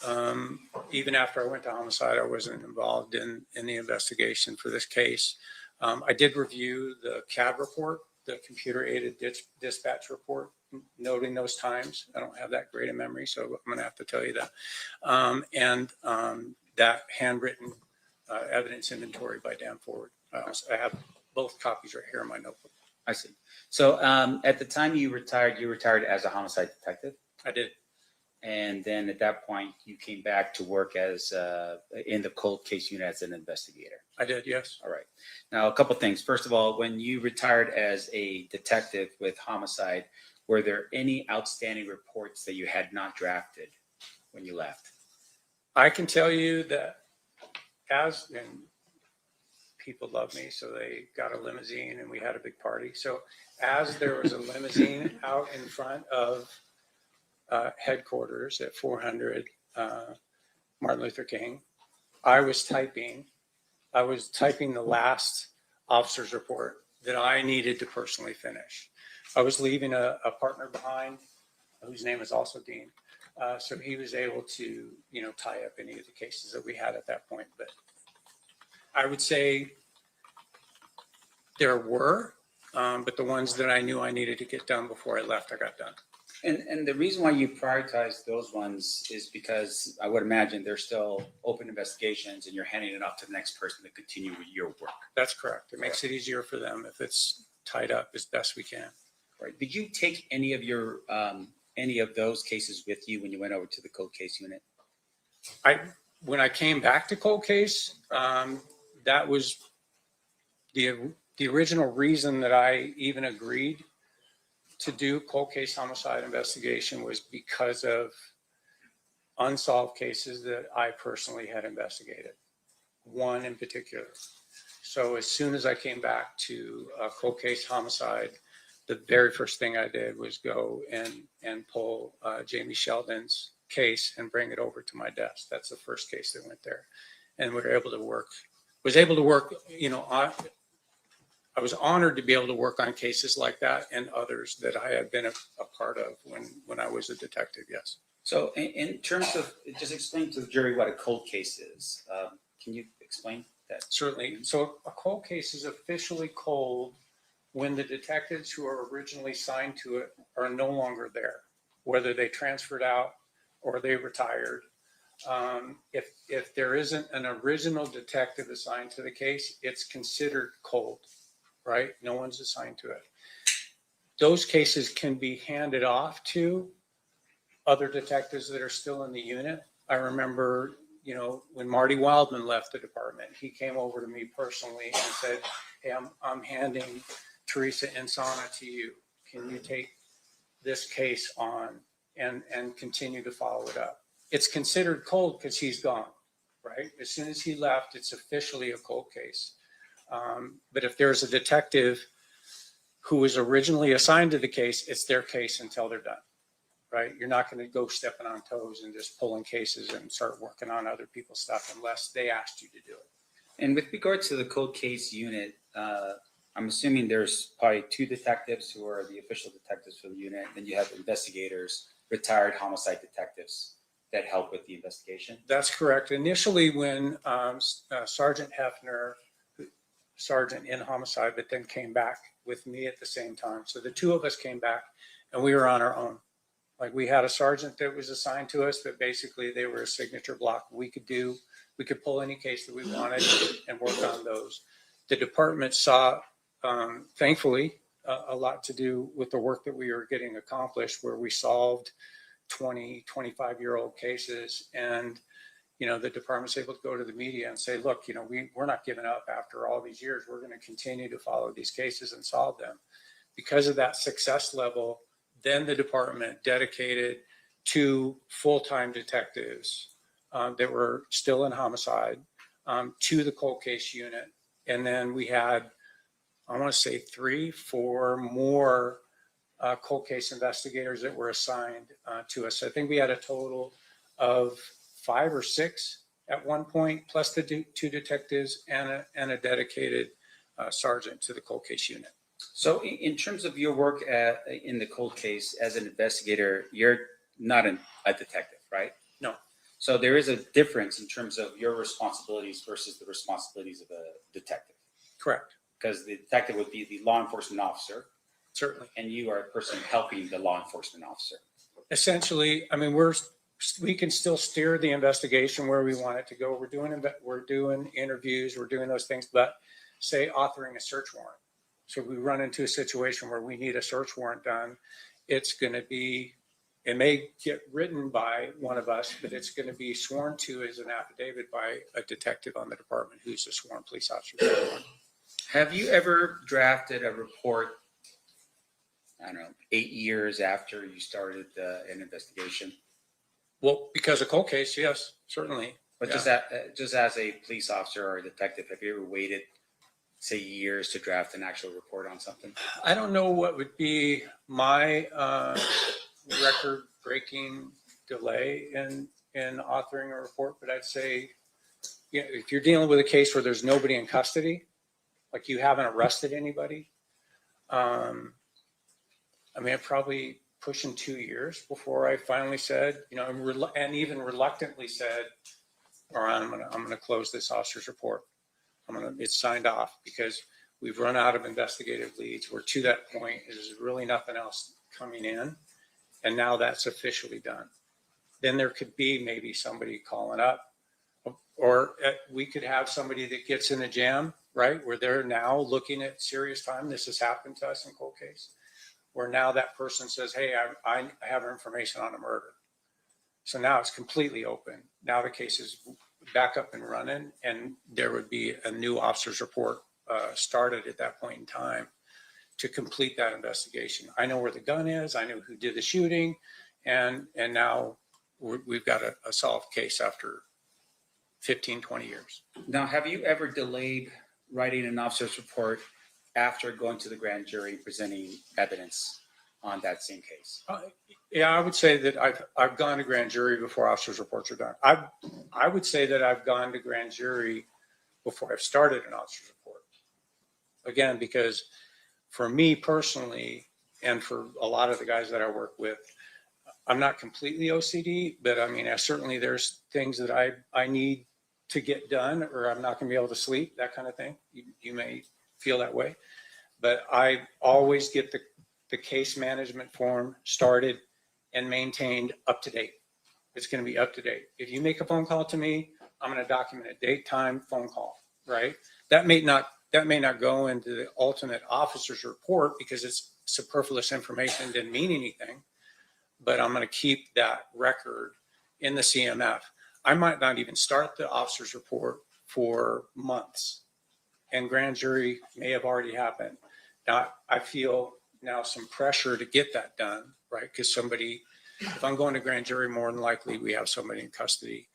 even after I went to homicide, I wasn't involved in the investigation for this case. I did review the CAD report, the computer-aided dispatch report, noting those times. I don't have that great a memory, so I'm going to have to tell you that. And that handwritten evidence inventory by Dan Ford. I have both copies right here in my notebook. I see. So at the time you retired as a homicide detective? I did. And then at that point, you came back to work as in the cold case unit as an investigator. I did, yes. All right. Now, a couple things. First of all, when you retired as a detective with homicide, were there any outstanding reports that you had not drafted when you left? I can tell you that and people love me, so they got a limousine and we had a big party. So as there was a limousine out in front of headquarters at 400 Martin Luther King, I was typing the last officer's report that I needed to personally finish. I was leaving a partner behind whose name is also Dean. So he was able to, tie up any of the cases that we had at that point. But I would say there were, but the ones that I knew I needed to get done before I left, I got done. And the reason why you prioritize those ones is because I would imagine they're still open investigations and you're handing it off to the next person to continue with your work. That's correct. It makes it easier for them if it's tied up as best we can. Right. Did you take any of those cases with you when you went over to the cold case unit? When I came back to cold case, that was the original reason that I even agreed to do cold case homicide investigation was because of unsolved cases that I personally had investigated, one in particular. So as soon as I came back to cold case homicide, the very first thing I did was go and pull Jamie Sheldon's case and bring it over to my desk. That's the first case that went there. And was able to work, I was honored to be able to work on cases like that and others that I had been a part of when I was a detective, yes. So in terms of, just explain to the jury what a cold case is. Can you explain that? Certainly. So a cold case is officially cold when the detectives who are originally signed to it are no longer there, whether they transferred out or they retired. If there isn't an original detective assigned to the case, it's considered cold, right? No one's assigned to it. Those cases can be handed off to other detectives that are still in the unit. I remember, when Marty Wildman left the department, he came over to me personally and said, hey, I'm handing Teresa Insana to you. Can you take this case on and continue to follow it up? It's considered cold because he's gone, right? As soon as he left, it's officially a cold case. But if there's a detective who was originally assigned to the case, it's their case until they're done, right? You're not going to go stepping on toes and just pulling cases and start working on other people's stuff unless they asked you to do it. And with regard to the cold case unit, I'm assuming there's probably two detectives who are the official detectives for the unit. Then you have investigators, retired homicide detectives that help with the investigation. That's correct. Initially, when Sergeant Hefner, sergeant in homicide, but then came back with me at the same time. So the two of us came back and we were on our own. Like we had a sergeant that was assigned to us, but basically they were a signature block. We could pull any case that we wanted and work on those. The department saw, thankfully, a lot to do with the work that we were getting accomplished, where we solved 20, 25-year-old cases. And, the department's able to go to the media and say, look, we're not giving up after all these years. We're going to continue to follow these cases and solve them. Because of that success level, then the department dedicated 2 full-time detectives that were still in homicide to the cold case unit. And then we had, I want to say 3, 4 more cold case investigators that were assigned to us. I think we had a total of 5 or 6 at one point, plus the 2 detectives and a dedicated sergeant to the cold case unit. So in terms of your work in the cold case as an investigator, you're not a detective, right? No. So there is a difference in terms of your responsibilities versus the responsibilities of a detective. Correct. Because the detective would be the law enforcement officer. Certainly. And you are a person helping the law enforcement officer. Essentially, we can still steer the investigation where we want it to go. We're doing interviews, we're doing those things, but say authoring a search warrant. So we run into a situation where we need a search warrant done. It's going to be It may get written by one of us, but it's going to be sworn to as an affidavit by a detective on the department who's a sworn police officer. Have you ever drafted a report, I don't know, 8 years after you started an investigation? Well, because of cold case, yes, certainly. But Yeah. just as a police officer or a detective, have you ever waited, say, years to draft an actual report on something? I don't know what would be my record-breaking delay in authoring a report, but I'd say, you know, if you're dealing with a case where there's nobody in custody, like you haven't arrested anybody, I mean, I'm probably pushing 2 years before I finally said, you know, and even reluctantly said, all right, I'm gonna close this officer's report. It's signed off because we've run out of investigative leads. We're to that point. There's really nothing else coming in. And now that's officially done. Then there could be maybe somebody calling up, or we could have somebody that gets in a jam, right? Where they're now looking at serious time. This has happened to us in cold case, where now that person says, hey, I have information on a murder. So now it's completely open. Now the case is back up and running, and there would be a new officer's report started at that point in time to complete that investigation. I know where the gun is. I know who did the shooting, and now we've got a solved case after 15, 20 years. Now, have you ever delayed writing an officer's report after going to the grand jury and presenting evidence on that same case? Yeah, I would say that I've gone to grand jury before officers' reports are done. I would say that I've gone to grand jury before I've started an officer's report. Again, because for me personally, and for a lot of the guys that I work with, I'm not completely OCD, but I mean, certainly there's things that I need to get done, or I'm not gonna be able to sleep, that kind of thing. You may feel that way, but I always get the case management form started and maintained up to date. It's going to be up to date. If you make a phone call to me, I'm going to document a date, time, phone call, right? That may not go into the ultimate officer's report because it's superfluous information, didn't mean anything, but I'm going to keep that record in the CMF. I might not even start the officer's report for months, and grand jury may have already happened. Now, I feel now some pressure to get that done, right? Because if I'm going to grand jury, more than likely we have somebody in custody,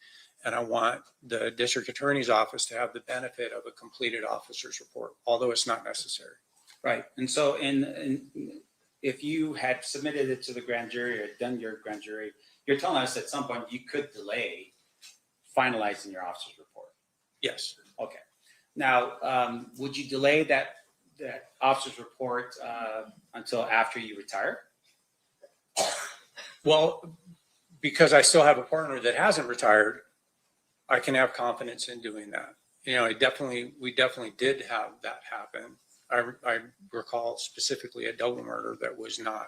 and I want the district attorney's office to have the benefit of a completed officer's report, although it's not necessary. Right. And so if you had submitted it to the grand jury or done your grand jury, you're telling us at some point you could delay finalizing your officer's report. Yes. Okay. Now, would you delay that officer's report until after you retire? Well, because I still have a partner that hasn't retired, I can have confidence in doing that. You know, we definitely did have that happen. I recall specifically a double murder that was not,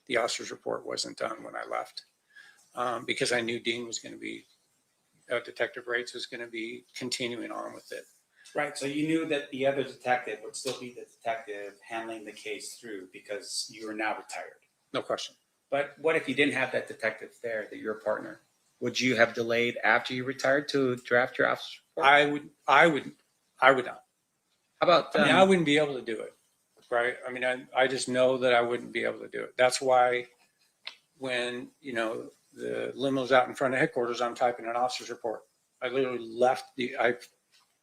the officer's report wasn't done when I left, because I knew Dean was going to be, Detective Rates was going to be continuing on with it. Right. So you knew that the other detective would still be the detective handling the case through because you are now retired. No question. But what if you didn't have that detective there, that you're a partner? Would you have delayed after you retired to draft your officer's report? I would not. How about? I wouldn't be able to do it, right? I mean, I just know that I wouldn't be able to do it. That's why when, you know, the limo's out in front of headquarters, I'm typing an officer's report. I literally I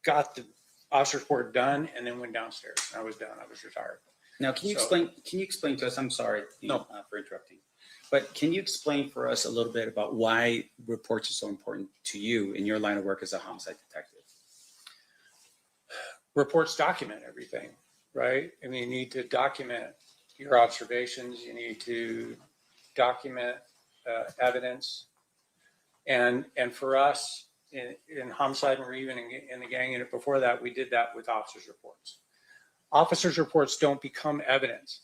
got the officer's report done and then went downstairs. I was done. I was retired. Now, can you explain to us, I'm sorry for interrupting, but can you explain for us a little bit about why reports are so important to you in your line of work as a homicide detective? Reports document everything, right? I mean, you need to document your observations. You need to document evidence. And for us in homicide, and even in the gang unit before that, we did that with officers' reports. Officers' reports don't become evidence,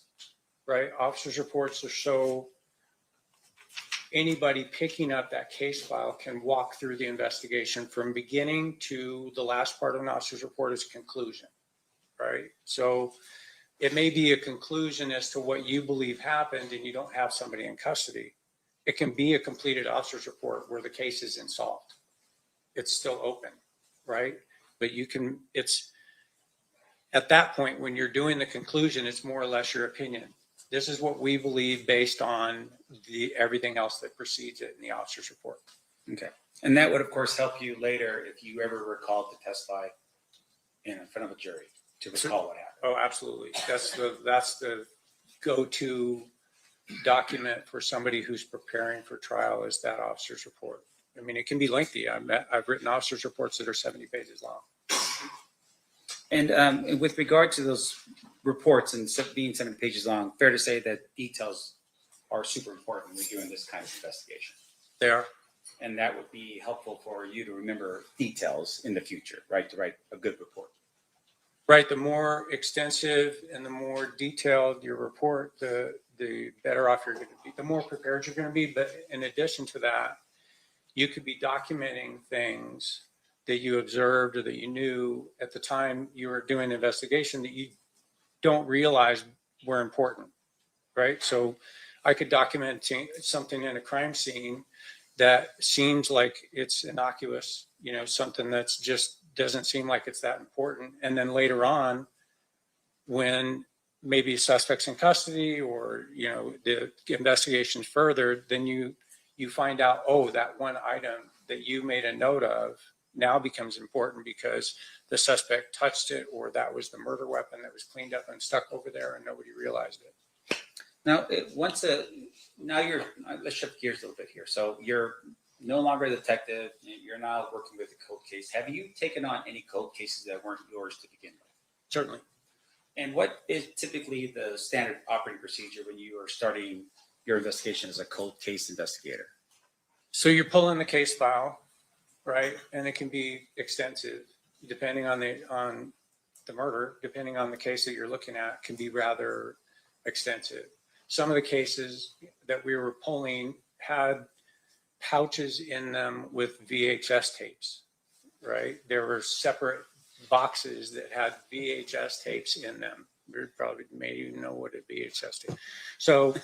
right? Officers' reports are so anybody picking up that case file can walk through the investigation from beginning to the last part of an officer's report is conclusion, right? So it may be a conclusion as to what you believe happened and you don't have somebody in custody. it can be a completed officer's report where the case isn't solved. It's still open, right? But you can, it's, at that point, when you're doing the conclusion, it's more or less your opinion. This is what we believe based on everything else that precedes it in the officer's report. Okay. And that would, of course, help you later if you ever recall to testify in front of a jury to recall what happened. Oh, absolutely. That's the go-to document for somebody who's preparing for trial is that officer's report. I mean, it can be lengthy. I've written officer's reports that are 70 pages long. And with regard to those reports and being 70 pages long, fair to say that details are super important when you're doing this kind of investigation. They are. And that would be helpful for you to remember details in the future, right? To write a good report. Right. The more extensive and the more detailed your report, the better off you're going to be, the more prepared you're going to be. But in addition to that, you could be documenting things that you observed or that you knew at the time you were doing the investigation that you don't realize were important, right? So I could document something in a crime scene that seems like it's innocuous, you know, something that's just doesn't seem like it's that important. And then later on, when maybe a suspect's in custody or, you know, the investigation's further, then you find out, oh, that one item that you made a note of now becomes important because the suspect touched it or that was the murder weapon that was cleaned up and stuck over there and nobody realized it. Now, let's shift gears a little bit here. So you're no longer a detective. You're now working with a cold case. Have you taken on any cold cases that weren't yours to begin with? Certainly. And what is typically the standard operating procedure when you are starting your investigation as a cold case investigator? So you're pulling the case file, right? And it can be extensive depending on the murder, depending on the case that you're looking at, can be rather extensive. Some of the cases that we were pulling had pouches in them with VHS tapes, right? There were separate boxes that had VHS tapes in them. We probably may even know what a VHS tape. So,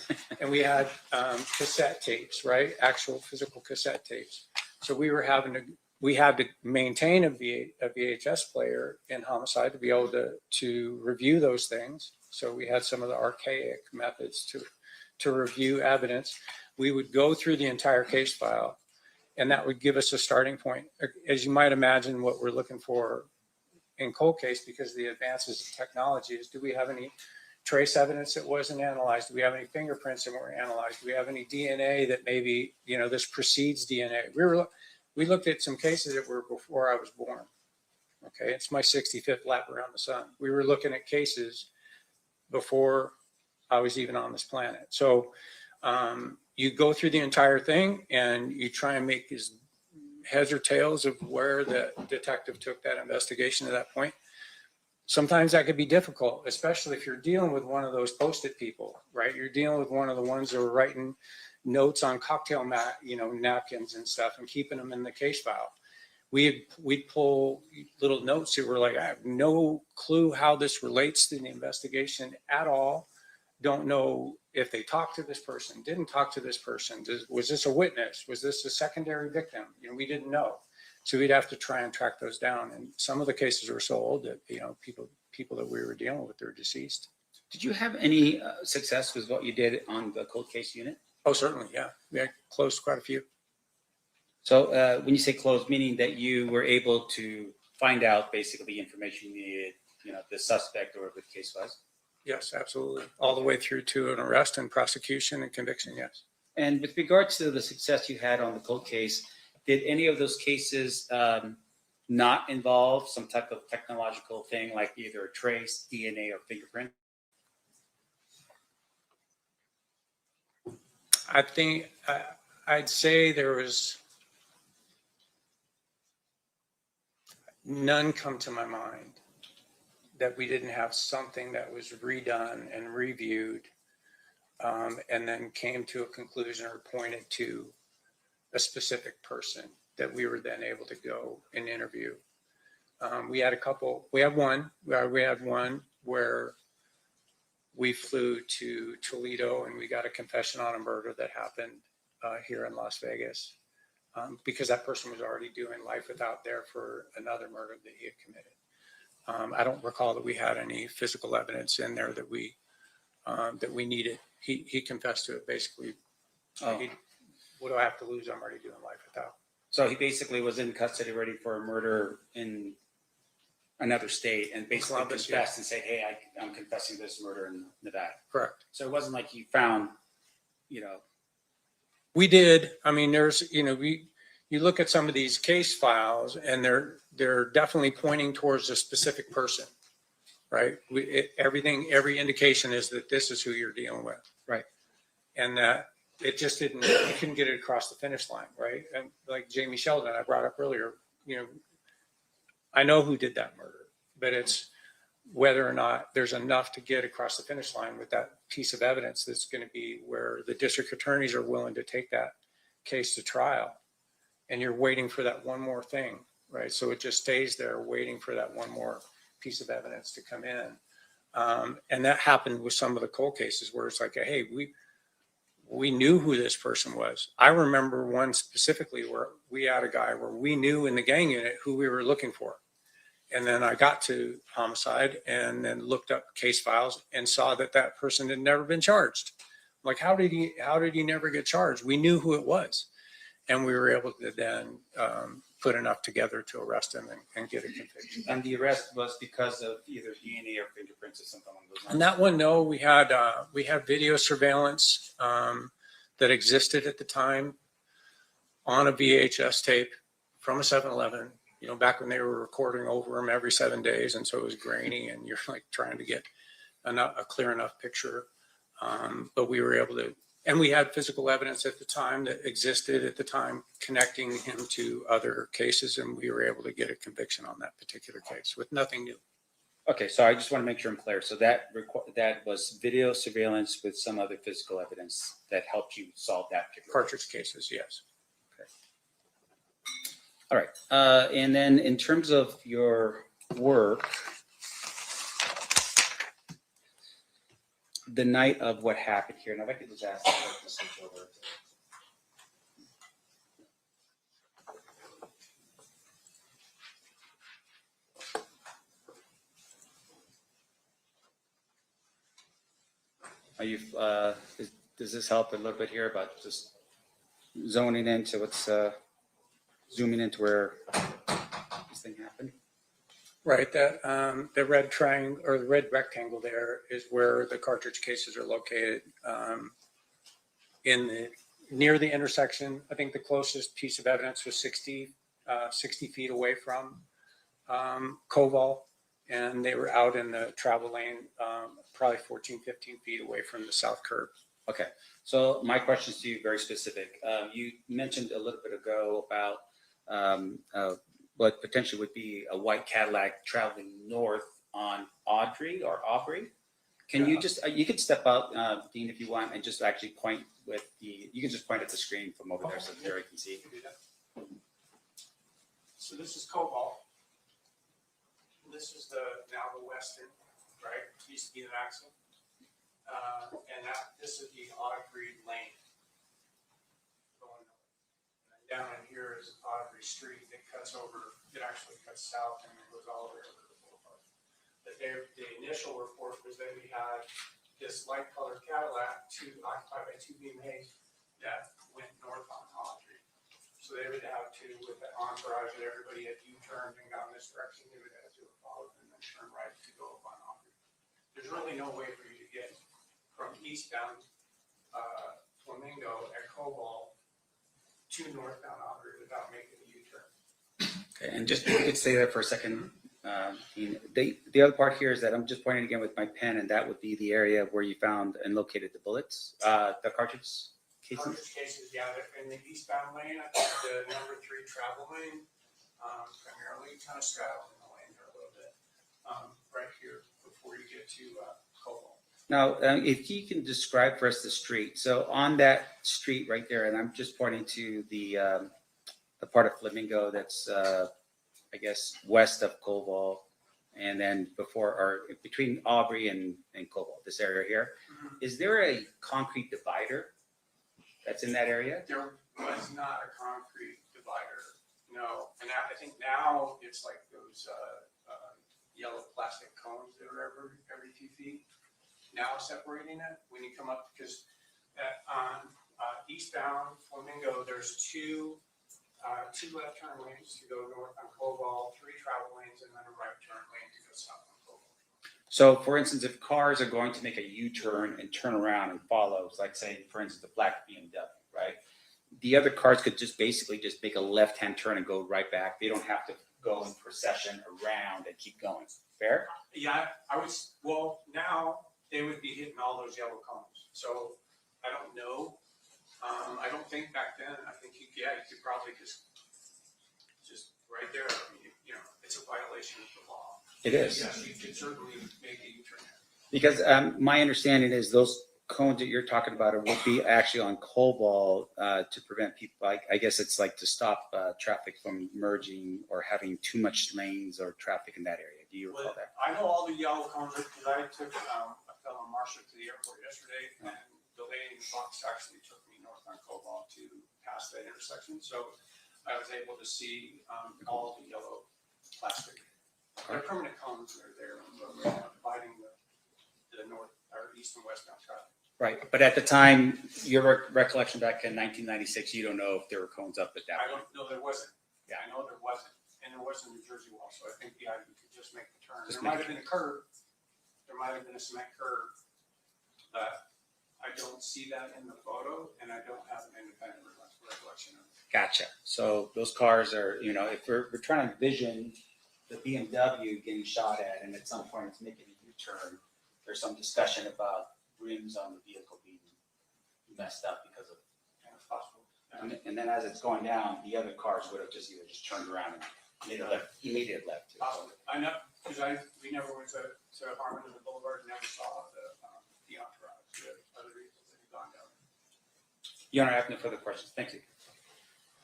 and we had cassette tapes, right? Actual physical cassette tapes. So we had to maintain a VHS player in homicide to be able to review those things. So we had some of the archaic methods to review evidence. We would go through the entire case file, and that would give us a starting point. As you might imagine, what we're looking for in cold case, because of the advances in technology, is do we have any trace evidence that wasn't analyzed? Do we have any fingerprints that weren't analyzed? Do we have any DNA that maybe, you know, this precedes DNA? We looked at some cases that were before I was born. Okay, it's my 65th lap around the sun. We were looking at cases before I was even on this planet. So you go through the entire thing and you try and make his heads or tails of where the detective took that investigation to that point. Sometimes that could be difficult, especially if you're dealing with one of those Post-it people, right? You're dealing with one of the ones that are writing notes on cocktail napkins and stuff and keeping them in the case file. We'd pull little notes that were like, I have no clue how this relates to the investigation at all. Don't know if they talked to this person, didn't talk to this person. Was this a witness? Was this a secondary victim? You know, we didn't know. So we'd have to try and track those down. And some of the cases were so old that, you know, people that we were dealing with, they're deceased. Did you have any success with what you did on the cold case unit? Oh, certainly, yeah. We had closed quite a few. So when you say closed, meaning that you were able to find out basically the information you needed, you know, the suspect or whatever the case was? Yes, absolutely. All the way through to an arrest and prosecution and conviction, yes. And with regards to the success you had on the cold case, did any of those cases not involve some type of technological thing like either a trace, DNA, or fingerprint? I think I'd say there was none come to my mind that we didn't have something that was redone and reviewed and then came to a conclusion or pointed to a specific person that we were then able to go and interview. We had one where we flew to Toledo and we got a confession on a murder that happened here in Las Vegas, because that person was already doing life without there for another murder that he had committed. I don't recall that we had any physical evidence in there that we needed. He confessed to it basically. What do I have to lose? I'm already doing life without. So he basically was in custody ready for a murder in another state and basically Columbus, confessed and said, hey, I'm confessing this murder in Nevada. Correct. So it wasn't like you found, We did. I mean, there's, you look at some of these case files and they're definitely pointing towards a specific person, right? Every indication is that this is who you're dealing with. Right. And that it just didn't, you couldn't get it across the finish line, right? And like Jamie Sheldon, I brought up earlier, I know who did that murder, but it's whether or not there's enough to get across the finish line with that piece of evidence that's going to be where the district attorneys are willing to take that case to trial. And you're waiting for that one more thing, right? So it just stays there waiting for that one more piece of evidence to come in. And that happened with some of the cold cases where it's like, hey, we knew who this person was. I remember one specifically where we had a guy where we knew in the gang unit who we were looking for. And then I got to homicide and then looked up case files and saw that that person had never been charged. I'm like, how did he never get charged? We knew who it was. And we were able to then put enough together to arrest him and get a conviction. And the arrest was because of either DNA or fingerprints or something along those lines? And that one, no, we had video surveillance that existed at the time on a VHS tape from a 7-Eleven, back when they were recording over them every 7 days. And so it was grainy and you're like trying to get a clear enough picture. But we were able to, and we had physical evidence at the time that existed at the time connecting him to other cases. And we were able to get a conviction on that particular case with nothing new. Okay, so I just want to make sure I'm clear. So that was video surveillance with some other physical evidence that helped you solve that particular Cartridge cases, yes. Okay. All right, and then in terms of your work, the night of what happened here, now if I could just ask to switch over. Are you, does this help a little bit here about just zoning into what's, zooming into where this thing happened? Right, that the red triangle or the red rectangle there is where the cartridge cases are located. Near the intersection, I think the closest piece of evidence was 60 feet away from Koval, and they were out in the travel lane, probably 14, 15 feet away from the south curb. Okay, so my question is to you very specific. You mentioned a little bit ago about what potentially would be a white Cadillac traveling north on Audrey or Aubrey. Can you just, you could step out, Dean, if you want, and just actually point with you can just point at the screen from over there so Jerry can see. So this is Koval. This is now the western, right? It used to be an axle. And this is the Audrey lane. Down in here is Audrey Street that cuts over, it actually cuts south and it goes all the way over to the boulevard. But the initial report was that we had this light colored Cadillac occupied by two BMAs that went north on Audrey. So they would have to, with the entourage that everybody had U-turned and gone this direction, they would have to follow and then turn right to go up on Audrey. There's really no way for you to get from eastbound Flamingo at Koval to northbound Audrey without making a U-turn. Okay, and just, you could stay there for a second. The other part here is that I'm just pointing again with my pen, and that would be the area where you found and located the bullets, the cartridge cases? Cartridge cases, yeah, they're in the eastbound lane, I think the number 3 travel lane, primarily kind of straddling the lane there a little bit, right here before you get to Koval. Now, if you can describe for us the street. So on that street right there, and I'm just pointing to the part of Flamingo that's, I guess, west of Koval, and then before or between Aubrey and Koval, this area here. Mm-hmm. Is there a concrete divider that's in that area? There was not a concrete divider, no. And I think now it's like those yellow plastic cones that are every few feet. Now separating it when you come up, because on eastbound Flamingo, there's two left turn lanes to go north on Cobalt, 3 travel lanes, and then a right turn lane to go south on Cobalt. So for instance, if cars are going to make a U-turn and turn around and follow, like say, for instance, the black BMW, right? The other cars could just basically just make a left-hand turn and go right back. They don't have to go in procession around and keep going. Fair? Yeah, well, now they would be hitting all those yellow cones. So I don't know. I don't think back then, I think you could probably just right there, I mean, it's a violation of the law. It is. Yes, you could certainly make a U-turn. Because my understanding is those cones that you're talking about would be actually on Cobalt to prevent people, I guess it's like to stop traffic from merging or having too much lanes or traffic in that area. Do you recall that? I know all the yellow cones because I took a fellow marshal to the airport yesterday, and the lady in the box actually took me north on Cobalt to pass that intersection. So I was able to see all the yellow plastic. They're permanent cones that are there, dividing the north or east and westbound traffic. Right, but at the time, your recollection back in 1996, you don't know if there were cones up at that I point. don't know, there wasn't. Yeah, I know there wasn't, and there wasn't a New Jersey wall, so I think you could just make the turn. There might have been a curb. There might have been a cement curb, but I don't see that in the photo, and I don't have an independent recollection of it. Gotcha. So those cars are, if we're trying to envision the BMW getting shot at, and at some point it's making a U-turn, there's some discussion about rims on the vehicle being messed up because of. It's possible. And then as it's going down, the other cars would have just either just turned around and made a immediate left. Possibly. I know, because we never went to Harmon and the Boulevard, never saw the entourage. The other vehicles that had gone down. Your Honor, I have no further questions. Thank you.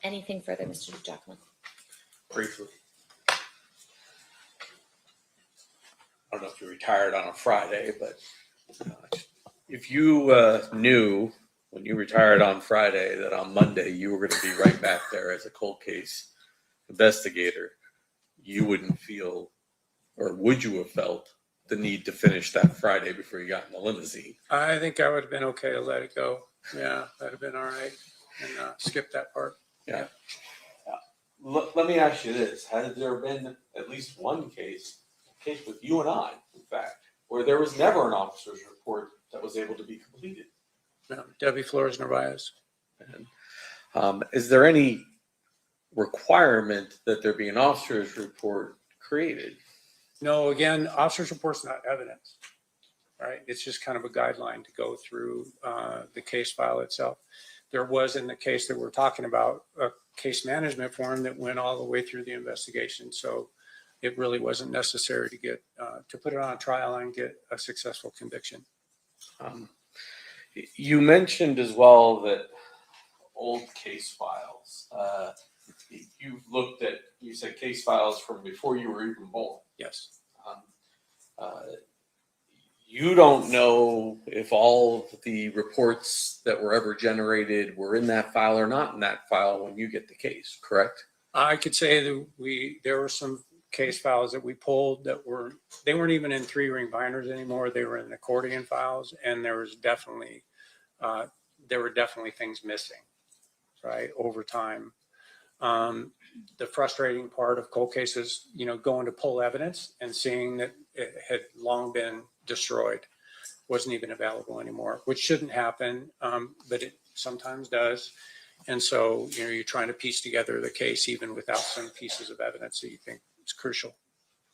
Anything further, Mr. Jacqueline? Briefly. I don't know if you retired on a Friday, but if you knew when you retired on Friday that on Monday you were going to be right back there as a cold case investigator, you wouldn't feel, or would you have felt, the need to finish that Friday before you got in the limousine? I think I would have been okay to let it go. Yeah, that'd have been all right, and skip that part. Yeah. Let me ask you this. Has there been at least one case with you and I, in fact, where there was never an officer's report that was able to be completed? No, Debbie Flores Narvaez. And, is there any requirement that there be an officer's report created? No, again, officer's report's not evidence, right? It's just kind of a guideline to go through the case file itself. There was, in the case that we're talking about, a case management form that went all the way through the investigation. So it really wasn't necessary to get to put it on a trial and get a successful conviction. You mentioned as well that old case files. You've looked at, you said case files from before you were even born. Yes. You don't know if all of the reports that were ever generated were in that file or not in that file when you get the case, correct? I could say that there were some case files that we pulled that they weren't even in 3-ring binders anymore. They were in accordion files, and there were definitely things missing, right, over time. The frustrating part of cold cases, going to pull evidence and seeing that it had long been destroyed, wasn't even available anymore, which shouldn't happen, but it sometimes does. And so, you're trying to piece together the case even without some pieces of evidence that you think is crucial.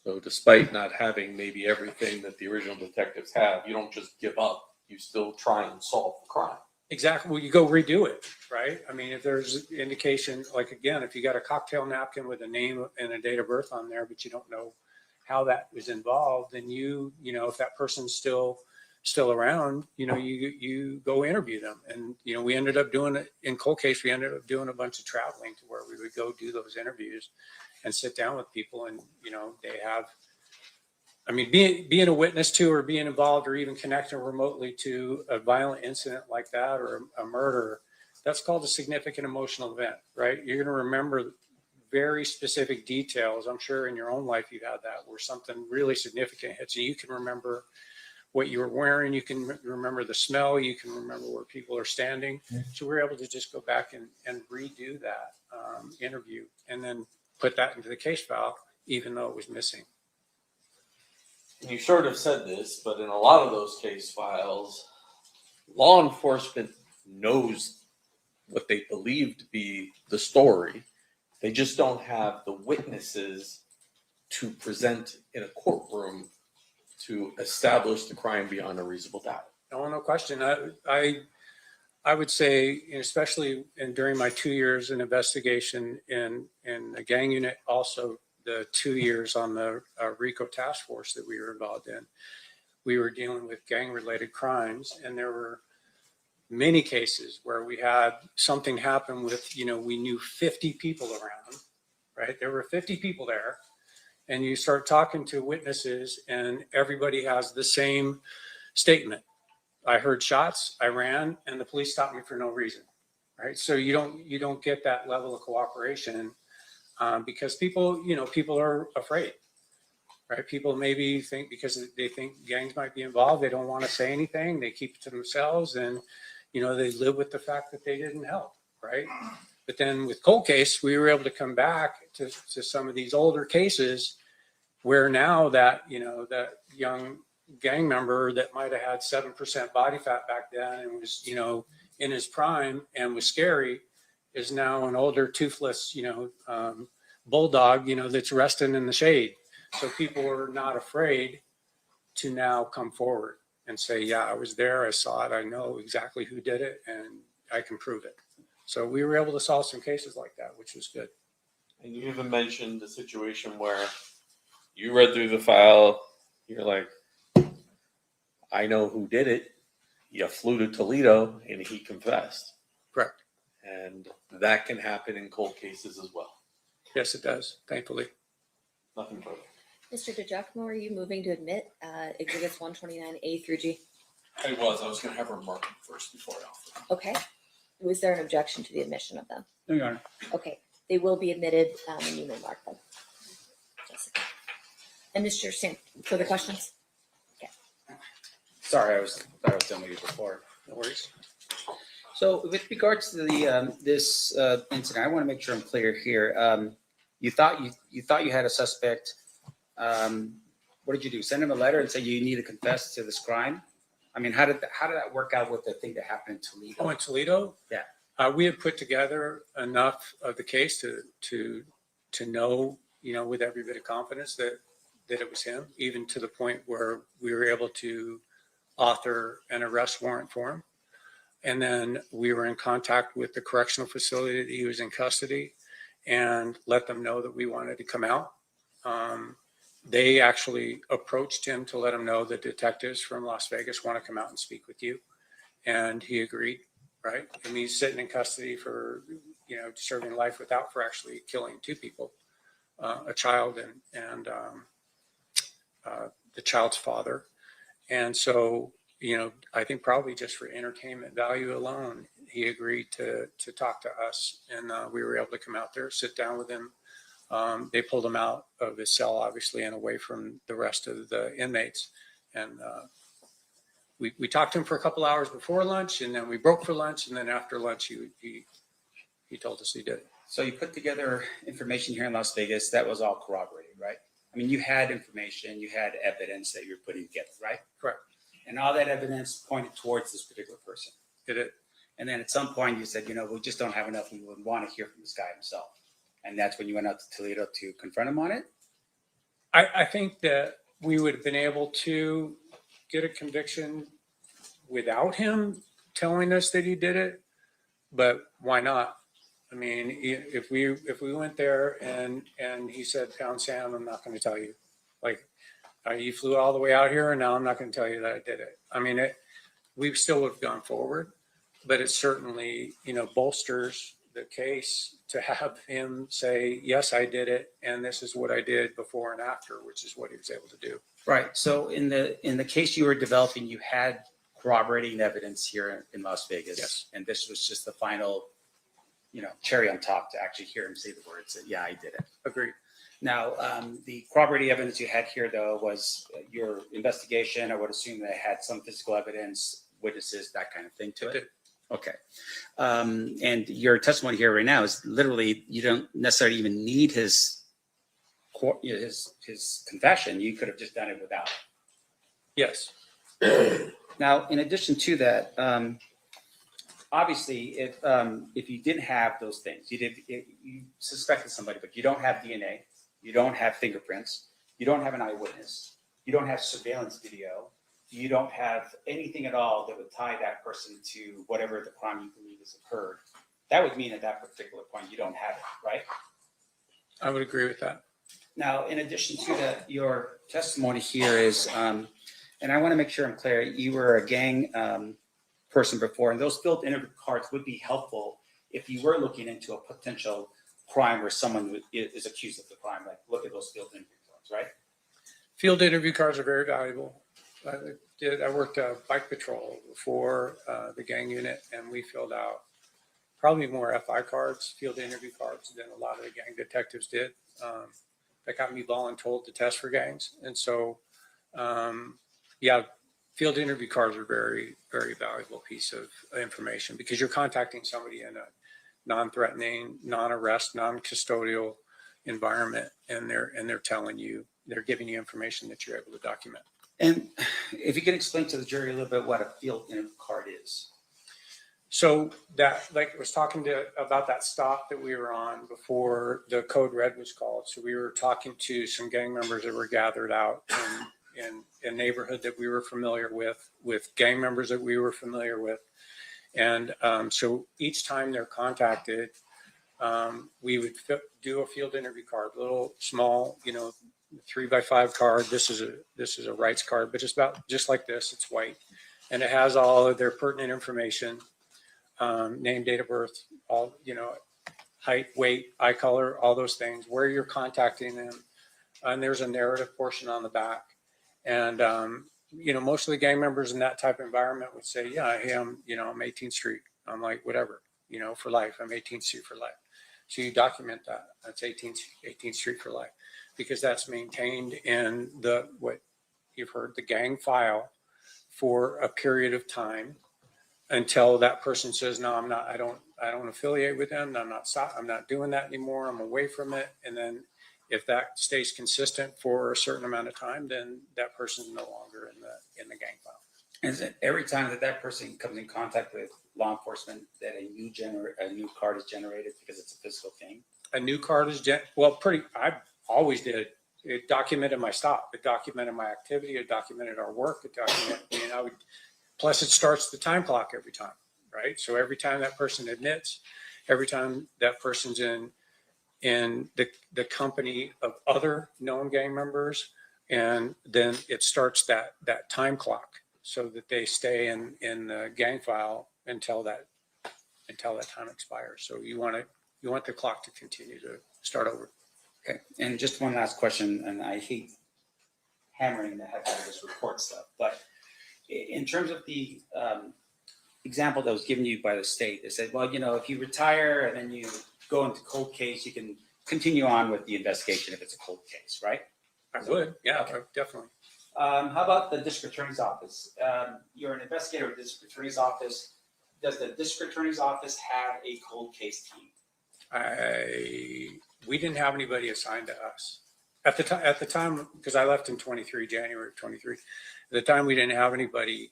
So despite not having maybe everything that the original detectives have, you don't just give up. You still try and solve the crime. Exactly. Well, you go redo it, right? I mean, if there's indication, like, again, if you got a cocktail napkin with a name and a date of birth on there, but you don't know how that was involved, then if that person's still around, you go interview them. And, we ended up doing it in cold case. We ended up doing a bunch of traveling to where we would go do those interviews and sit down with people. And, they have, being a witness to, or being involved, or even connecting remotely to a violent incident like that, or a murder, That's called a significant emotional event, right? You're going to remember very specific details. I'm sure in your own life you've had that where something really significant hits you. You can remember what you were wearing. You can remember the smell. You can remember where people are standing. So we're able to just go back and redo that interview and then put that into the case file, even though it was missing. And you sort of said this, but in a lot of those case files, law enforcement knows what they believe to be the story. They just don't have the witnesses to present in a courtroom to establish the crime beyond a reasonable doubt. No question. I would say, especially during my 2 years in investigation in the gang unit, also the 2 years on the RICO task force that we were involved in, we were dealing with gang-related crimes, and there were many cases where we had something happen with, we knew 50 people around, right? There were 50 people there, and you start talking to witnesses, and everybody has the same statement. I heard shots, I ran, and the police stopped me for no reason, right? So you don't get that level of cooperation because people are afraid, right? People maybe think because they think gangs might be involved, they don't want to say anything, they keep it to themselves, and they live with the fact that they didn't help, right? But then with cold case, we were able to come back to some of these older cases where now that that young gang member that might have had 7% body fat back then and was in his prime and was scary is now an older toothless bulldog that's resting in the shade. So people are not afraid to now come forward and say, yeah, I was there, I saw it, I know exactly who did it, and I can prove it. So we were able to solve some cases like that, which was good. And you even mentioned the situation where you read through the file, you're like, I know who did it. You flew to Toledo and he confessed. Correct. And that can happen in cold cases as well. Yes, it does, thankfully. Nothing further. Mr. DeGiacomo, are you moving to admit exhibits 129A through G? I was going to have her mark them first before I offer. Okay. Was there an objection to the admission of them? No, Your Honor. Okay, they will be admitted and you may mark them. Jessica. And Mr. Sam, further questions? Okay. Sorry, I thought I was done with you before. No worries. So with regards to the this incident, I want to make sure I'm clear here. You thought you had a suspect. What did you do? Send him a letter and say you need to confess to this crime? I mean, how did that work out with the thing that happened in Toledo? Oh, in Toledo? Yeah. We had put together enough of the case to know, with every bit of confidence that it was him, even to the point where we were able to author an arrest warrant for him. And then we were in contact with the correctional facility that he was in custody and let them know that we wanted to come out. They actually approached him to let him know that detectives from Las Vegas want to come out and speak with you. And he agreed, right? I mean, he's sitting in custody for, serving life without for actually killing two people, a child and the child's father. And so, I think probably just for entertainment value alone, he agreed to talk to us, and we were able to come out there, sit down with him. They pulled him out of his cell, obviously, and away from the rest of the inmates. And we talked to him for a couple hours before lunch, and then we broke for lunch, and then after lunch, he told us he did it. So you put together information here in Las Vegas that was all corroborated, right? I mean, you had information, you had evidence that you're putting together, right? Correct. And all that evidence pointed towards this particular person. It did. And then at some point you said, we just don't have enough. We would want to hear from this guy himself. And that's when you went out to Toledo to confront him on it? I think that we would have been able to get a conviction without him telling us that he did it, but why not? I mean, if we went there and he said, pound sand, I'm not going to tell you. Like, you flew all the way out here and now I'm not going to tell you that I did it. I mean, we still would have gone forward, but it certainly, bolsters the case to have him say, yes, I did it. And this is what I did before and after, which is what he was able to do. Right. So in the case you were developing, you had corroborating evidence here in Las Vegas. Yes. And this was just the final, cherry on top to actually hear him say the words that, yeah, I did it. Agreed. Now, the corroborating evidence you had here, though, was your investigation. I would assume they had some physical evidence, witnesses, that kind of thing to it. Okay. And your testimony here right now is literally, you don't necessarily even need his confession. You could have just done it without. Yes. Now, in addition to that, obviously, if you didn't have those things, you suspected somebody, but you don't have DNA, you don't have fingerprints, you don't have an eyewitness, you don't have surveillance video, you don't have anything at all that would tie that person to whatever the crime you believe has occurred. That would mean at that particular point you don't have it, right? I would agree with that. Now, in addition to that, your testimony here is, and I want to make sure I'm clear, you were a gang person before, and those field interview cards would be helpful if you were looking into a potential crime where someone is accused of the crime. Like, look at those field interview cards, right? Field interview cards are very valuable. I worked bike patrol for the gang unit, and we filled out probably more FI cards, field interview cards, than a lot of the gang detectives did. That got me voluntold to test for gangs. And so, yeah, field interview cards are very, very valuable piece of information because you're contacting somebody in a non-threatening, non-arrest, non-custodial environment, and they're telling you, they're giving you information that you're able to document. And if you can explain to the jury a little bit what a field interview card is. So that, like I was talking about that stop that we were on before the code red was called. So we were talking to some gang members that were gathered out in a neighborhood that we were familiar with gang members that we were familiar with. And so each time they're contacted, we would do a field interview card, little small, 3x5 card. This is a rights card, but just like this, it's white, and it has all of their pertinent information, name, date of birth, all, height, weight, eye color, all those things, where you're contacting them. And there's a narrative portion on the back. And, most of the gang members in that type of environment would say, yeah, hey, I'm 18th Street. I'm like, whatever, for life. I'm 18th Street for life. So you document that. That's 18th Street for life, because that's maintained in what you've heard, the gang file for a period of time until that person says, no, I'm not, I don't affiliate with them. I'm not doing that anymore. I'm away from it. And then if that stays consistent for a certain amount of time, then that person is no longer in the gang file. And is it every time that person comes in contact with law enforcement that a new card is generated because it's a physical thing? A new card is I always did. It documented my stop. It documented my activity. It documented our work. It documented, plus it starts the time clock every time, right? So every time that person admits, every time that person's in the company of other known gang members, and then it starts that time clock so that they stay in the gang file until that time expires. So you want the clock to continue to start over. Okay, and just one last question, and I hate hammering the heck out of this report stuff, but in terms of the example that was given you by the state, they said, well, if you retire and then you go into cold case, you can continue on with the investigation if it's a cold case, right? I would, yeah, okay. Definitely. How about the district attorney's office? You're an investigator at the district attorney's office. Does the district attorney's office have a cold case team? We didn't have anybody assigned to us at the time, because I left in January of 23. At the time, we didn't have anybody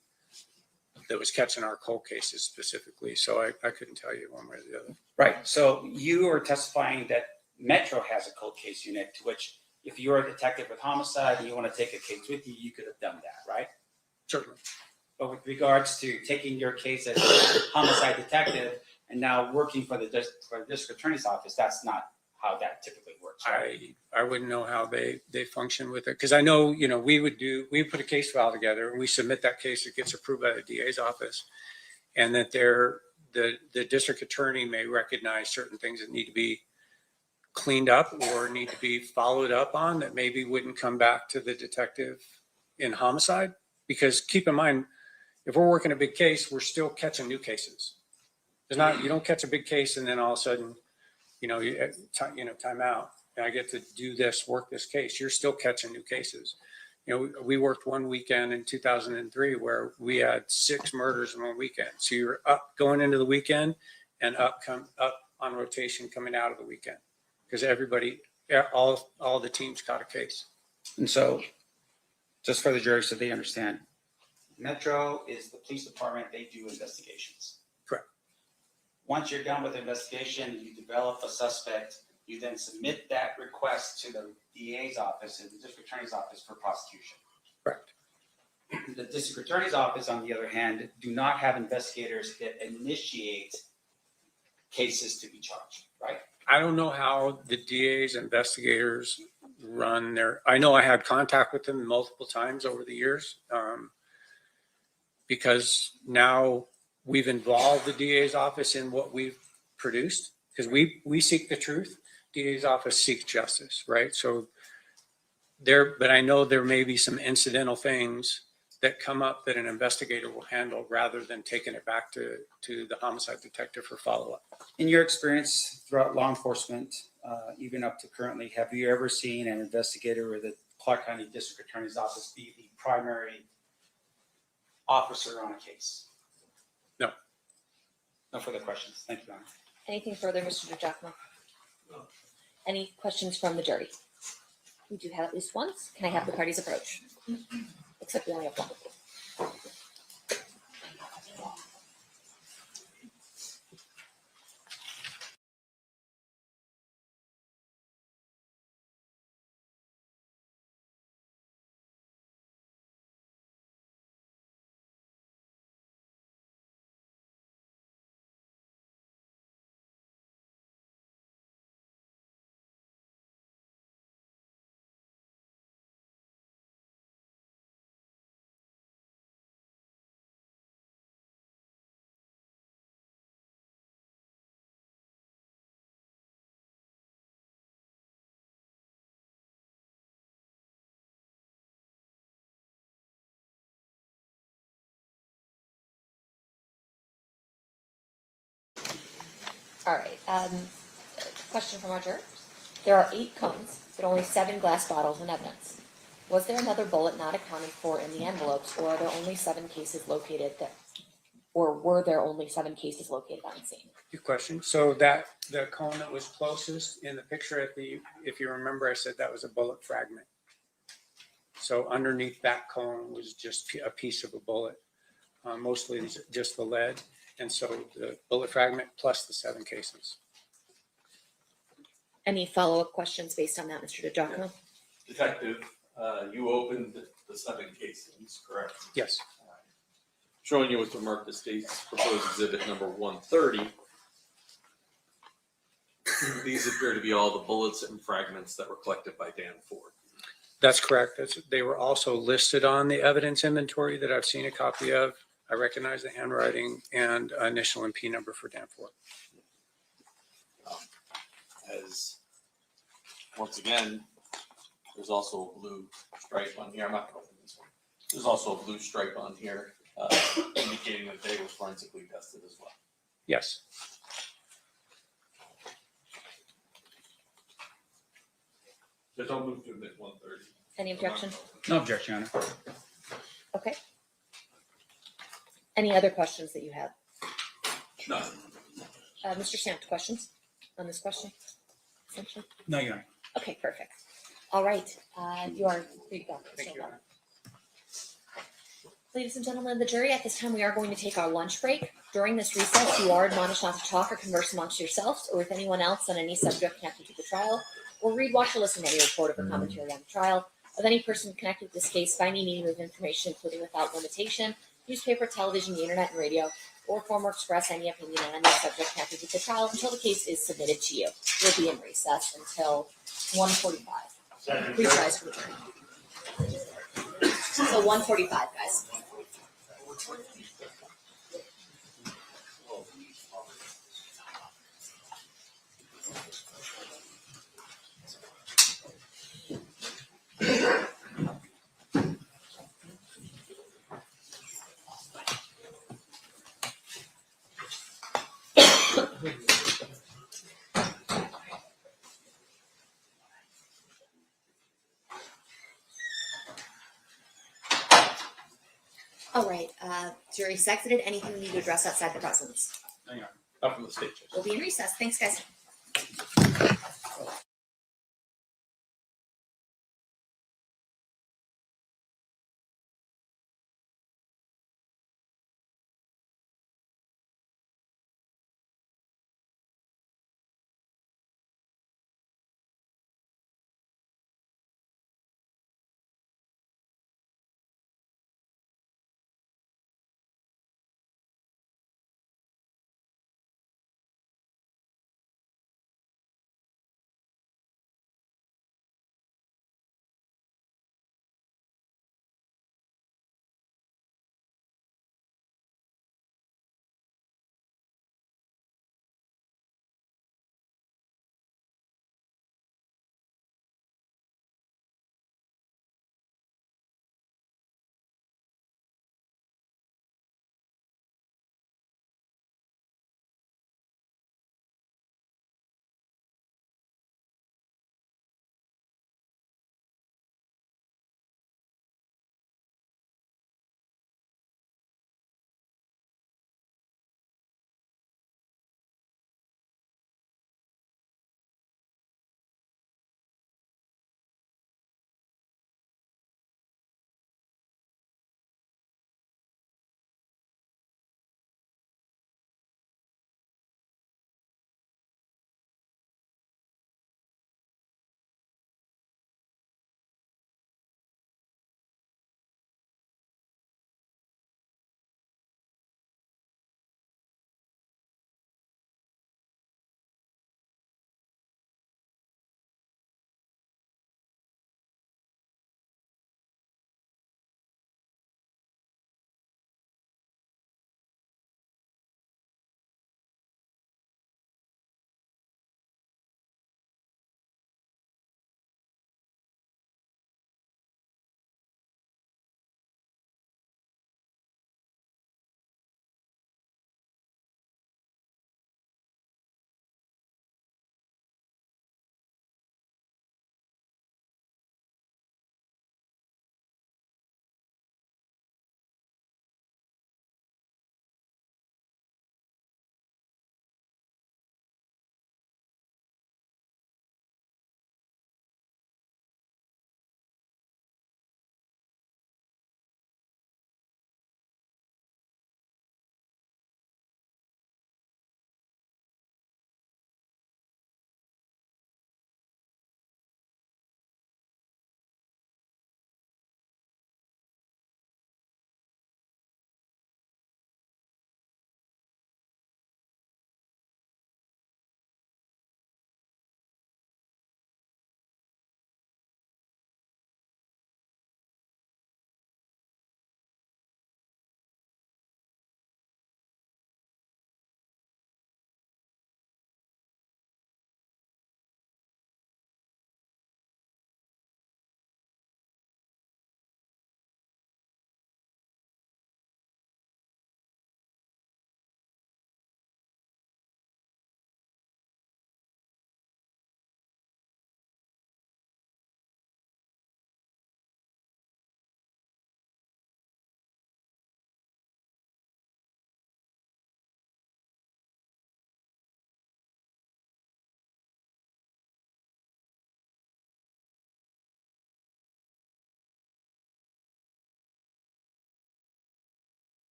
that was catching our cold cases specifically. So I couldn't tell you one way or the other. Right. So you are testifying that Metro has a cold case unit, to which if you're a detective with homicide and you want to take a case with you, you could have done that, right? Certainly. But with regards to taking your case as a homicide detective and now working for the district attorney's office, that's not how that typically works, right? I wouldn't know how they function with it, because I know, we put a case file together and we submit that case. It gets approved by the DA's office, and that the district attorney may recognize certain things that need to be cleaned up or need to be followed up on that maybe wouldn't come back to the detective in homicide. Because keep in mind, if we're working a big case, we're still catching new cases. There's not, you don't catch a big case and then all of a sudden, time out. And I get to do this, work this case. You're still catching new cases. We worked one weekend in 2003 where we had 6 murders in one weekend. So you're up going into the weekend and up on rotation coming out of the weekend because all the teams caught a case. And so, just for the jury so they understand, Metro is the police department, they do investigations. Correct. Once you're done with the investigation, you develop a suspect, you then submit that request to the DA's office and the district attorney's office for prosecution. Correct. The district attorney's office, on the other hand, do not have investigators that initiate cases to be charged, right? I don't know how the DA's investigators run I know I had contact with them multiple times over the years because now we've involved the DA's office in what we've produced because we seek the truth. DA's office seeks justice, right? So but I know there may be some incidental things that come up that an investigator will handle rather than taking it back to the homicide detective for follow-up. In your experience throughout law enforcement, even up to currently, have you ever seen an investigator or the Clark County District Attorney's Office be the primary officer on a case? No. No further questions. Thank you, Your Honor. Anything further, Mr. DiGiacomo? No. Any questions from the jury? We do have at least once. Can I have the parties approach? Except we only have one. All right, question from our jurors. There are 8 cones, but only 7 glass bottles in evidence. Was there another bullet not accounted for in the envelopes, or are there only 7 cases located were there only 7 cases located on the scene? Good question. So the cone that was closest in the picture if you remember, I said that was a bullet fragment. So underneath that cone was just a piece of a bullet, mostly just the lead. And so the bullet fragment plus the 7 cases. Any follow-up questions based on that, Mr. DiGiacomo? Detective, you opened the 7 casings, correct? Yes. Showing you with the mark the state's proposed exhibit number 130. These appear to be all the bullets and fragments that were collected by Dan Ford. That's correct. They were also listed on the evidence inventory that I've seen a copy of. I recognize the handwriting and initial and P number for Dan Ford. As once again, there's also a blue stripe on here. I'm not going to open this one. There's also a blue stripe on here indicating that they were forensically tested as well. Yes. So don't move to admit 130. Any objection? No objection, Your Honor. Okay. Any other questions that you have? No. Mr. Stamp, questions on this question? Essentially? No, Your Honor. Okay, perfect. All right, you are free to go. Thank you. Ladies and gentlemen of the jury, at this time we are going to take our lunch break. During this recess, you are admonished not to talk or converse amongst yourselves or with anyone else on any subject connected to the trial, or read, watch, or listen to any report or commentary on the trial of any person connected to this case by any medium of information, including without limitation, newspaper, television, the internet, and radio, or form or express any opinion on any subject connected to the trial until the case is submitted to you. We'll be in recess until 1:45. Please rise for the jury. So 1:45, guys. All right, jury seconded. Anything we need to address outside the presence? Hang on, not from the state. Judge. We'll be in recess. Thanks, guys.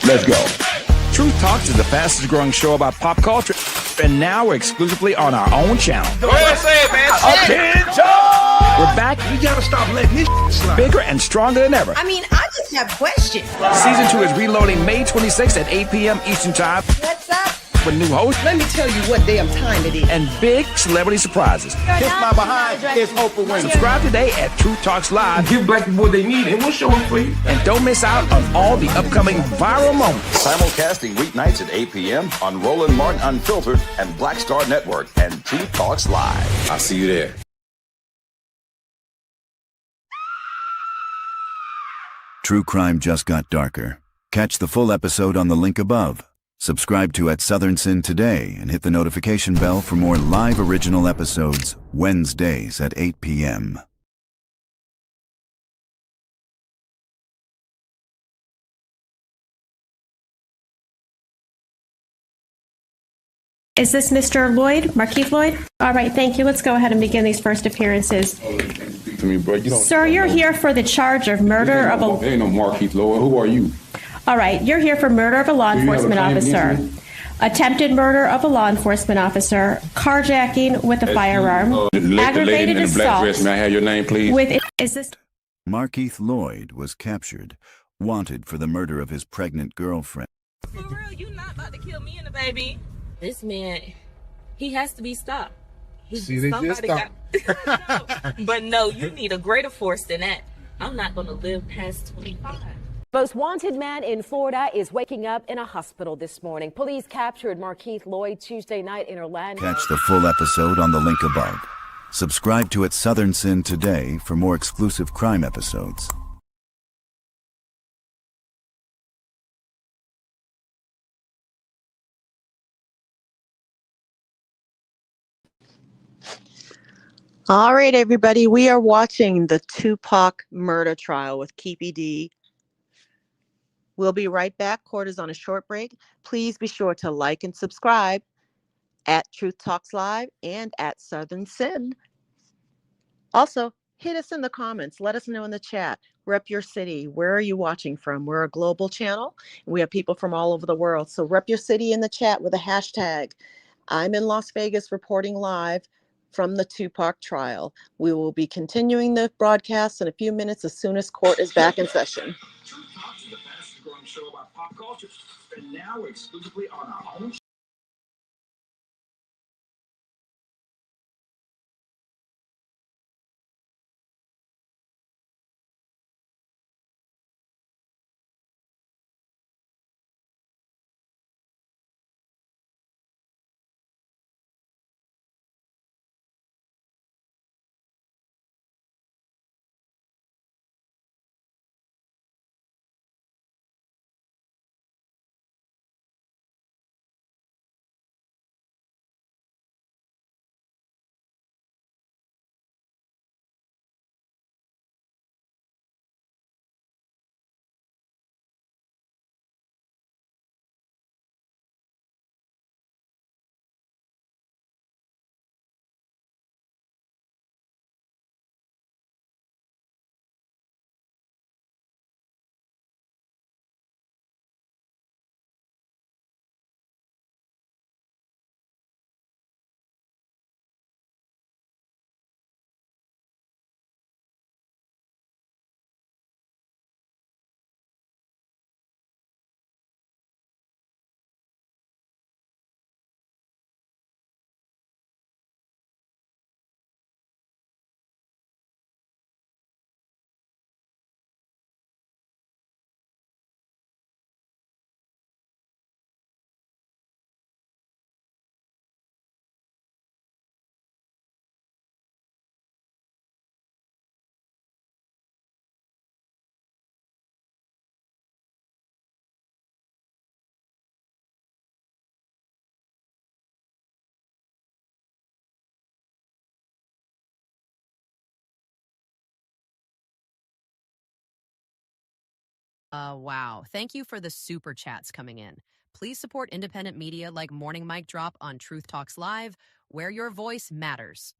Let's go. Truth Talks is the fastest growing show about pop culture, and now we're exclusively on our own channel. Go ahead, say it, man. Attention! We're back. We gotta stop letting this slide. Bigger and stronger than ever. I mean, I just have questions. Season 2 is reloading May 26th at 8 p.m. Eastern Time. What's up? With new hosts. Let me tell you what damn time it is. And big celebrity surprises. Kiss my behind. It's Oprah Winfrey. Subscribe today at Truth Talks Live. Give black people what they need, and we'll show them free. And don't miss out on all the upcoming viral moments. Simulcasting weeknights at 8 p.m. on Roland Martin Unfiltered and Black Star Network and Truth Talks Live. I'll see you there. True crime just got darker. Catch the full episode on the link above. Subscribe to At Southern Sin today and hit the notification bell for more live original episodes Wednesdays at 8 p.m. Is this Mr. Lloyd, Markeith Lloyd? All right, thank you. Let's go ahead and begin these first appearances. To me, bro. Sir, you're here for the charge of murder of a... There ain't no Markeith Lloyd. Who are you? All right, you're here for murder of a law enforcement officer, attempted murder of a law enforcement officer, carjacking with a firearm, aggravated assault. May I have your name, please? Is this... Markeith Lloyd was captured, wanted for the murder of his pregnant girlfriend. For real, you not about to kill me and the baby. This man, he has to be stopped. See, they just stopped. But no, you need a greater force than that. I'm not going to live past 25. Most wanted man in Florida is waking up in a hospital this morning. Police captured Markeith Lloyd Tuesday night in Orlando. Catch the full episode on the link above. Subscribe to At Southern Sin today for more exclusive crime episodes. All right, everybody, we are watching the TUPAC murder trial with Keefe D. We'll be right back. Court is on a short break. Please be sure to like and subscribe at Truth Talks Live and at Southern Sin. Also, hit us in the comments. Let us know in the chat. Rep your city. Where are you watching from? We're a global channel. We have people from all over the world. So rep your city in the chat with a hashtag. I'm in Las Vegas reporting live from the TUPAC trial. We will be continuing the broadcast in a few minutes as soon as court is back in session. Truth Talks is the fastest growing show about pop culture, and now we're exclusively on our own. Wow. Thank you for the super chats coming in. Please support independent media like Morning Mic Drop on Truth Talks Live, where your voice matters.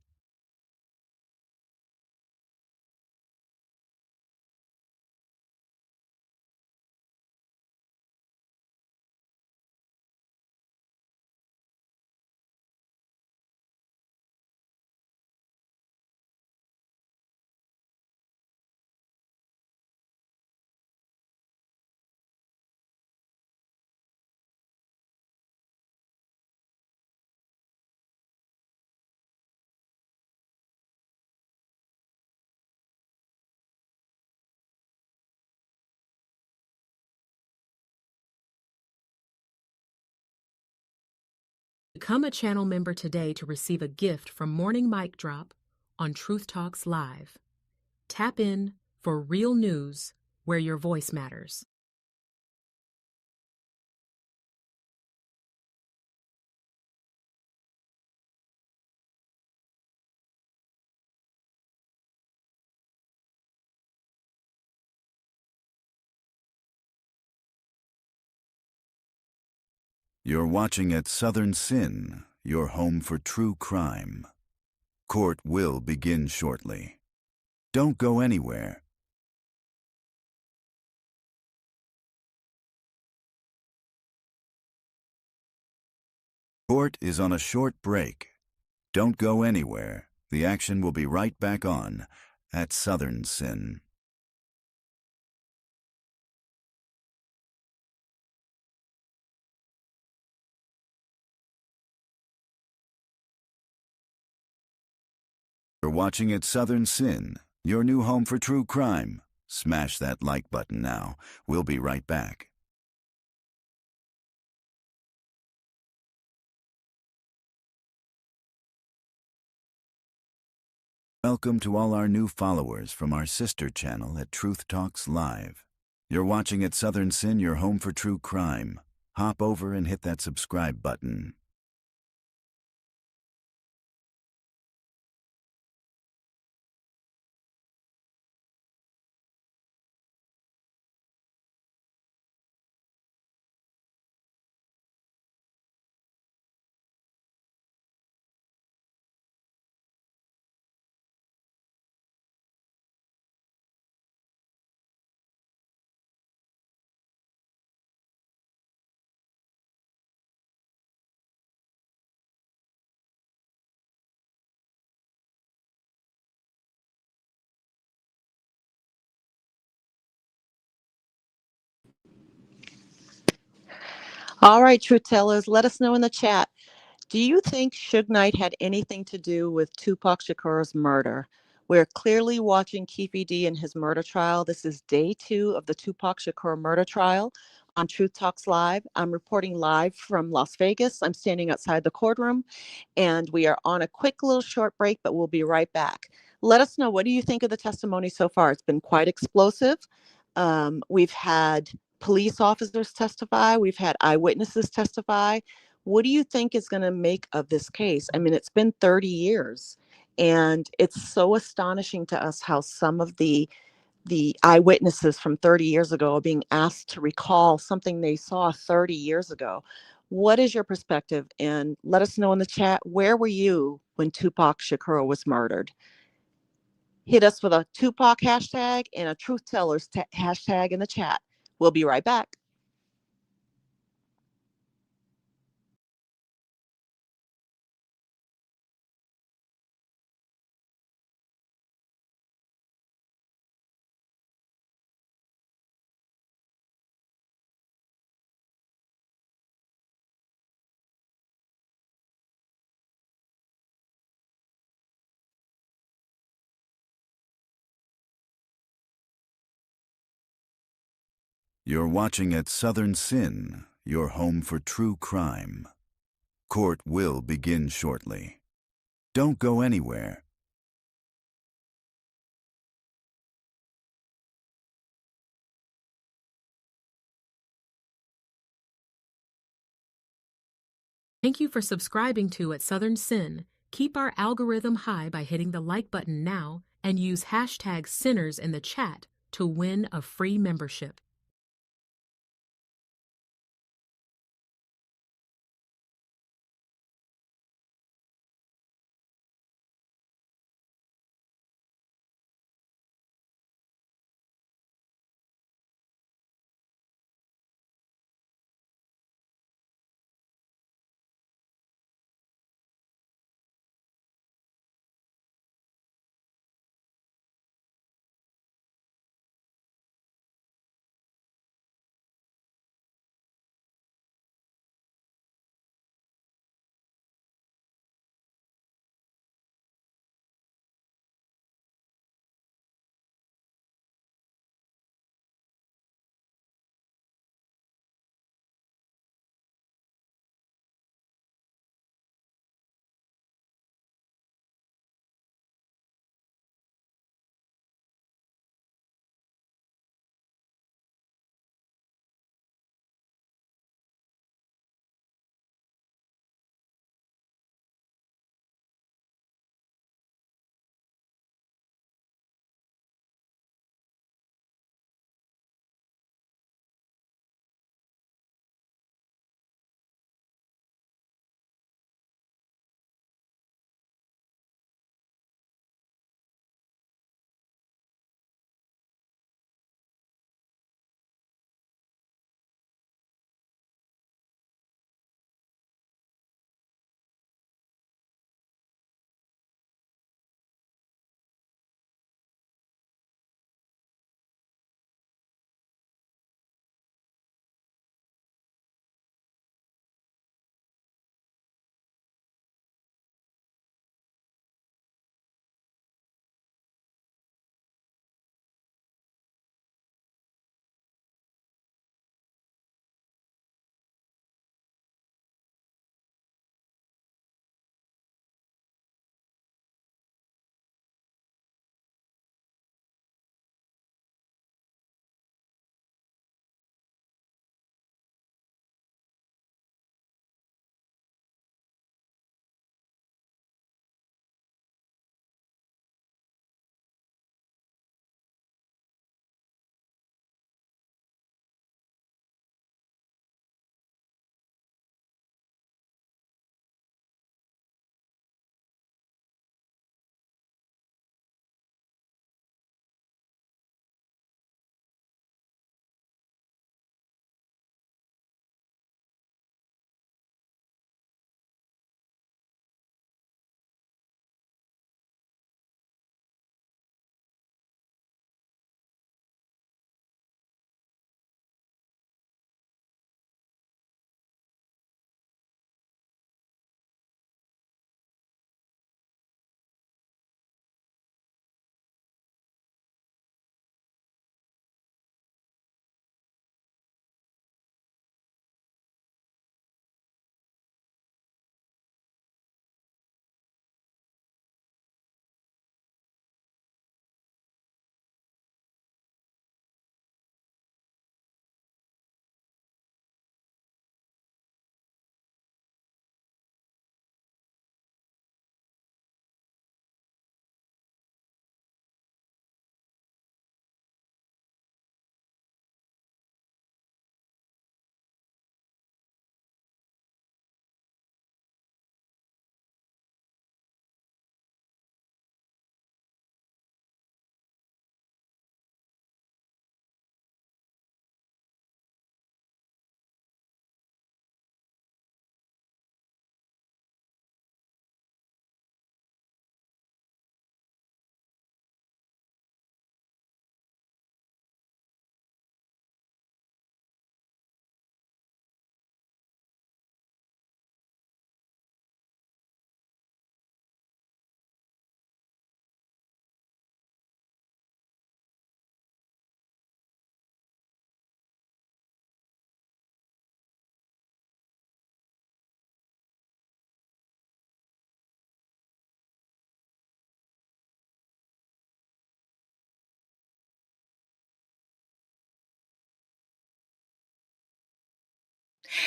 Become a channel member today to receive a gift from Morning Mic Drop on Truth Talks Live. Tap in for real news where your voice matters. You're watching at Southern Sin, your home for true crime. Court will begin shortly. Don't go anywhere. Court is on a short break. Don't go anywhere. The action will be right back on at Southern Sin. You're watching at Southern Sin, your new home for true crime. Smash that like button now. We'll be right back. Welcome to all our new followers from our sister channel at Truth Talks Live. You're watching at Southern Sin, your home for true crime. Hop over and hit that subscribe button. All right, truth tellers, let us know in the chat. Do you think Suge Knight had anything to do with Tupac Shakur's murder? We're clearly watching Keefe D in his murder trial. This is day 2 of the Tupac Shakur murder trial on Truth Talks Live. I'm reporting live from Las Vegas. I'm standing outside the courtroom, and we are on a quick little short break, but we'll be right back. Let us know, what do you think of the testimony so far? It's been quite explosive. We've had police officers testify. We've had eyewitnesses testify. What do you think is going to make of this case? I mean, it's been 30 years, and it's so astonishing to us how some of the eyewitnesses from 30 years ago are being asked to recall something they saw 30 years ago. What is your perspective? And let us know in the chat, where were you when Tupac Shakur was murdered? Hit us with a Tupac hashtag and a Truth Tellers hashtag in the chat. We'll be right back. You're watching at Southern Sin, your home for true crime. Court will begin shortly. Don't go anywhere. Thank you for subscribing to At Southern Sin. Keep our algorithm high by hitting the like button now and use hashtag Sinners in the chat to win a free membership.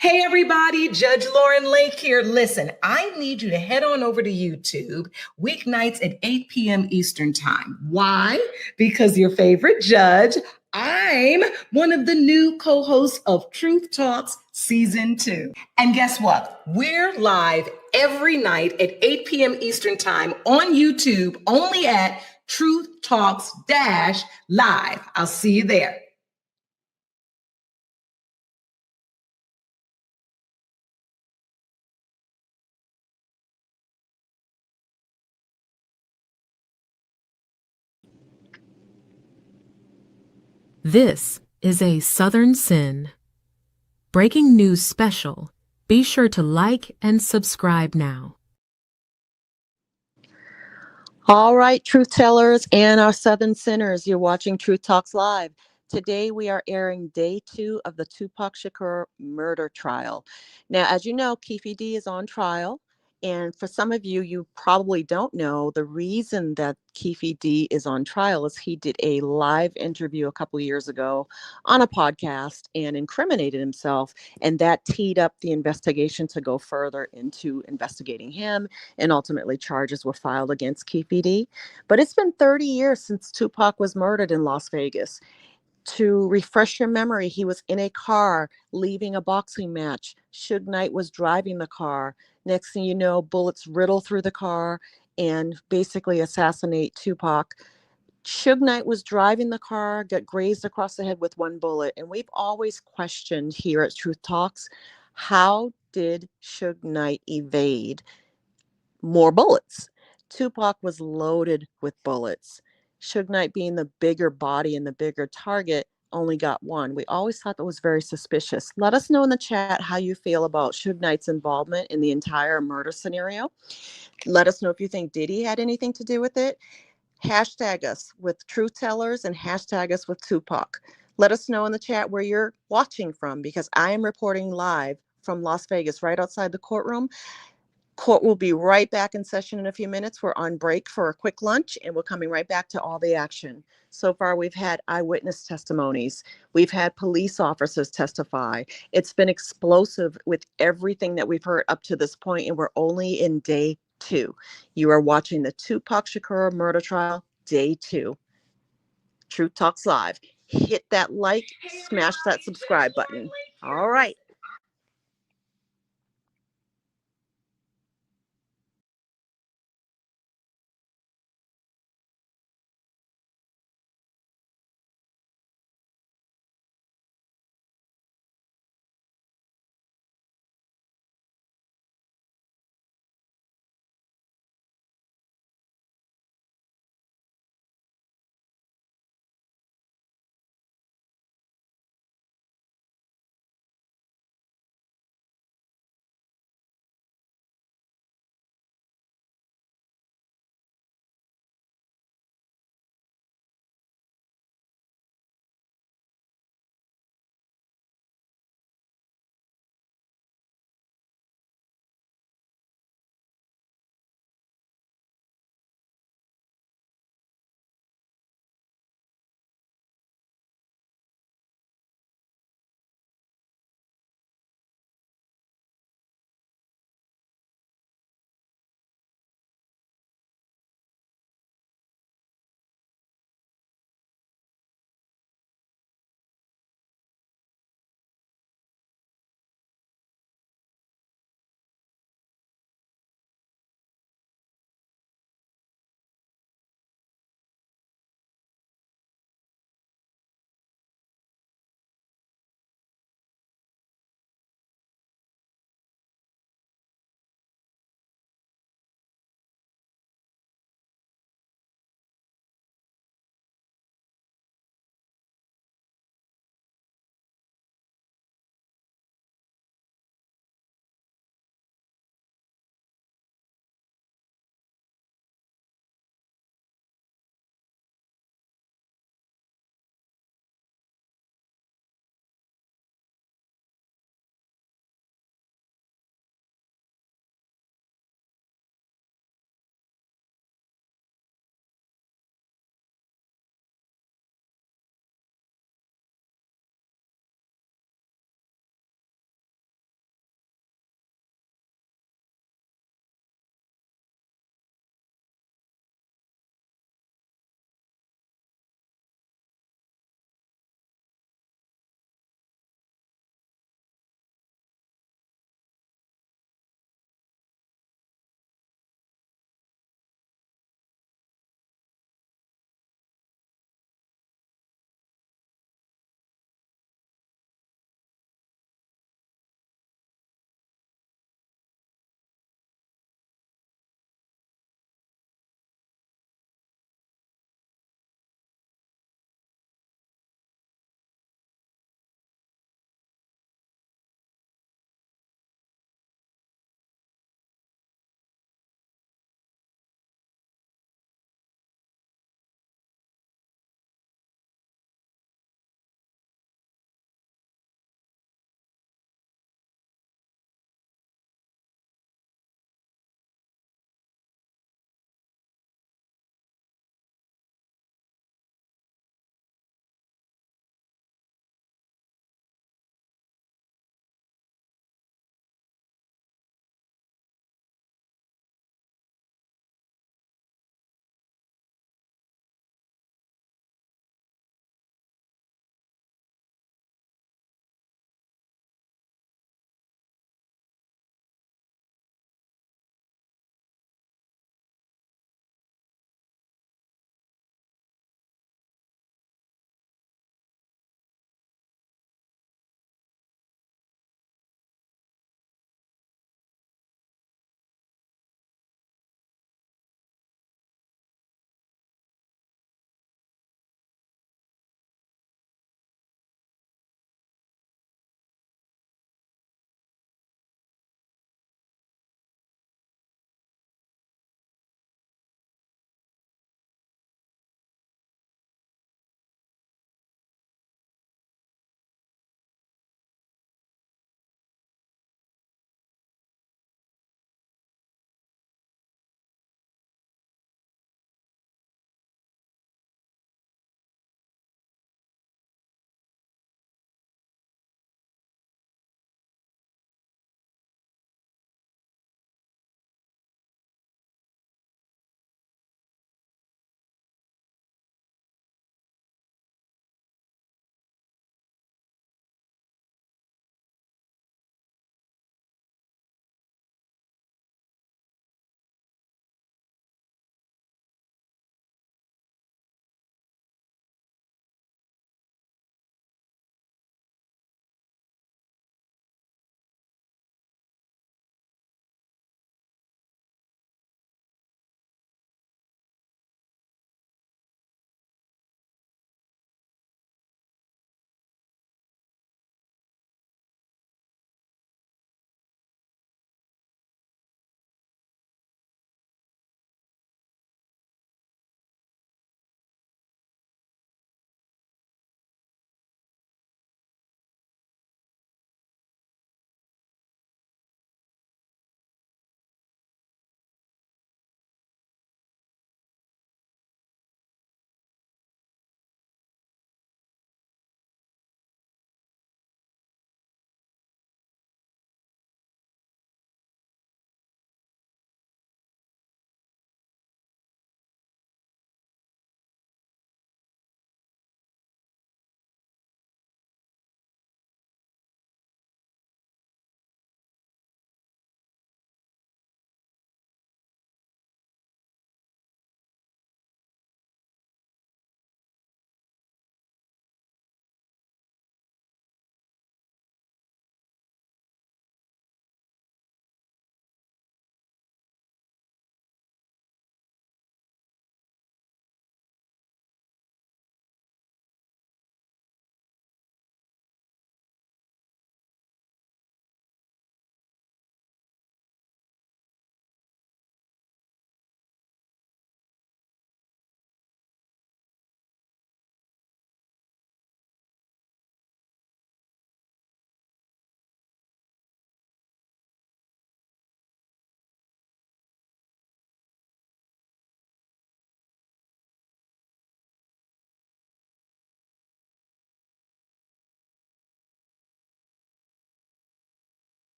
Hey everybody, Judge Lauren Lake here. Listen, I need you to head on over to YouTube weeknights at 8 p.m. Eastern Time. Why? Because your favorite judge, I'm one of the new co-hosts of Truth Talks Season 2. And guess what? We're live every night at 8 p.m. Eastern Time on YouTube, only at Truth Talks Live. I'll see you there. This is a Southern Sin breaking news special. Be sure to like and subscribe now. All right, truth tellers and our Southern sinners, you're watching Truth Talks Live. Today we are airing day 2 of the TUPAC SAKUR murder trial. Now, as you know, Keefe D is on trial. And for some of you, you probably don't know the reason that Keefe D is on trial is he did a live interview a couple of years ago on a podcast and incriminated himself. And that teed up the investigation to go further into investigating him. And ultimately charges were filed against Keefe D. But it's been 30 years since Tupac was murdered in Las Vegas. To refresh your memory, he was in a car leaving a boxing match. Suge Knight was driving the car. Next thing you know, bullets riddle through the car and basically assassinate Tupac. Suge Knight was driving the car, got grazed across the head with one bullet. And we've always questioned here at Truth Talks, how did Suge Knight evade more bullets? Tupac was loaded with bullets. Suge Knight, being the bigger body and the bigger target, only got one. We always thought that was very suspicious. Let us know in the chat how you feel about Suge Knight's involvement in the entire murder scenario. Let us know if you think Diddy had anything to do with it. Hashtag us with Truth Tellers and hashtag us with Tupac. Let us know in the chat where you're watching from, because I am reporting live from Las Vegas, right outside the courtroom. Court will be right back in session in a few minutes. We're on break for a quick lunch, and we're coming right back to all the action. So far, we've had eyewitness testimonies. We've had police officers testify. It's been explosive with everything that we've heard up to this point, and we're only in day 2. You are watching the Tupac Shakur murder trial, day 2. Truth Talks Live. Hit that like, smash that subscribe button. All right.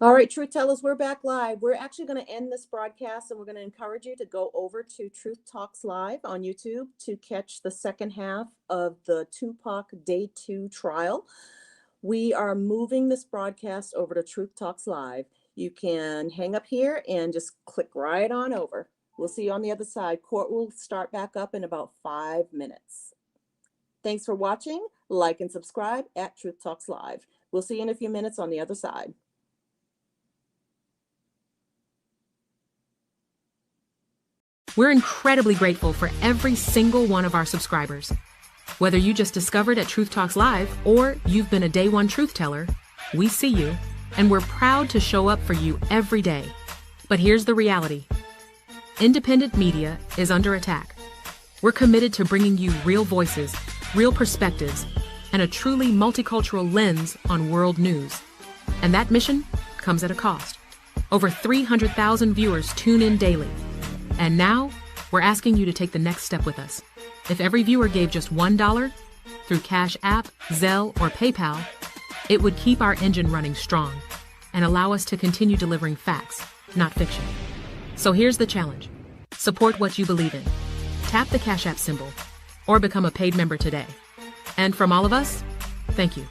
All right, Truth Tellers, we're back live. We're actually going to end this broadcast and we're going to encourage you to go over to Truth Talks Live on YouTube to catch the second half of the TUPAC Day 2 trial. We are moving this broadcast over to Truth Talks Live. You can hang up here and just click right on over. We'll see you on the other side. Court will start back up in about 5 minutes. Thanks for watching. Like and subscribe at Truth Talks Live. We'll see you in a few minutes on the other side. We're incredibly grateful for every single one of our subscribers. Whether you just discovered at Truth Talks Live or you've been a day one truth teller, we see you and we're proud to show up for you every day. But here's the reality. Independent media is under attack. We're committed to bringing you real voices, real perspectives, and a truly multicultural lens on world news. And that mission comes at a cost. Over 300,000 viewers tune in daily. And now, we're asking you to take the next step with us. If every viewer gave just $1 through Cash App, Zelle, or PayPal, it would keep our engine running strong and allow us to continue delivering facts, not fiction. So here's the challenge. Support what you believe in. Tap the Cash App symbol or become a paid member today. And from all of us, thank you.